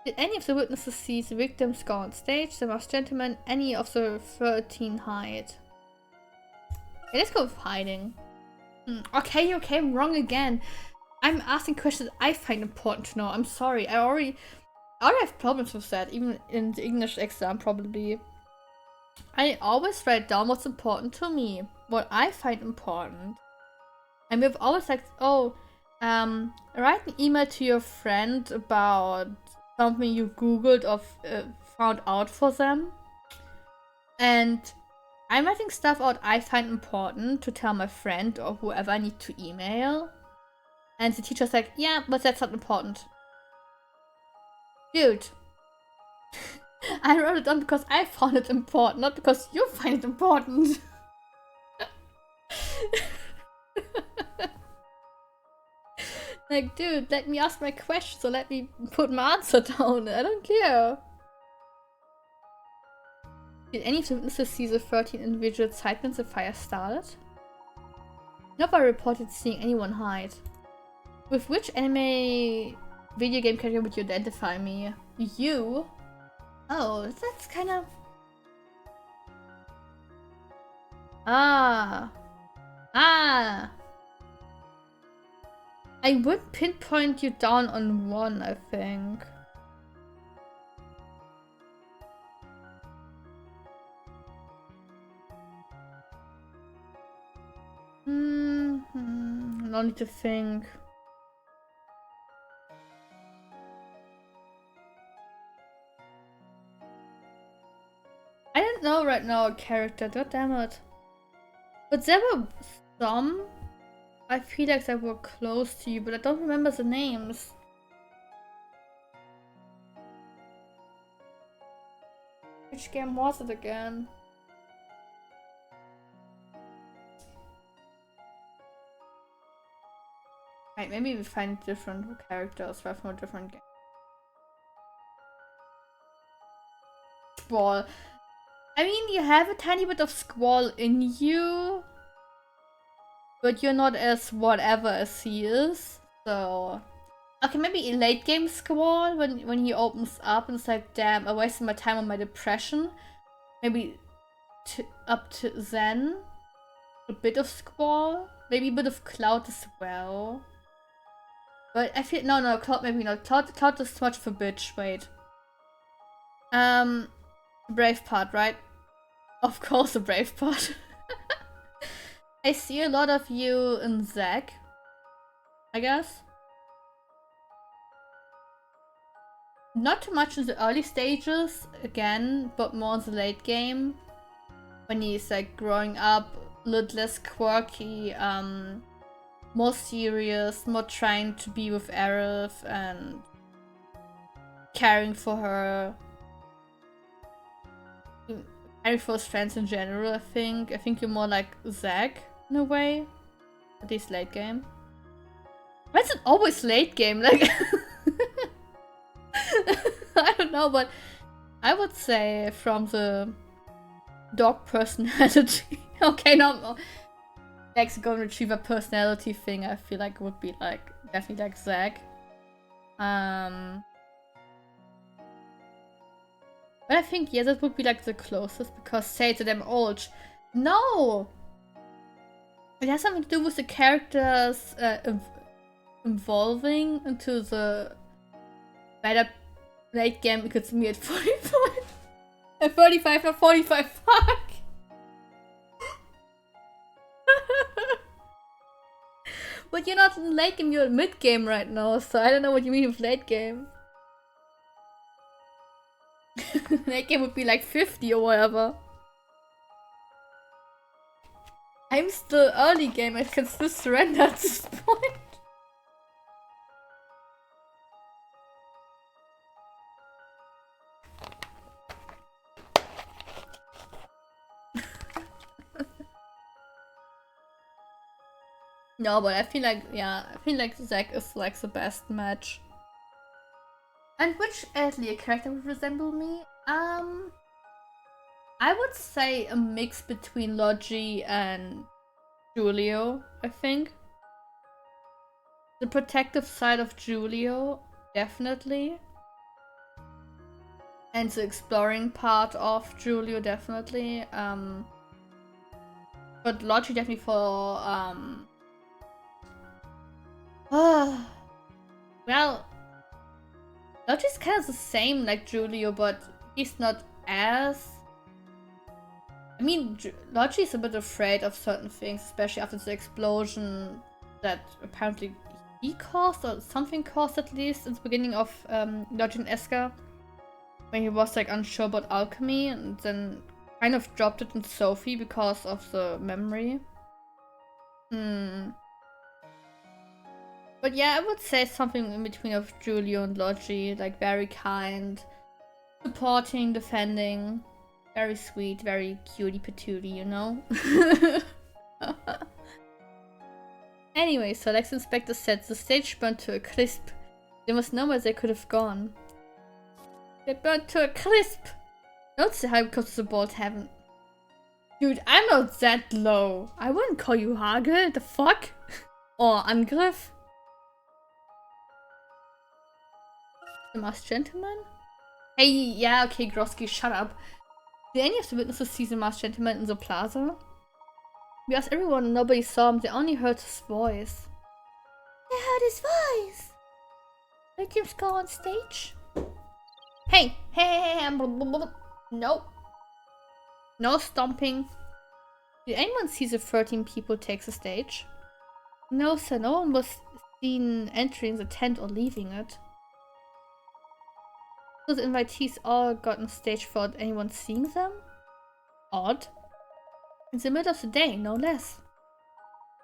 S1: Did any of the witnesses see the victims go on stage, the masked gentleman, any of the 13 hide? Okay, let's go with hiding. Okay, I'm wrong again. I'm asking questions I find important to know. I'm sorry. I already have problems with that, even in the English exam probably. I always write down what's important to me, what I find important. And we've always like, oh, write an email to your friend about something you googled or found out for them. And I'm writing stuff out I find important to tell my friend or whoever I need to email. And the teacher's like, yeah, but that's not important. Dude. I wrote it down because I found it important, not because you find it important. Like, dude, let me ask my question, so let me put my answer down. I don't care. Did any of the witnesses see the 13 individual excitements the fire started? Nobody reported seeing anyone hide. With which anime video game category would you identify me? You? Oh, that's kind of... Ah. I would pinpoint you down on one, I think. No need to think. I don't know right now a character, god damn it. But there were some I feel like they were close to you, but I don't remember the names. Which game was it again? Right, maybe we find different characters from a different game. Squall. I mean, you have a tiny bit of Squall in you, but you're not as whatever as he is, so... Okay, maybe a late game Squall, when he opens up and it's like, damn, I wasted my time on my depression. Maybe up to then, a bit of Squall, maybe a bit of Cloud as well. But I feel, no, Cloud maybe not. Cloud is too much of a bitch, wait. Brave part, right? Of course, a brave part. I see a lot of you in Zack, I guess. Not too much in the early stages, again, but more in the late game. When he's like growing up, a little less quirky, more serious, more trying to be with Aerith and caring for her. Caring for his friends in general, I think. I think you're more like Zack in a way. At least late game. Why is it always late game? Like I don't know, but I would say from the dog personality. Okay, no, like the golden retriever personality thing, I feel like would be like definitely like Zack. But I think yeah, that would be like the closest, because say to them old. No! It has something to do with the characters evolving into the better late game, because me at 45. At 35, not 45, fuck! But you're not in late game, you're in mid game right now, so I don't know what you mean with late game. Late game would be like 50 or whatever. I'm still early game, I can still surrender at this point. No, but I feel like, yeah, I feel like Zack is like the best match. And which elderly character would resemble me? I would say a mix between Logi and Julio, I think. The protective side of Julio, definitely. And the exploring part of Julio, definitely. But Logi definitely for, well, Logi's kind of the same like Julio, but he's not as... I mean, Logi is a bit afraid of certain things, especially after the explosion that apparently he caused, or something caused at least, in the beginning of Logi and Esker, when he was like unsure about alchemy, and then kind of dropped it in Sophie because of the memory. But yeah, I would say something in between of Julio and Logi, like very kind, supporting, defending, very sweet, very cutie patootie, you know? Anyway, so Lex Inspector said the stage burned to a crisp. There was nowhere they could have gone. They burned to a crisp! Don't say hi because of the bald heaven. Dude, I'm not that low. I wouldn't call you Hagel, the fuck? Or Angriff? The Masked Gentleman? Hey, yeah, okay, Grosky, shut up. Did any of the witnesses see the Masked Gentleman in the plaza? We asked everyone and nobody saw him, they only heard his voice. They heard his voice! Let him go on stage? Hey, nope. No stomping. Did anyone see the 13 people take the stage? No, sir, no one was seen entering the tent or leaving it. So the invitees all got on stage without anyone seeing them? Odd. In the middle of the day, no less.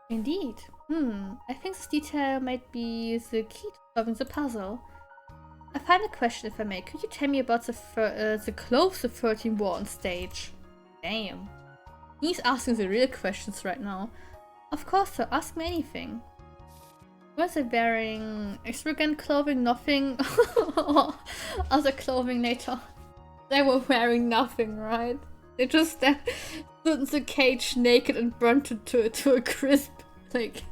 S1: Indeed. I think this detail might be the key to solving the puzzle. A final question, if I may. Could you tell me about the clothes the 13 wore on stage? Damn. He's asking the real questions right now. Of course, sir. Ask me anything. Was they wearing extravagant clothing? Nothing? Other clothing later. They were wearing nothing, right? They just stood in the cage naked and burnt it to a crisp. Like...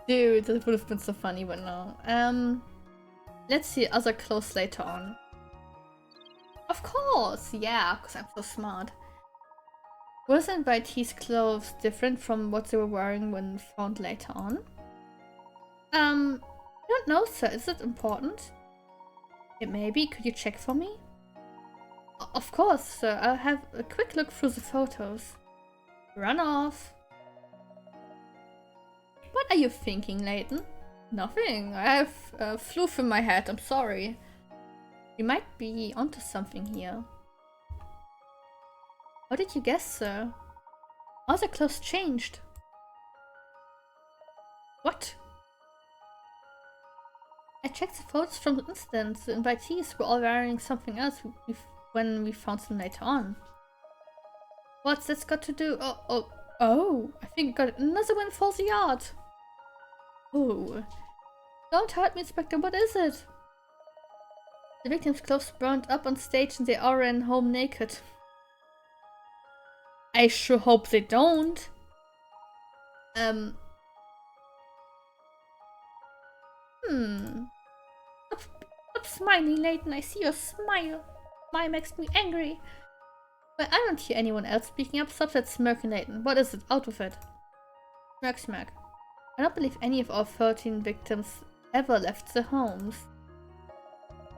S1: Dude, that would have been so funny, but no. Let's see other clothes later on. Of course, yeah, because I'm so smart. Was the invitees' clothes different from what they were wearing when found later on? I don't know, sir. Is it important? It may be. Could you check for me? Of course, sir. I'll have a quick look through the photos. Run off. What are you thinking, Layton? Nothing. I have a floof in my head. I'm sorry. You might be onto something here. How did you guess, sir? All the clothes changed. What? I checked the photos from the incident. The invitees were all wearing something else when we found them later on. What's this got to do? Oh, I think I got another one for the yard. Oh. Don't hurt me, Inspector, what is it? The victims' clothes burned up on stage and they all ran home naked. I sure hope they don't. Stop smiling, Layton. I see your smile. Smile makes me angry. Well, I don't hear anyone else speaking up. Stop that smirking, Layton. What is it? Out with it. Smirk, smirk. I don't believe any of our 13 victims ever left their homes.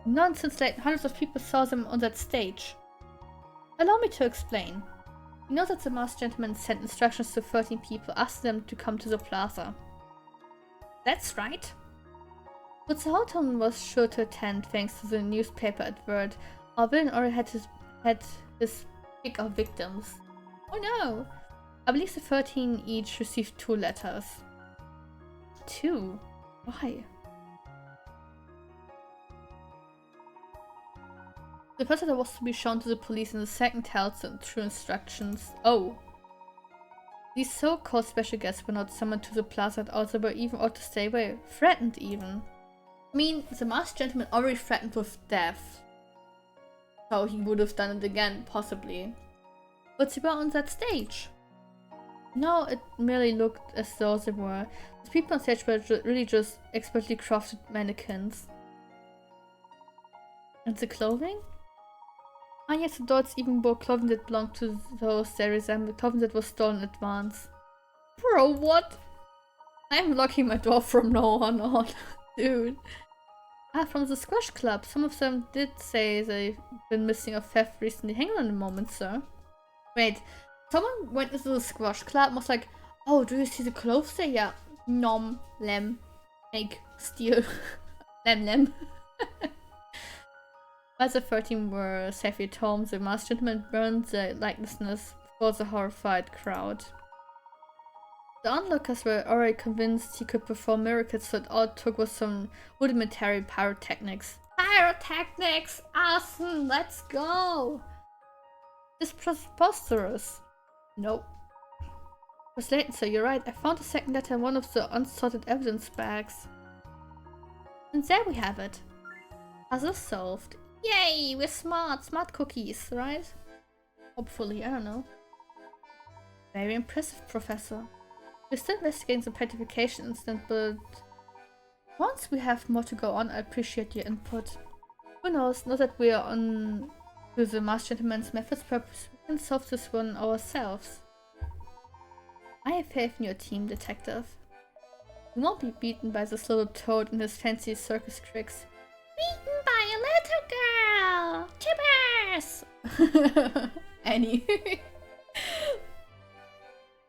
S1: Nonsense, Layton. Hundreds of people saw them on that stage. Allow me to explain. You know that the masked gentleman sent instructions to 13 people, asking them to come to the plaza. That's right. But the whole town was sure to attend thanks to the newspaper advert. Our villain already had his pick of victims. Oh no! I believe the 13 each received 2 letters. 2? Why? The first letter was to be shown to the police and the second held the true instructions. Oh. These so-called special guests were not summoned to the plaza at all, they were even ought to stay away. Threatened even. I mean, the masked gentleman already threatened with death. So he would have done it again, possibly. But they were on that stage. No, it merely looked as though they were. The people on stage were really just expertly crafted mannequins. And the clothing? Ah yes, the adults even wore clothing that belonged to those they resembled, clothing that was stolen in advance. Bro, what? I'm locking my door from now on, dude. Ah, from the squash club. Some of them did say they've been missing or theft recently. Hang on a moment, sir. Wait, someone went into the squash club and was like, oh, do you see the clothes there? Yeah. Nom, lem, egg, steal. lem. As the 13 were safely at home, the masked gentleman burned the likenesses before the horrified crowd. The onlookers were already convinced he could perform miracles, so all it took was some rudimentary pyrotechnics. Pyrotechnics! Awesome! Let's go! This preposterous. Nope. Miss Layton, sir, you're right. I found a second letter in one of the unsorted evidence bags. And there we have it. Puzzle solved. Yay! We're smart! Smart cookies, right? Hopefully, I don't know. Very impressive, Professor. We're still investigating the petrification incident, but once we have more to go on, I appreciate your input. Who knows, not that we are on to the masked gentleman's methods, perhaps we can solve this one ourselves. I have faith in your team, Detective. You won't be beaten by this little toad and his fancy circus tricks. Beaten by a little girl! Chippers! Annie.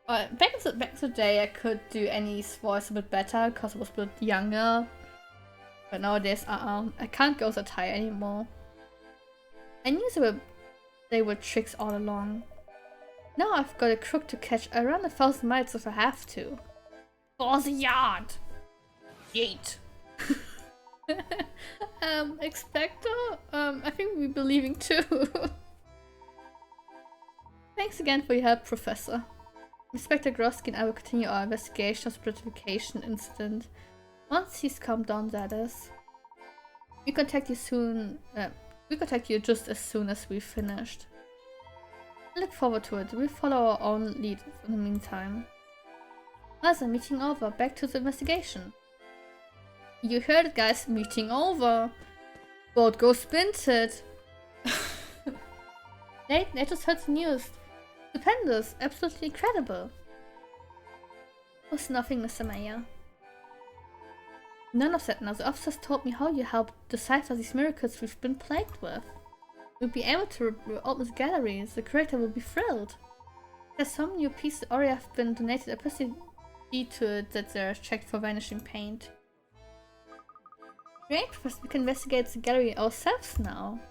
S1: Back in the day, I could do Annie's voice a bit better because I was a bit younger. But nowadays, I can't go that high anymore. I knew they were tricks all along. Now I've got a crook to catch. I run 1,000 miles if I have to. For the yard! Yeet! Expecto? I think we'll be leaving too. Thanks again for your help, Professor. Inspector Grosky and I will continue our investigation of the petrification incident. Once he's calmed down, that is. We contact you soon. We contact you just as soon as we've finished. I look forward to it. We'll follow our own lead in the meantime. Also, meeting over. Back to the investigation. You heard it, guys. Meeting over. Boat goes spinted. Nate just heard the news. Stupendous. Absolutely incredible. It was nothing, Mr. Mayor. None of that now. The officers told me how you helped decipher these miracles we've been plagued with. We'll be able to open the gallery. The curator will be thrilled. There's some new pieces that already have been donated. I personally see to it that they're checked for vanishing paint. Great, Professor. We can investigate the gallery ourselves now.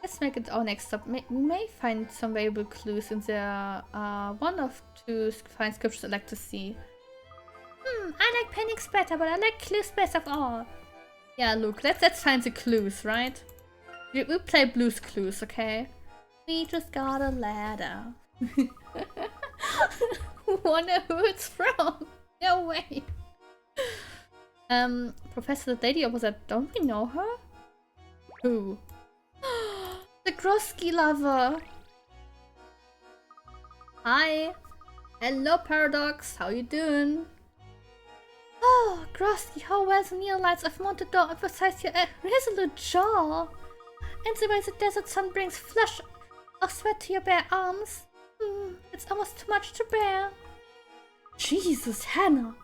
S1: Let's make it our next stop. We may find some valuable clues, and there are one of two fine sculptures I'd like to see. I like paintings better, but I like clues best of all. Yeah, look, let's find the clues, right? We'll play Blue's Clues, okay? We just got a ladder. Wonder who it's from. No way. Professor, the lady over there, don't we know her? Who? The Grosky lover. Hi. Hello, Paradox. How you doing? Oh, Grosky, how well the neolights of Montador emphasize your resolute jaw. And the way the desert sun brings flush of sweat to your bare arms. It's almost too much to bear. Jesus, Hannah.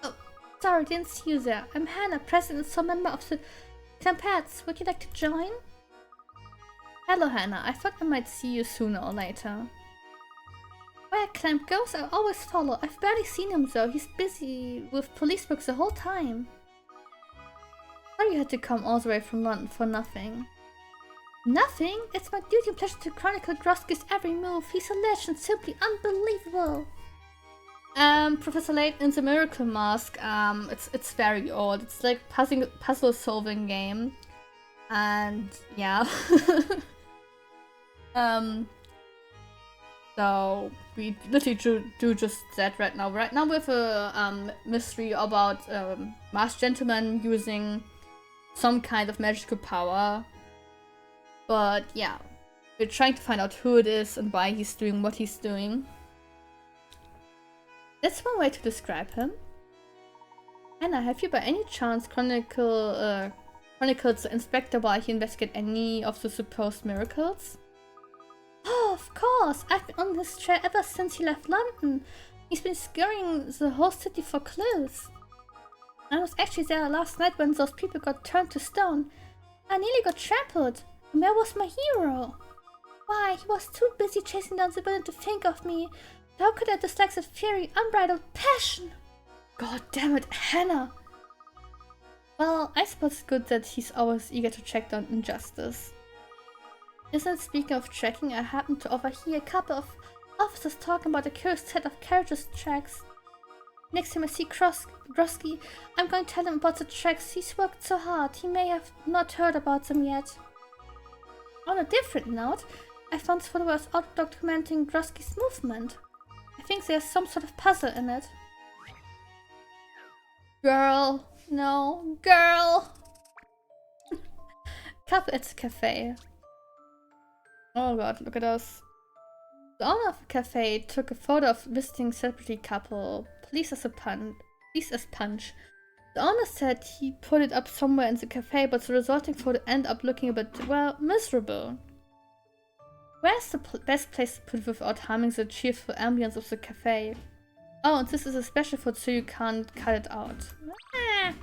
S1: Oh, sorry, didn't see you there. I'm Hannah, president and sole member of the Clampets. Would you like to join? Hello, Hannah. I thought I might see you sooner or later. Where Clamp goes, I always follow. I've barely seen him though. He's busy with police work the whole time. Sorry you had to come all the way from London for nothing. Nothing? It's my duty and pleasure to chronicle Grosky's every move. He's a legend, simply unbelievable. Professor Layton in the Miracle Mask, it's very old. It's like puzzle solving game. And yeah. So we literally do just that right now. Right now we have a mystery about masked gentleman using some kind of magical power. But yeah, we're trying to find out who it is and why he's doing what he's doing. That's one way to describe him. Anna, have you by any chance chronicled the inspector while he investigated any of the supposed miracles? Oh, of course! I've been on his trail ever since he left London. He's been scouring the whole city for clues. I was actually there last night when those people got turned to stone. I nearly got trampled. And where was my hero? Why, he was too busy chasing down the villain to think of me. How could I dislike that fiery, unbridled passion? God damn it, Hannah! Well, I suppose it's good that he's always eager to track down injustice. Isn't it, speaking of tracking, I happened to overhear a couple of officers talking about a curious set of carriages tracks. Next time I see Grosky, I'm going to tell him about the tracks. He's worked so hard, he may have not heard about them yet. On a different note, I found followers out documenting Grosky's movement. I think there's some sort of puzzle in it. Girl, no, girl! Couple at the cafe. Oh god, look at us. The owner of the cafe took a photo of visiting celebrity couple, pleased as punch. The owner said he put it up somewhere in the cafe, but the resulting photo ended up looking a bit, well, miserable. Where's the best place to put it without harming the cheerful ambience of the cafe? Oh, and this is a special photo, so you can't cut it out. Ah.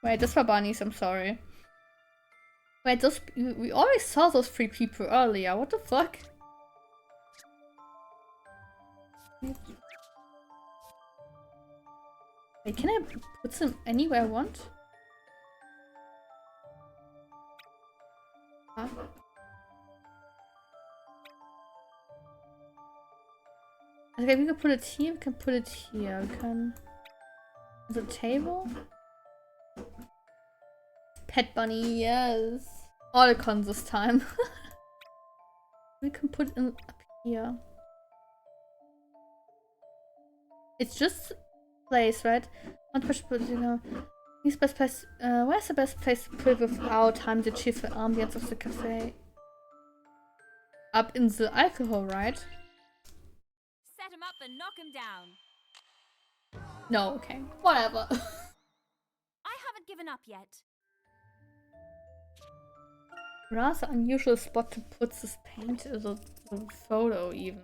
S1: Wait, this for bunnies, I'm sorry. Wait, we already saw those 3 people earlier, what the fuck? Wait, can I put them anywhere I want? Huh? Okay, we can put it here, we can put it here, we can... The table? Pet bunny, yes! All icons this time. We can put it up here. It's just place, right? Not push, but you know. Best place, where's the best place to put it without harming the cheerful ambience of the cafe? Up in the alcohol, right?
S2: Set him up and knock him down.
S1: No, okay. Whatever.
S2: I haven't given up yet.
S1: Rather unusual spot to put this paint, the photo even.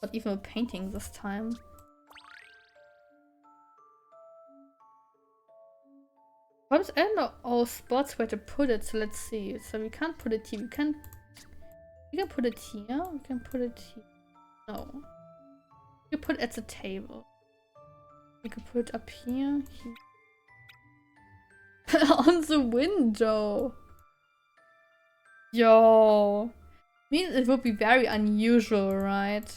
S1: Not even a painting this time. Perhaps I don't know all spots where to put it, so let's see. So we can't put it here. We can put it here. We can put it here. No. You put it at the table. We can put it up here. On the window. Yo. I mean, it would be very unusual, right?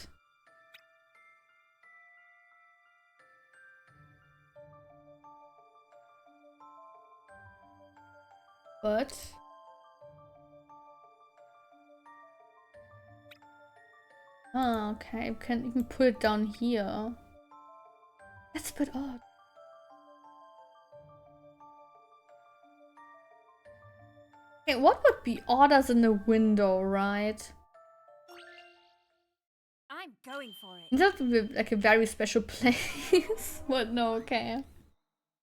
S1: But... Ah, okay, we can even put it down here. That's a bit odd. Okay, what would be odder than a window, right?
S2: I'm going for it.
S1: That would be like a very special place. But no, okay.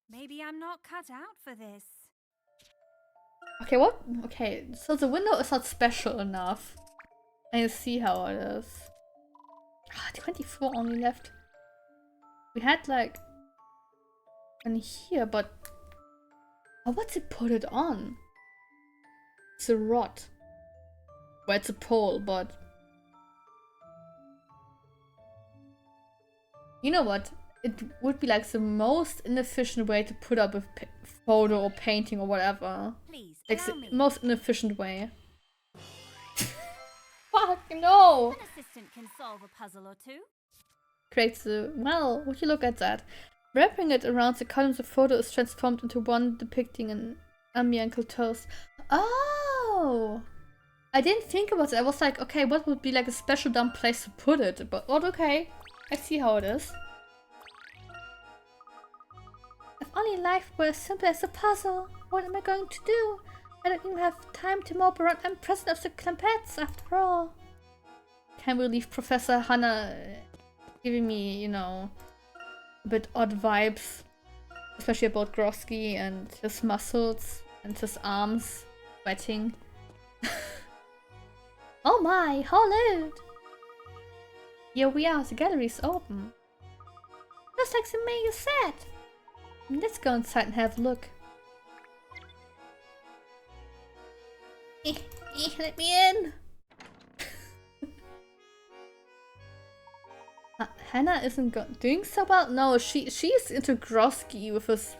S2: Maybe I'm not cut out for this.
S1: Okay, what? Okay, so the window is not special enough. I see how it is. Ah, 24 only left. We had like... in here, but... Oh, what's it put it on? It's a rod. Well, it's a pole, but... You know what? It would be like the most inefficient way to put up a photo or painting or whatever.
S2: Please,
S1: Like the
S2: allow me.
S1: most inefficient way. Fuck, no!
S2: An assistant can solve a puzzle or two.
S1: Creates the... Well, would you look at that? Wrapping it around the columns, the photo is transformed into one depicting an umbilical toast. Oh! I didn't think about it. I was like, okay, what would be like a special dumb place to put it? But okay, I see how it is. If only life were as simple as a puzzle, what am I going to do? I don't even have time to mope around. I'm president of the Clampets, after all. Can't believe Professor Hannah giving me, you know, a bit odd vibes. Especially about Grosky and his muscles and his arms sweating. Oh my, hollowed! Here we are, the gallery's open. Just like the mayor said. Let's go inside and have a look. Let me in! Hannah isn't doing so well? No, she's into Grosky with his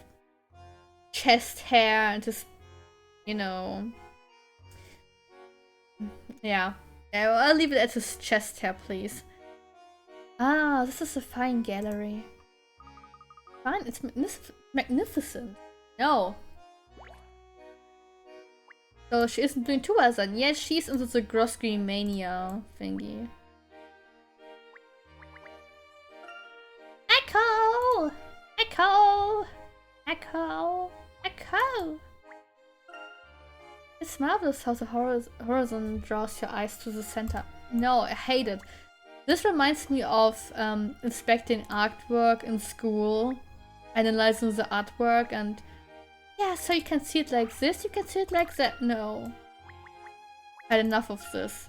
S1: chest hair and his, you know... Yeah. I'll leave it at his chest hair, please. Ah, this is a fine gallery. Fine, it's magnificent. No. So she isn't doing too well then. Yeah, she's into the Grosky mania thingy. Echo! Echo! Echo! Echo! It's marvelous how the horizon draws your eyes to the center. No, I hate it. This reminds me of inspecting artwork in school, analyzing the artwork, and yeah, so you can see it like this, you can see it like that. No. Had enough of this.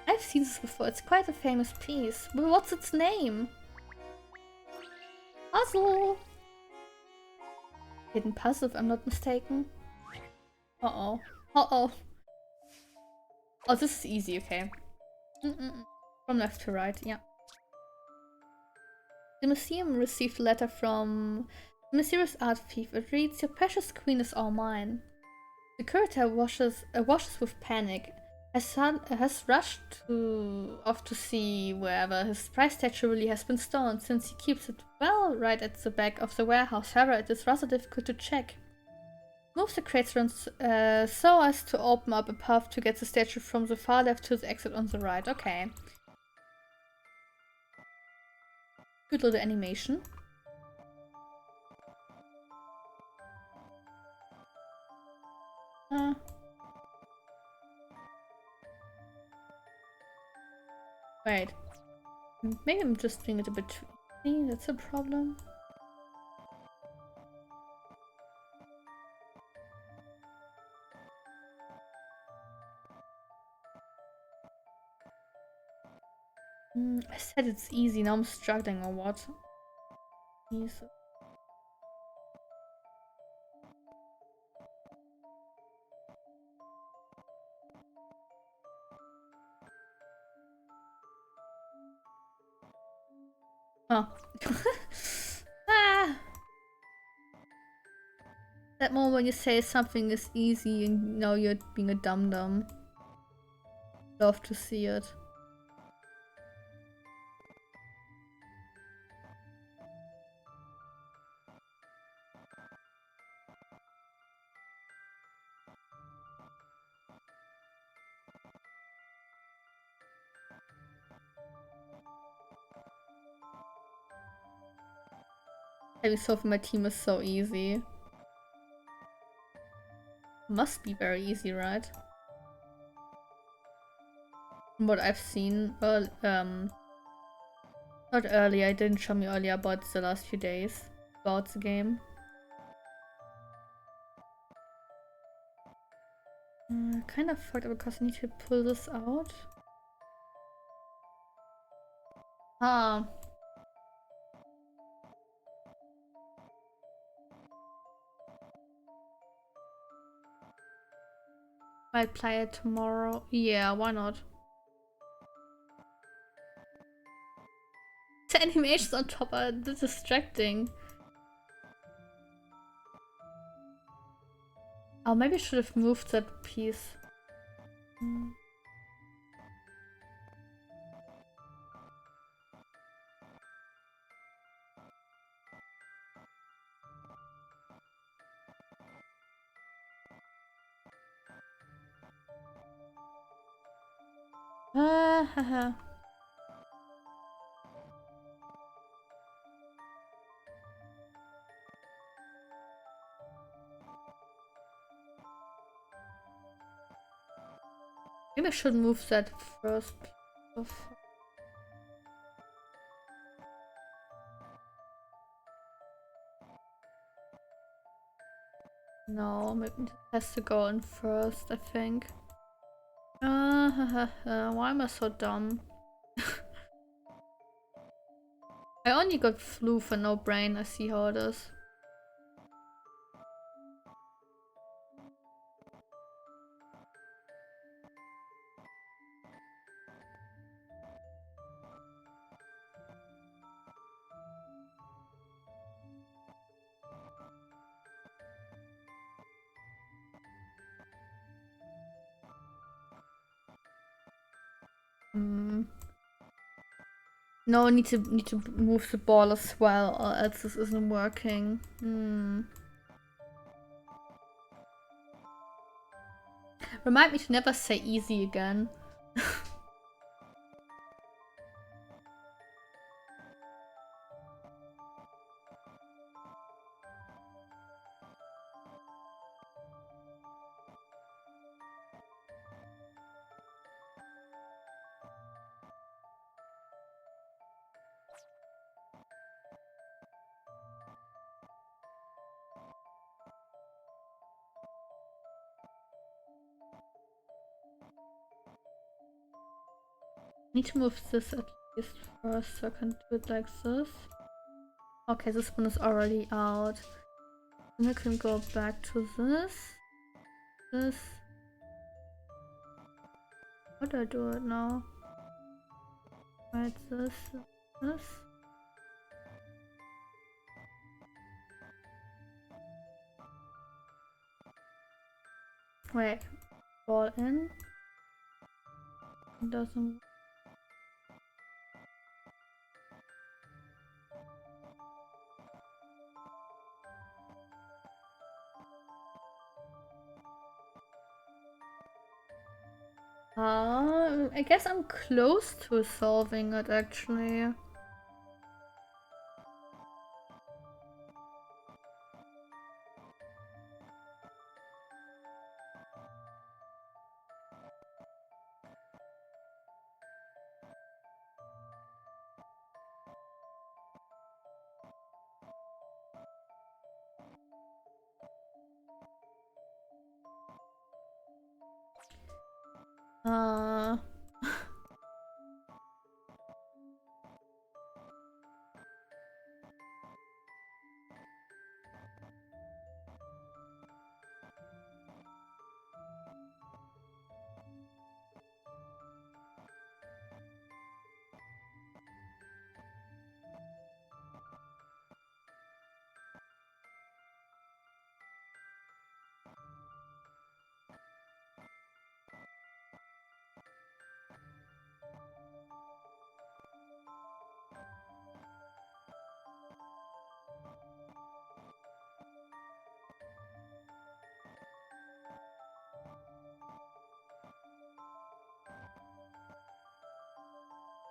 S1: I've seen this before, it's quite a famous piece. But what's its name? Puzzle! Hidden puzzle, if I'm not mistaken. Uh-oh. Uh-oh. Oh, this is easy, okay. From left to right, yeah. The museum received a letter from a mysterious art thief. It reads, "Your precious queen is all mine." The curator washes with panic. Has rushed off to see wherever his prize statue really has been stolen, since he keeps it well right at the back of the warehouse. However, it is rather difficult to check. Move the crates around so as to open up a path to get the statue from the far left to the exit on the right. Okay. Good little animation. Wait. Maybe I'm just doing it a bit too easy. That's a problem. I said it's easy, now I'm struggling or what? Easy. Oh. Ah! That moment when you say something is easy and now you're being a dum-dum. Love to see it. Having someone my team is so easy. Must be very easy, right? From what I've seen, well, not earlier, it didn't show me earlier about the last few days about the game. Kind of fucked up because I need to pull this out. Ah. Might play it tomorrow. Yeah, why not? The animations on top are distracting. Oh, maybe I should have moved that piece. Haha. Maybe I should move that first. No, maybe it has to go in first, I think. Why am I so dumb? I only got flu for no brain, I see how it is. No, need to move the ball as well, or else this isn't working. Remind me to never say easy again. Need to move this at least first so I can do it like this. Okay, this one is already out. Then I can go back to this. This. How do I do it now? Right, this. Wait, ball in. It doesn't. I guess I'm close to solving it actually.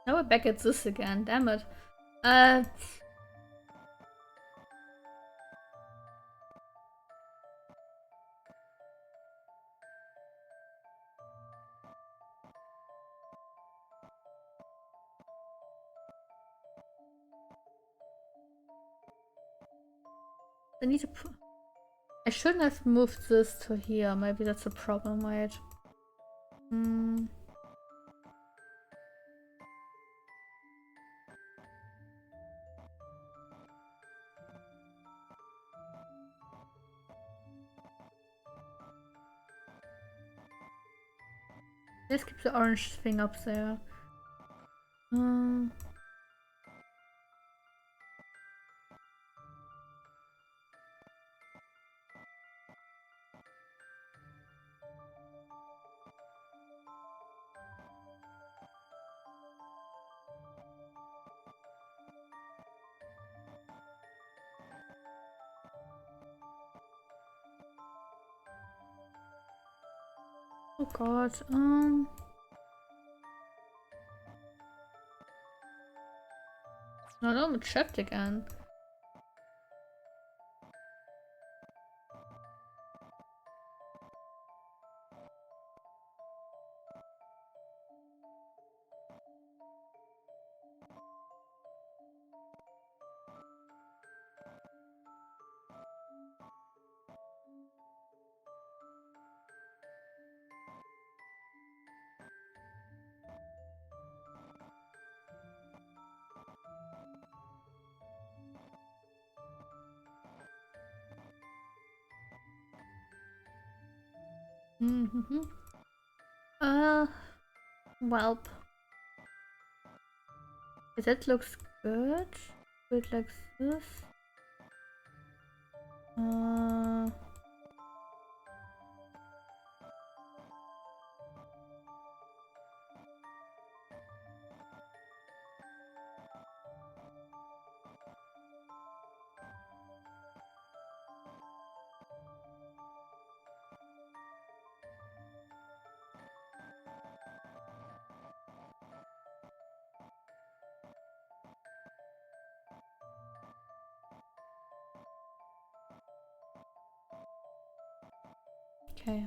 S1: Now we're back at this again, damn it. I need to I shouldn't have moved this to here, maybe that's a problem, wait. Let's keep the orange thing up there. Oh god, No, no, checked again. Mm-hmm. Welp. That looks good. Good like this. Okay.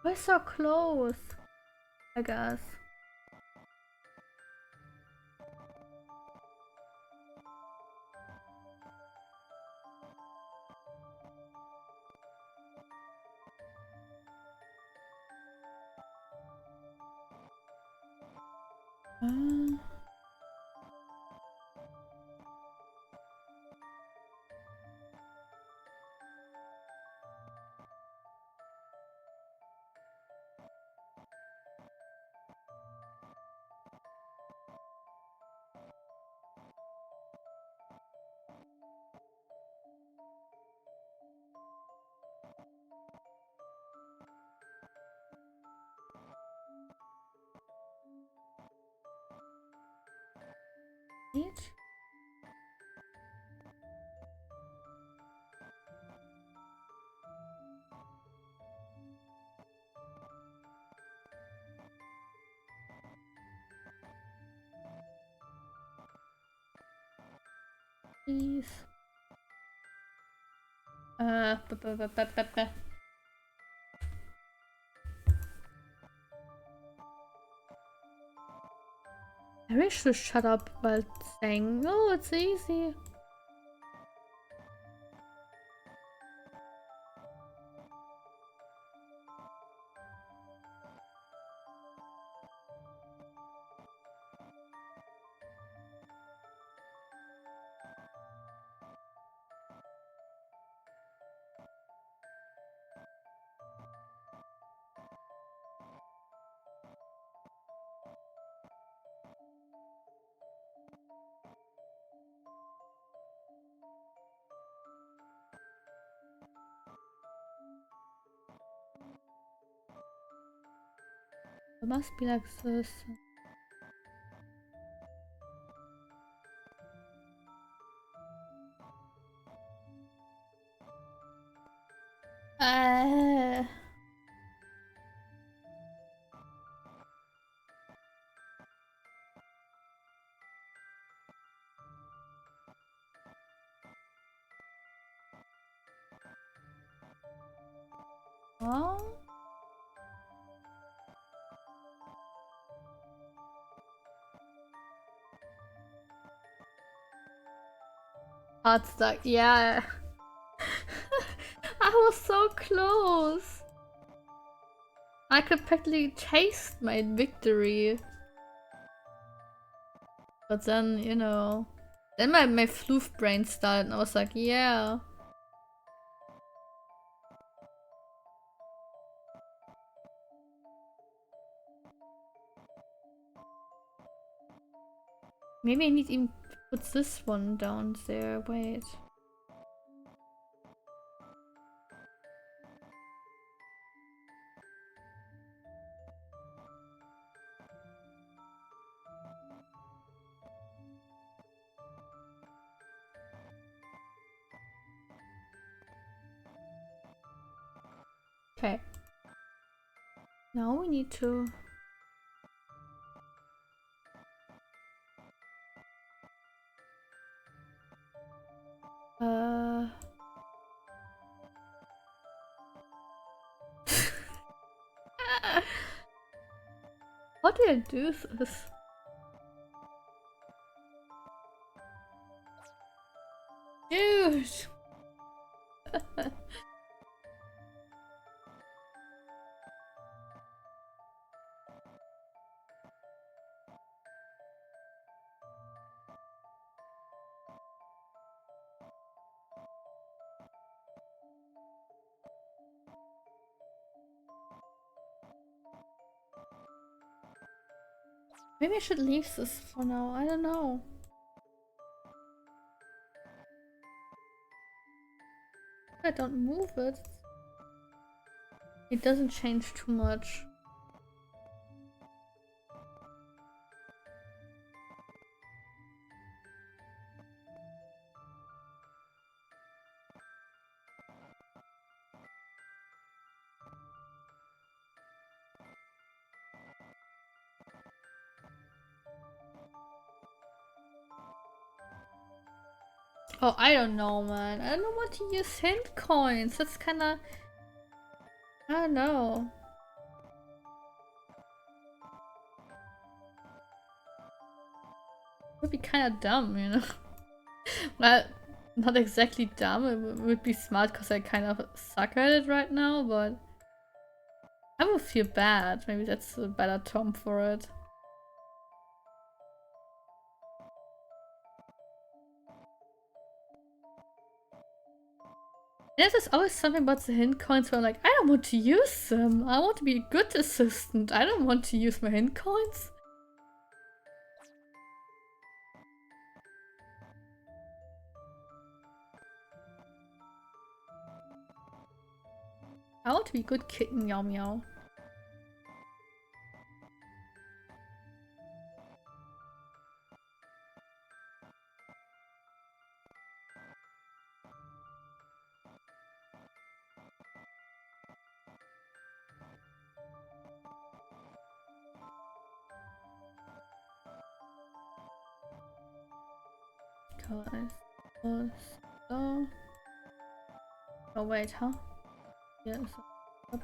S1: We're so close, I guess. Each? Please. I really should shut up while saying, oh, it's easy. It must be like this. Uh, oh? Hot stuck, yeah. I was so close. I could practically taste my victory. But then, you know, then my floof brain started and I was like, yeah. Maybe I need even put this one down there. Wait. Okay. Now we need to... How do I do this? Dude! Maybe I should leave this for now, I don't know. If I don't move it, it doesn't change too much. Oh, I don't know, man. I don't know what to use hint coins. That's kinda... I don't know. Would be kinda dumb, you know? Well, not exactly dumb. It would be smart because I kind of suck at it right now, but... I would feel bad. Maybe that's a better term for it. There's always something about the hint coins where I'm like, I don't want to use them. I want to be a good assistant. I don't want to use my hint coins. I want to be a good kitten, meow meow. So... Oh wait, huh? Yes. So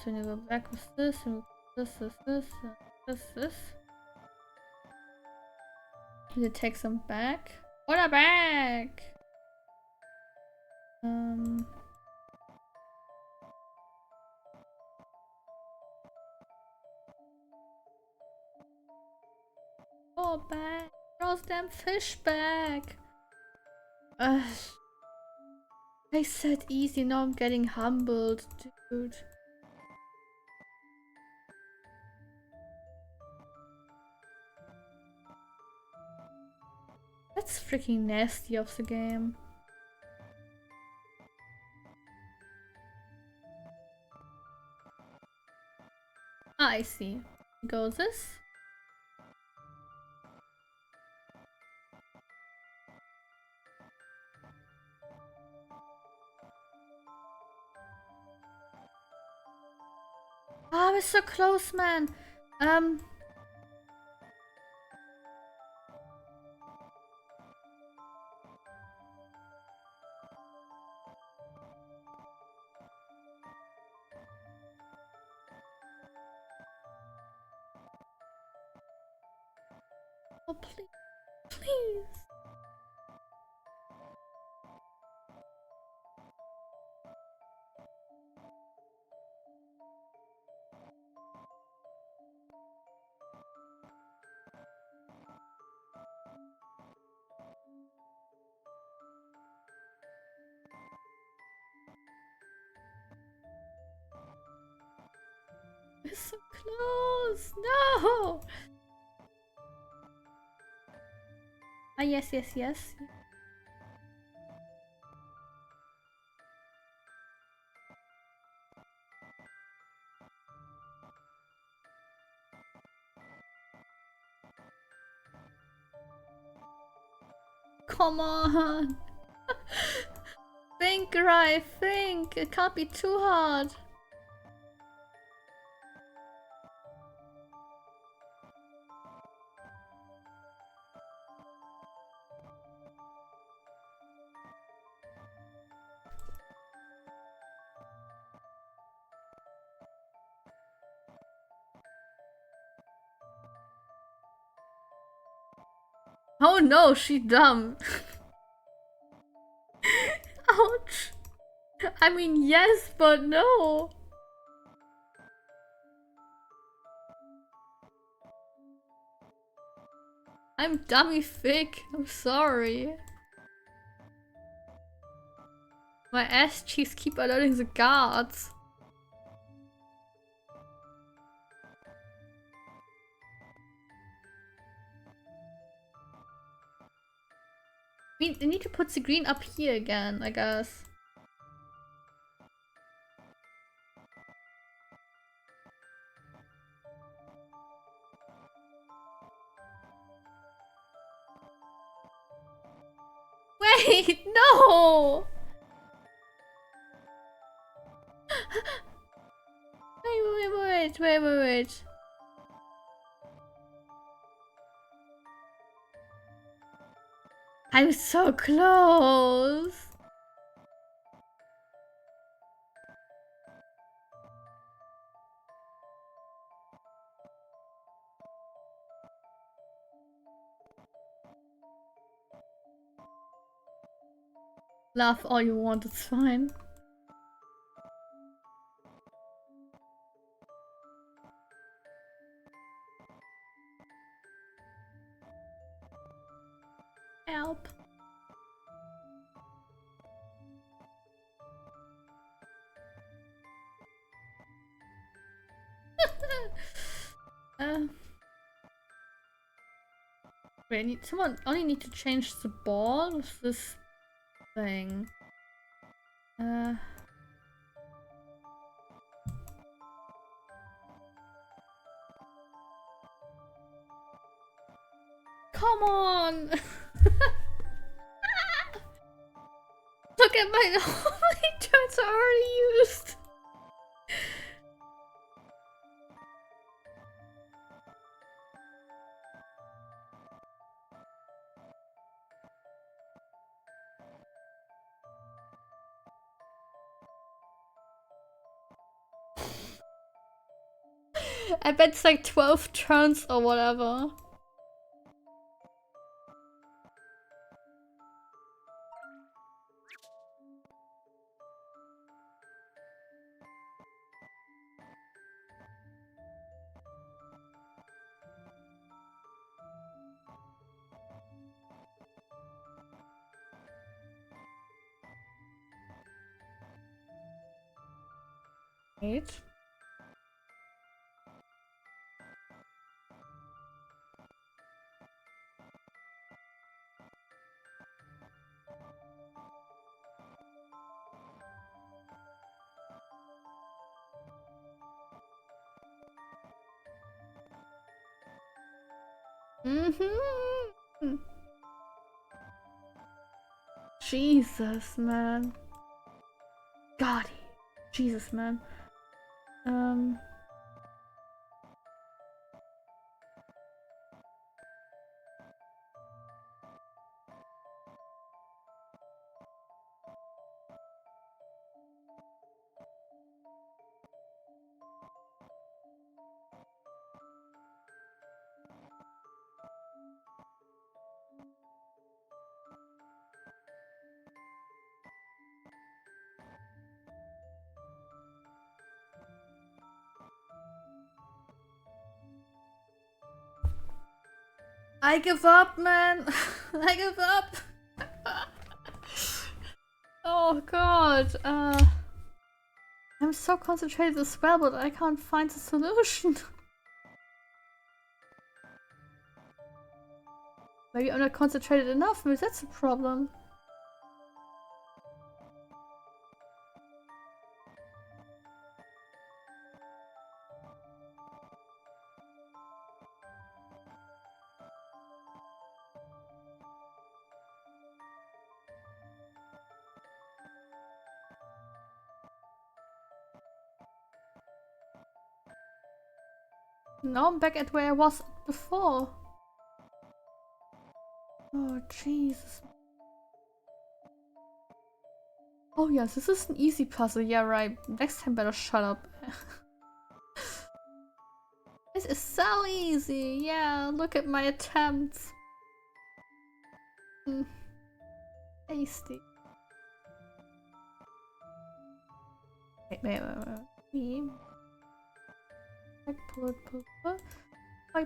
S1: we need to go back with this, and this. Need to take some back. Order back! Go back! Throw them fish back! Ugh. I said easy, now I'm getting humbled, dude. That's freaking nasty of the game. Ah, I see. Goes this. Ah, we're so close, man. Oh, please. Please. We're so close. No. Ah, yes, yes, yes. Come on! Think, Rai, think! It can't be too hard! Oh no, she dumb! Ouch! I mean, yes, but no! I'm dummy thick, I'm sorry. My ass cheeks keep alerting the guards. We need to put the green up here again, I guess. Wait, no! Wait. I'm so close! Laugh all you want, it's fine. Help. Wait, someone only need to change the ball with this thing. Come on! Look at my how many turns are already used. I bet it's like 12 turns or whatever. Wait. Jesus, man. God. Jesus, man. I give up, man. I give up. Oh god. I'm so concentrated as well, but I can't find the solution. Maybe I'm not concentrated enough, maybe that's a problem. Now I'm back at where I was before. Oh, Jesus. Oh yes, this is an easy puzzle. Yeah, right. Next time better shut up. This is so easy. Yeah, look at my attempts. Tasty. Wait. Pull.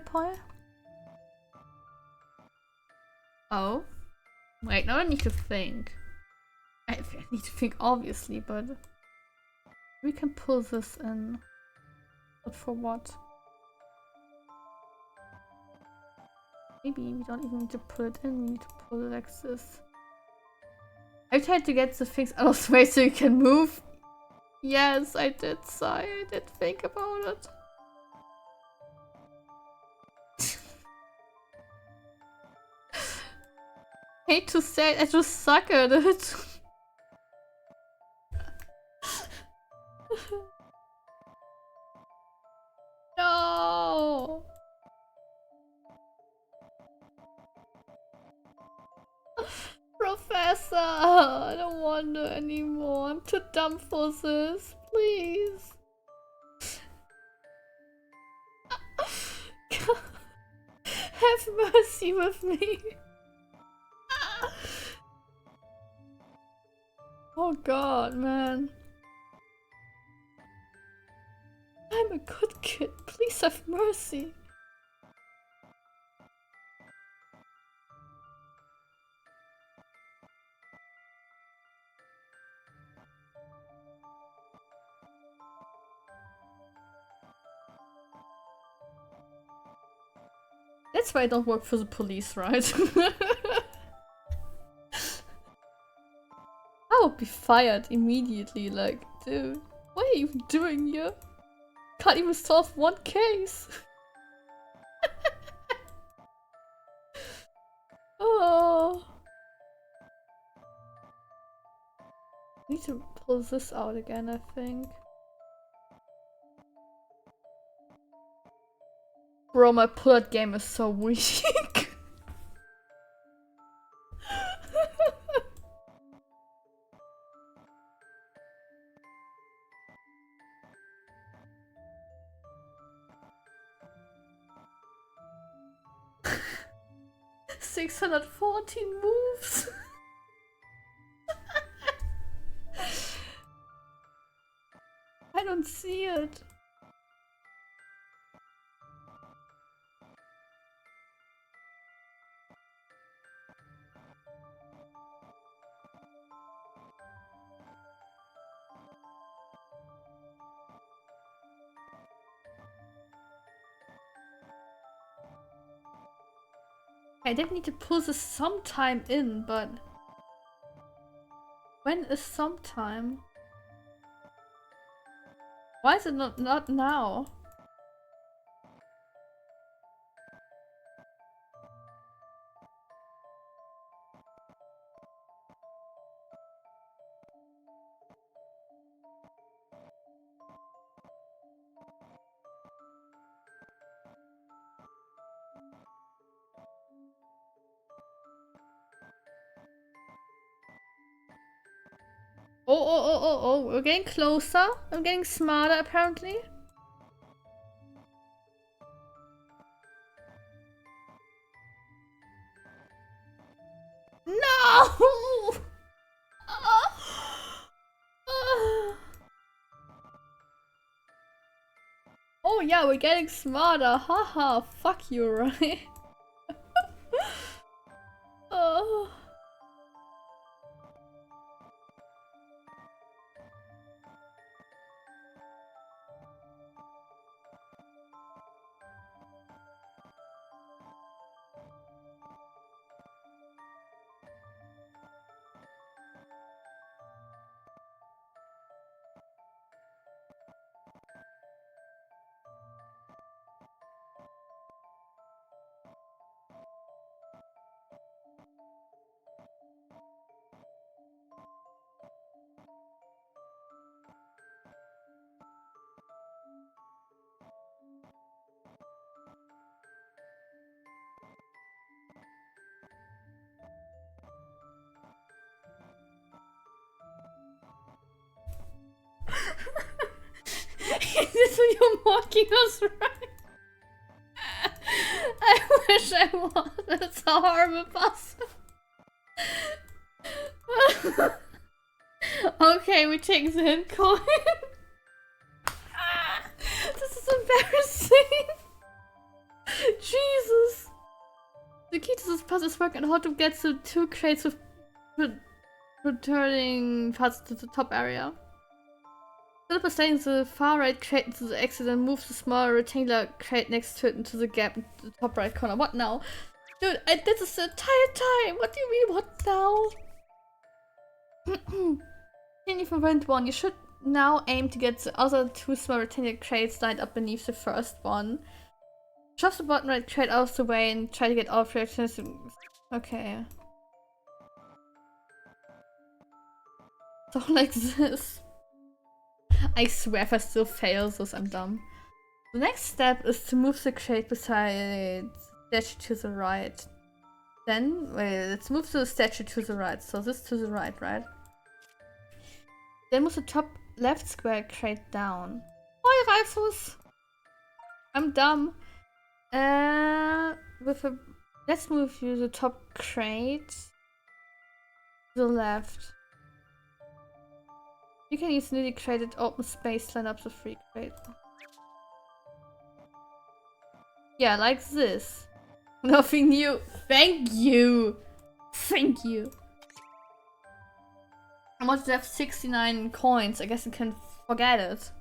S1: Poi. Oh. Wait, now I need to think. I need to think obviously, but we can pull this in. But for what? Maybe we don't even need to pull it in, we need to pull it like this. I tried to get the things out of the way so you can move. Yes, I did, Sai. I did think about it. Hate to say it, I just suck at it. No! Professor! I don't want to anymore. I'm too dumb for this. Please. Have mercy with me. Oh god, man. I'm a good kid. Please have mercy. That's why I don't work for the police, right? I would be fired immediately, like, dude, what are you doing here? Can't even solve one case. Oh. I need to pull this out again, I think. Bro, my pull-out game is so weak. 614 moves. I don't see it. I did need to pull this sometime in, but when is sometime? Why is it not now? Oh, we're getting closer. I'm getting smarter apparently. No! Oh yeah, we're getting smarter. Haha, fuck you, right? Oh. This video marking us right. I wish I was. That's a horrible puzzle. Okay, we take the hint coin. This is embarrassing. Jesus. The key to this puzzle is working on how to get to 2 crates with returning parts to the top area. Philip is sliding the far right crate into the exit and moves the small rectangular crate next to it into the gap in the top right corner. What now? Dude, I did this the entire time! What do you mean, what now? Continue from point 1. You should now aim to get the other 2 small rectangular crates lined up beneath the first one. Shove the bottom right crate out of the way and try to get all 3 reactions. Okay. So like this. I swear if I still fail this, I'm dumb. The next step is to move the crate beside the statue to the right. Then, wait, let's move the statue to the right. So this to the right, right? Then move the top left square crate down. Why, Reifus? I'm dumb. Let's move you the top crate to the left. You can use newly created open space to line up the free crate. Yeah, like this. Nothing new. Thank you. Thank you. I wanted to have 69 coins. I guess you can forget it.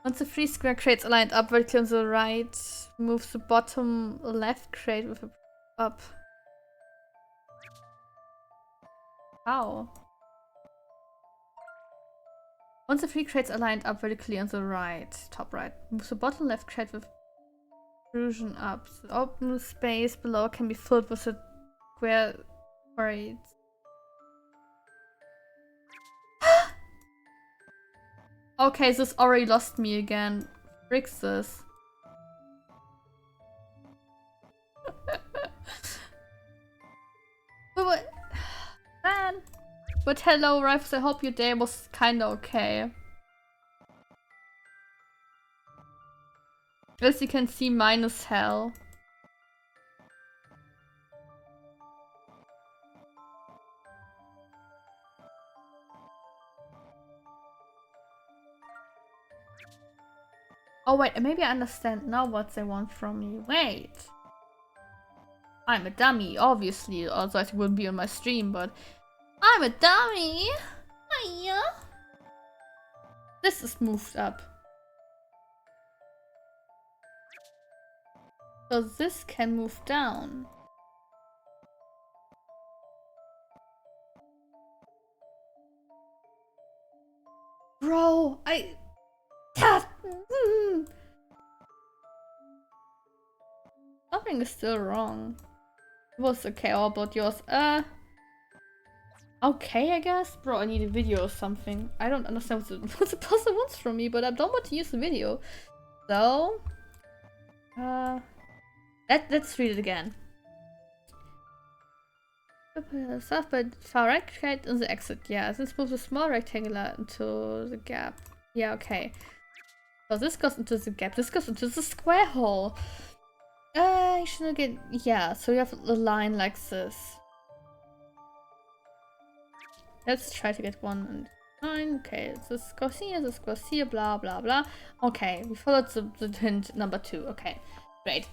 S1: Once the 3 square crates are lined up vertically on the right, move the bottom left crate with a up. How? Once the 3 crates are lined up vertically on the right, top right, move the bottom left crate with protrusion up. The open space below can be filled with the square crates. Okay, this already lost me again. Fix this. But man. But hello, Rifes, I hope your day was kinda okay. As you can see, mine is hell. Oh wait, maybe I understand now what they want from me. Wait. I'm a dummy, obviously, otherwise it wouldn't be on my stream, but I'm a dummy! Hiya! This is moved up. So this can move down. Bro, Something is still wrong. It was okay, how about yours? Okay, I guess? Bro, I need a video or something. I don't understand what the puzzle wants from me, but I don't want to use the video. So... let's read it again. South by far right crate in the exit. Yeah, let's move the small rectangular into the gap. Yeah, okay. So this goes into the gap. This goes into the square hole. You should get... Yeah, so you have a line like this. Let's try to get 1 and 9. Okay, this goes here, blah, blah, blah. Okay, we followed the hint number 2. Okay, great.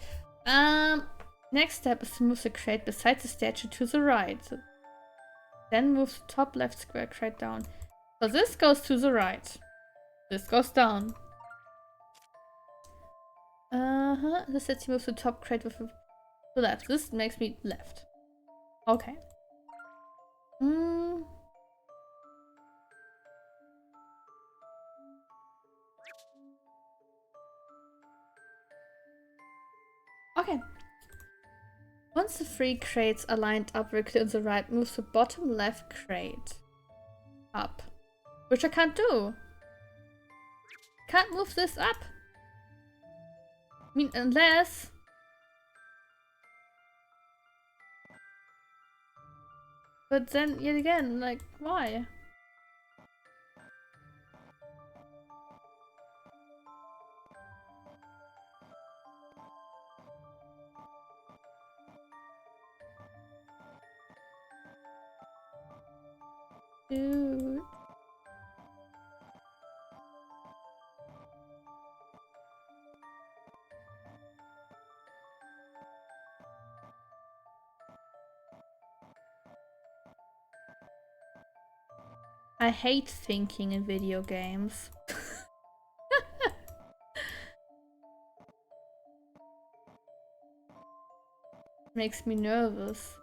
S1: Next step is to move the crate beside the statue to the right. Then move the top left square crate down. So this goes to the right. This goes down. This lets you move the top crate with the left. This makes me left. Okay. Okay. Once the 3 crates are lined up vertically on the right, move the bottom left crate up. Which I can't do. Can't move this up. I mean, unless... But then, yet again, like, why? Dude. I hate thinking in video games. Makes me nervous.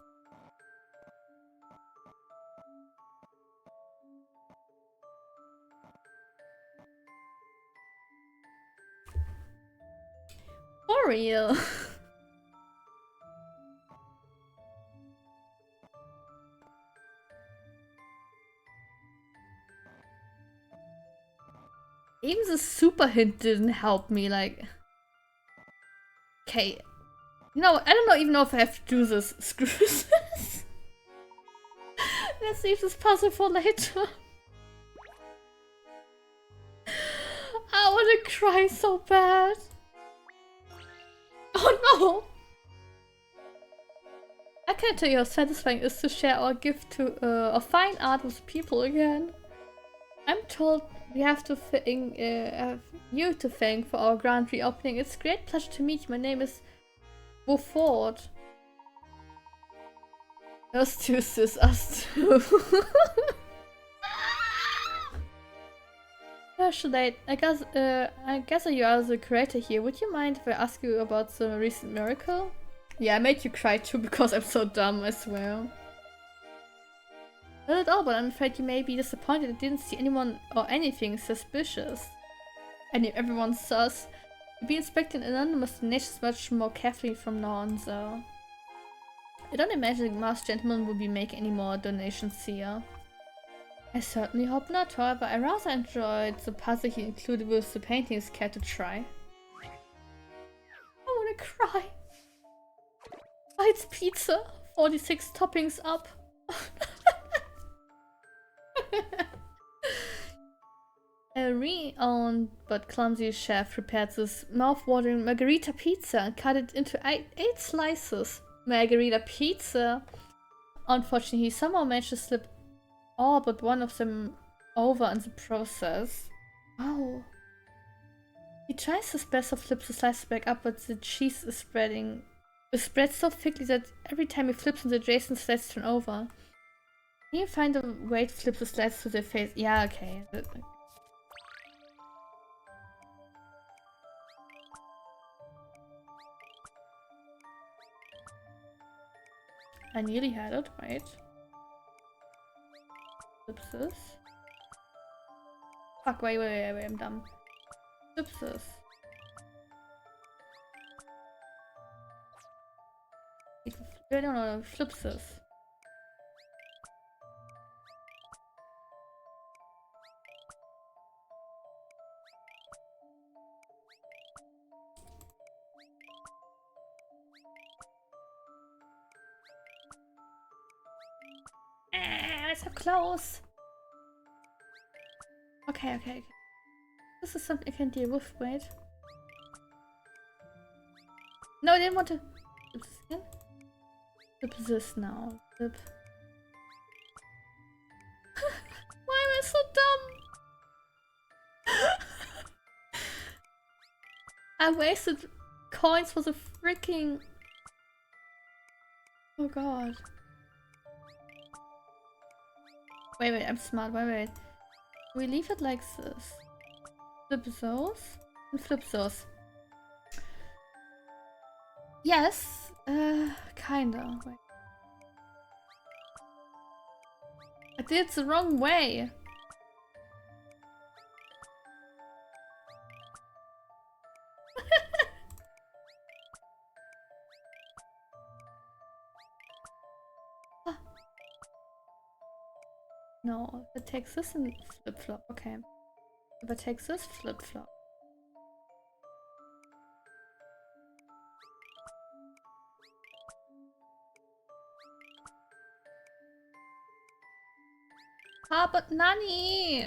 S1: For real. Even the super hint didn't help me, like... Okay. No, I don't even know if I have to do this. Screw this. Let's leave this puzzle for later. I wanna cry so bad. Oh no! I can't tell you how satisfying it is to share our gift to fine art with people again. I'm told we have to have you to thank for our grand reopening. It's a great pleasure to meet you. My name is Beaufort. Us two, sis, us two. I guess you are the creator here. Would you mind if I ask you about the recent miracle? Yeah, I made you cry too because I'm so dumb, I swear. Not at all, but I'm afraid you may be disappointed I didn't see anyone or anything suspicious. And if everyone sus, you'll be inspecting anonymous donations much more carefully from now on, so... I don't imagine the masked gentleman will be making any more donations here. I certainly hope not, however, I rather enjoyed the puzzle he included with the paintings. Care to try? I wanna cry. Oh, it's pizza! 46 toppings up! A renowned but clumsy chef prepared this mouth-watering margarita pizza and cut it into 8 slices. Margarita pizza! Unfortunately, he somehow managed to slip all but one of them over in the process. Wow. He tries his best to flip the slices back up, but the cheese is spread so thickly that every time he flips them, the adjacent slices turn over. Can you find a way to flip the slices to their face? Yeah, okay. I nearly had it, right? Ellipsis. Fuck, wait, I'm dumb. Ellipsis. No, flipsis. So close. Okay. This is something I can deal with, wait. No, I didn't want to flip this again. Flip this now. Flip. Why am I so dumb? I wasted coins for the freaking... Oh god. Wait, I'm smart, wait. We leave it like this. Flip those and flip those. Yes, kinda. Wait. I did it the wrong way. No, if it takes this and flip-flop, okay. If it takes this, flip-flop. Ah, but Nani!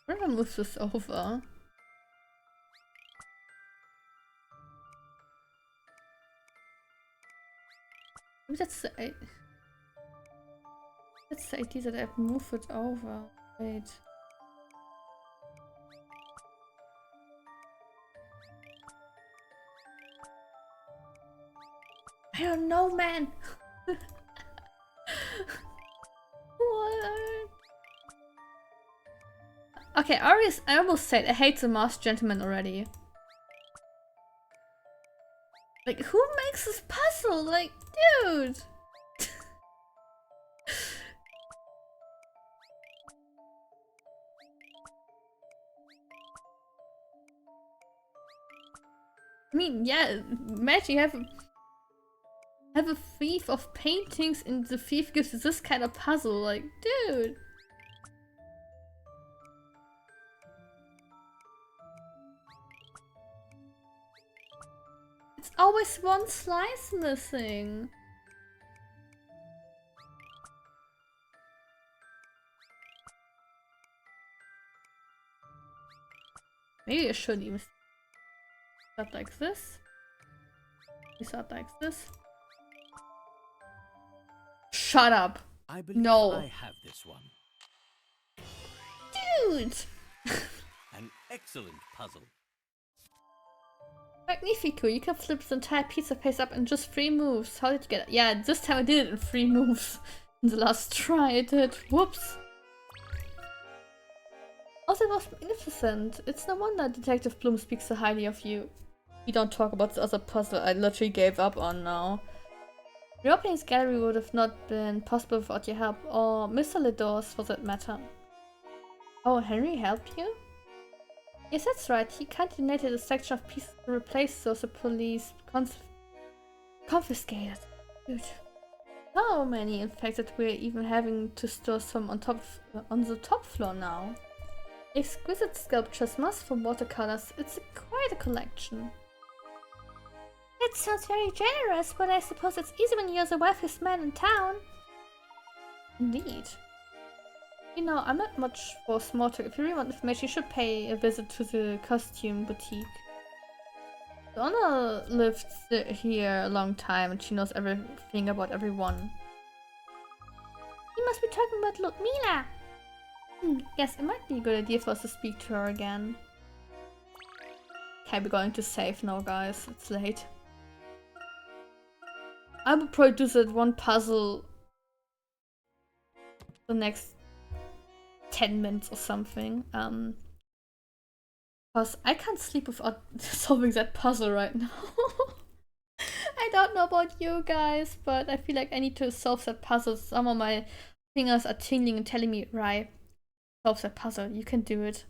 S1: Where do I move this over? That's the idea that I've moved it over. Wait. I don't know, man. What? Okay, I almost said I hate the masked gentleman already. Like, who makes this puzzle? Like, dude! I mean, yeah, imagine you have a thief of paintings and the thief gives you this kind of puzzle. Like, dude! It's always one slice missing. Maybe I shouldn't even start like this. We start like this. Shut up.
S3: I believe
S1: No.
S3: I have this one.
S1: Dude!
S3: An excellent puzzle.
S1: Magnifico, you can flip the entire pizza face up in just 3 moves. How did you get it? Yeah, this time I did it in 3 moves. In the last try I did. Whoops. Also, it was magnificent. It's no wonder Detective Bloom speaks so highly of you. We don't talk about the other puzzle I literally gave up on now. Reopening his gallery would have not been possible without your help, or Mr. Ledor's for that matter. Oh, Henry helped you? Yes, that's right. He kindly donated a section of pieces to replace those the police confiscated. Dude. So many, in fact, that we're even having to store some on the top floor now. Exquisite sculptures, masks from watercolors. It's quite a collection. That sounds very generous, but I suppose it's easy when you're the wealthiest man in town. Indeed. You know, I'm not much for small talk. If you really want information, you should pay a visit to the costume boutique. The owner lived here a long time and she knows everything about everyone. You must be talking about Ludmila. Yes, it might be a good idea for us to speak to her again. Okay, we're going to save now, guys. It's late. I will probably do that one puzzle the next 10 minutes or something. Because I can't sleep without solving that puzzle right now. I don't know about you guys, but I feel like I need to solve that puzzle. Some of my fingers are tingling and telling me, right, solve that puzzle, you can do it.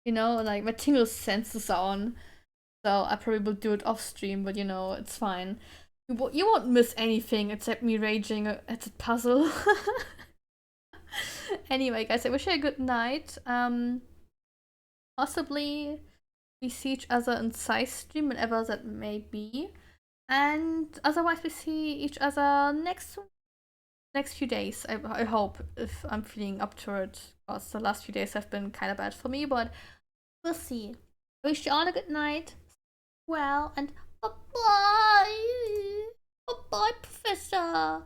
S1: You know, like my tingle senses are on. So I probably will do it off stream, but you know, it's fine. You won't miss anything except me raging at the puzzle. Anyway, guys, I wish you a good night. Possibly we see each other in side stream whenever that may be. And otherwise we see each other next few days, I hope, if I'm feeling up to it. Because the last few days have been kind of bad for me, but we'll see. I wish you all a good night. Well, and bye-bye. Bye-bye, Professor.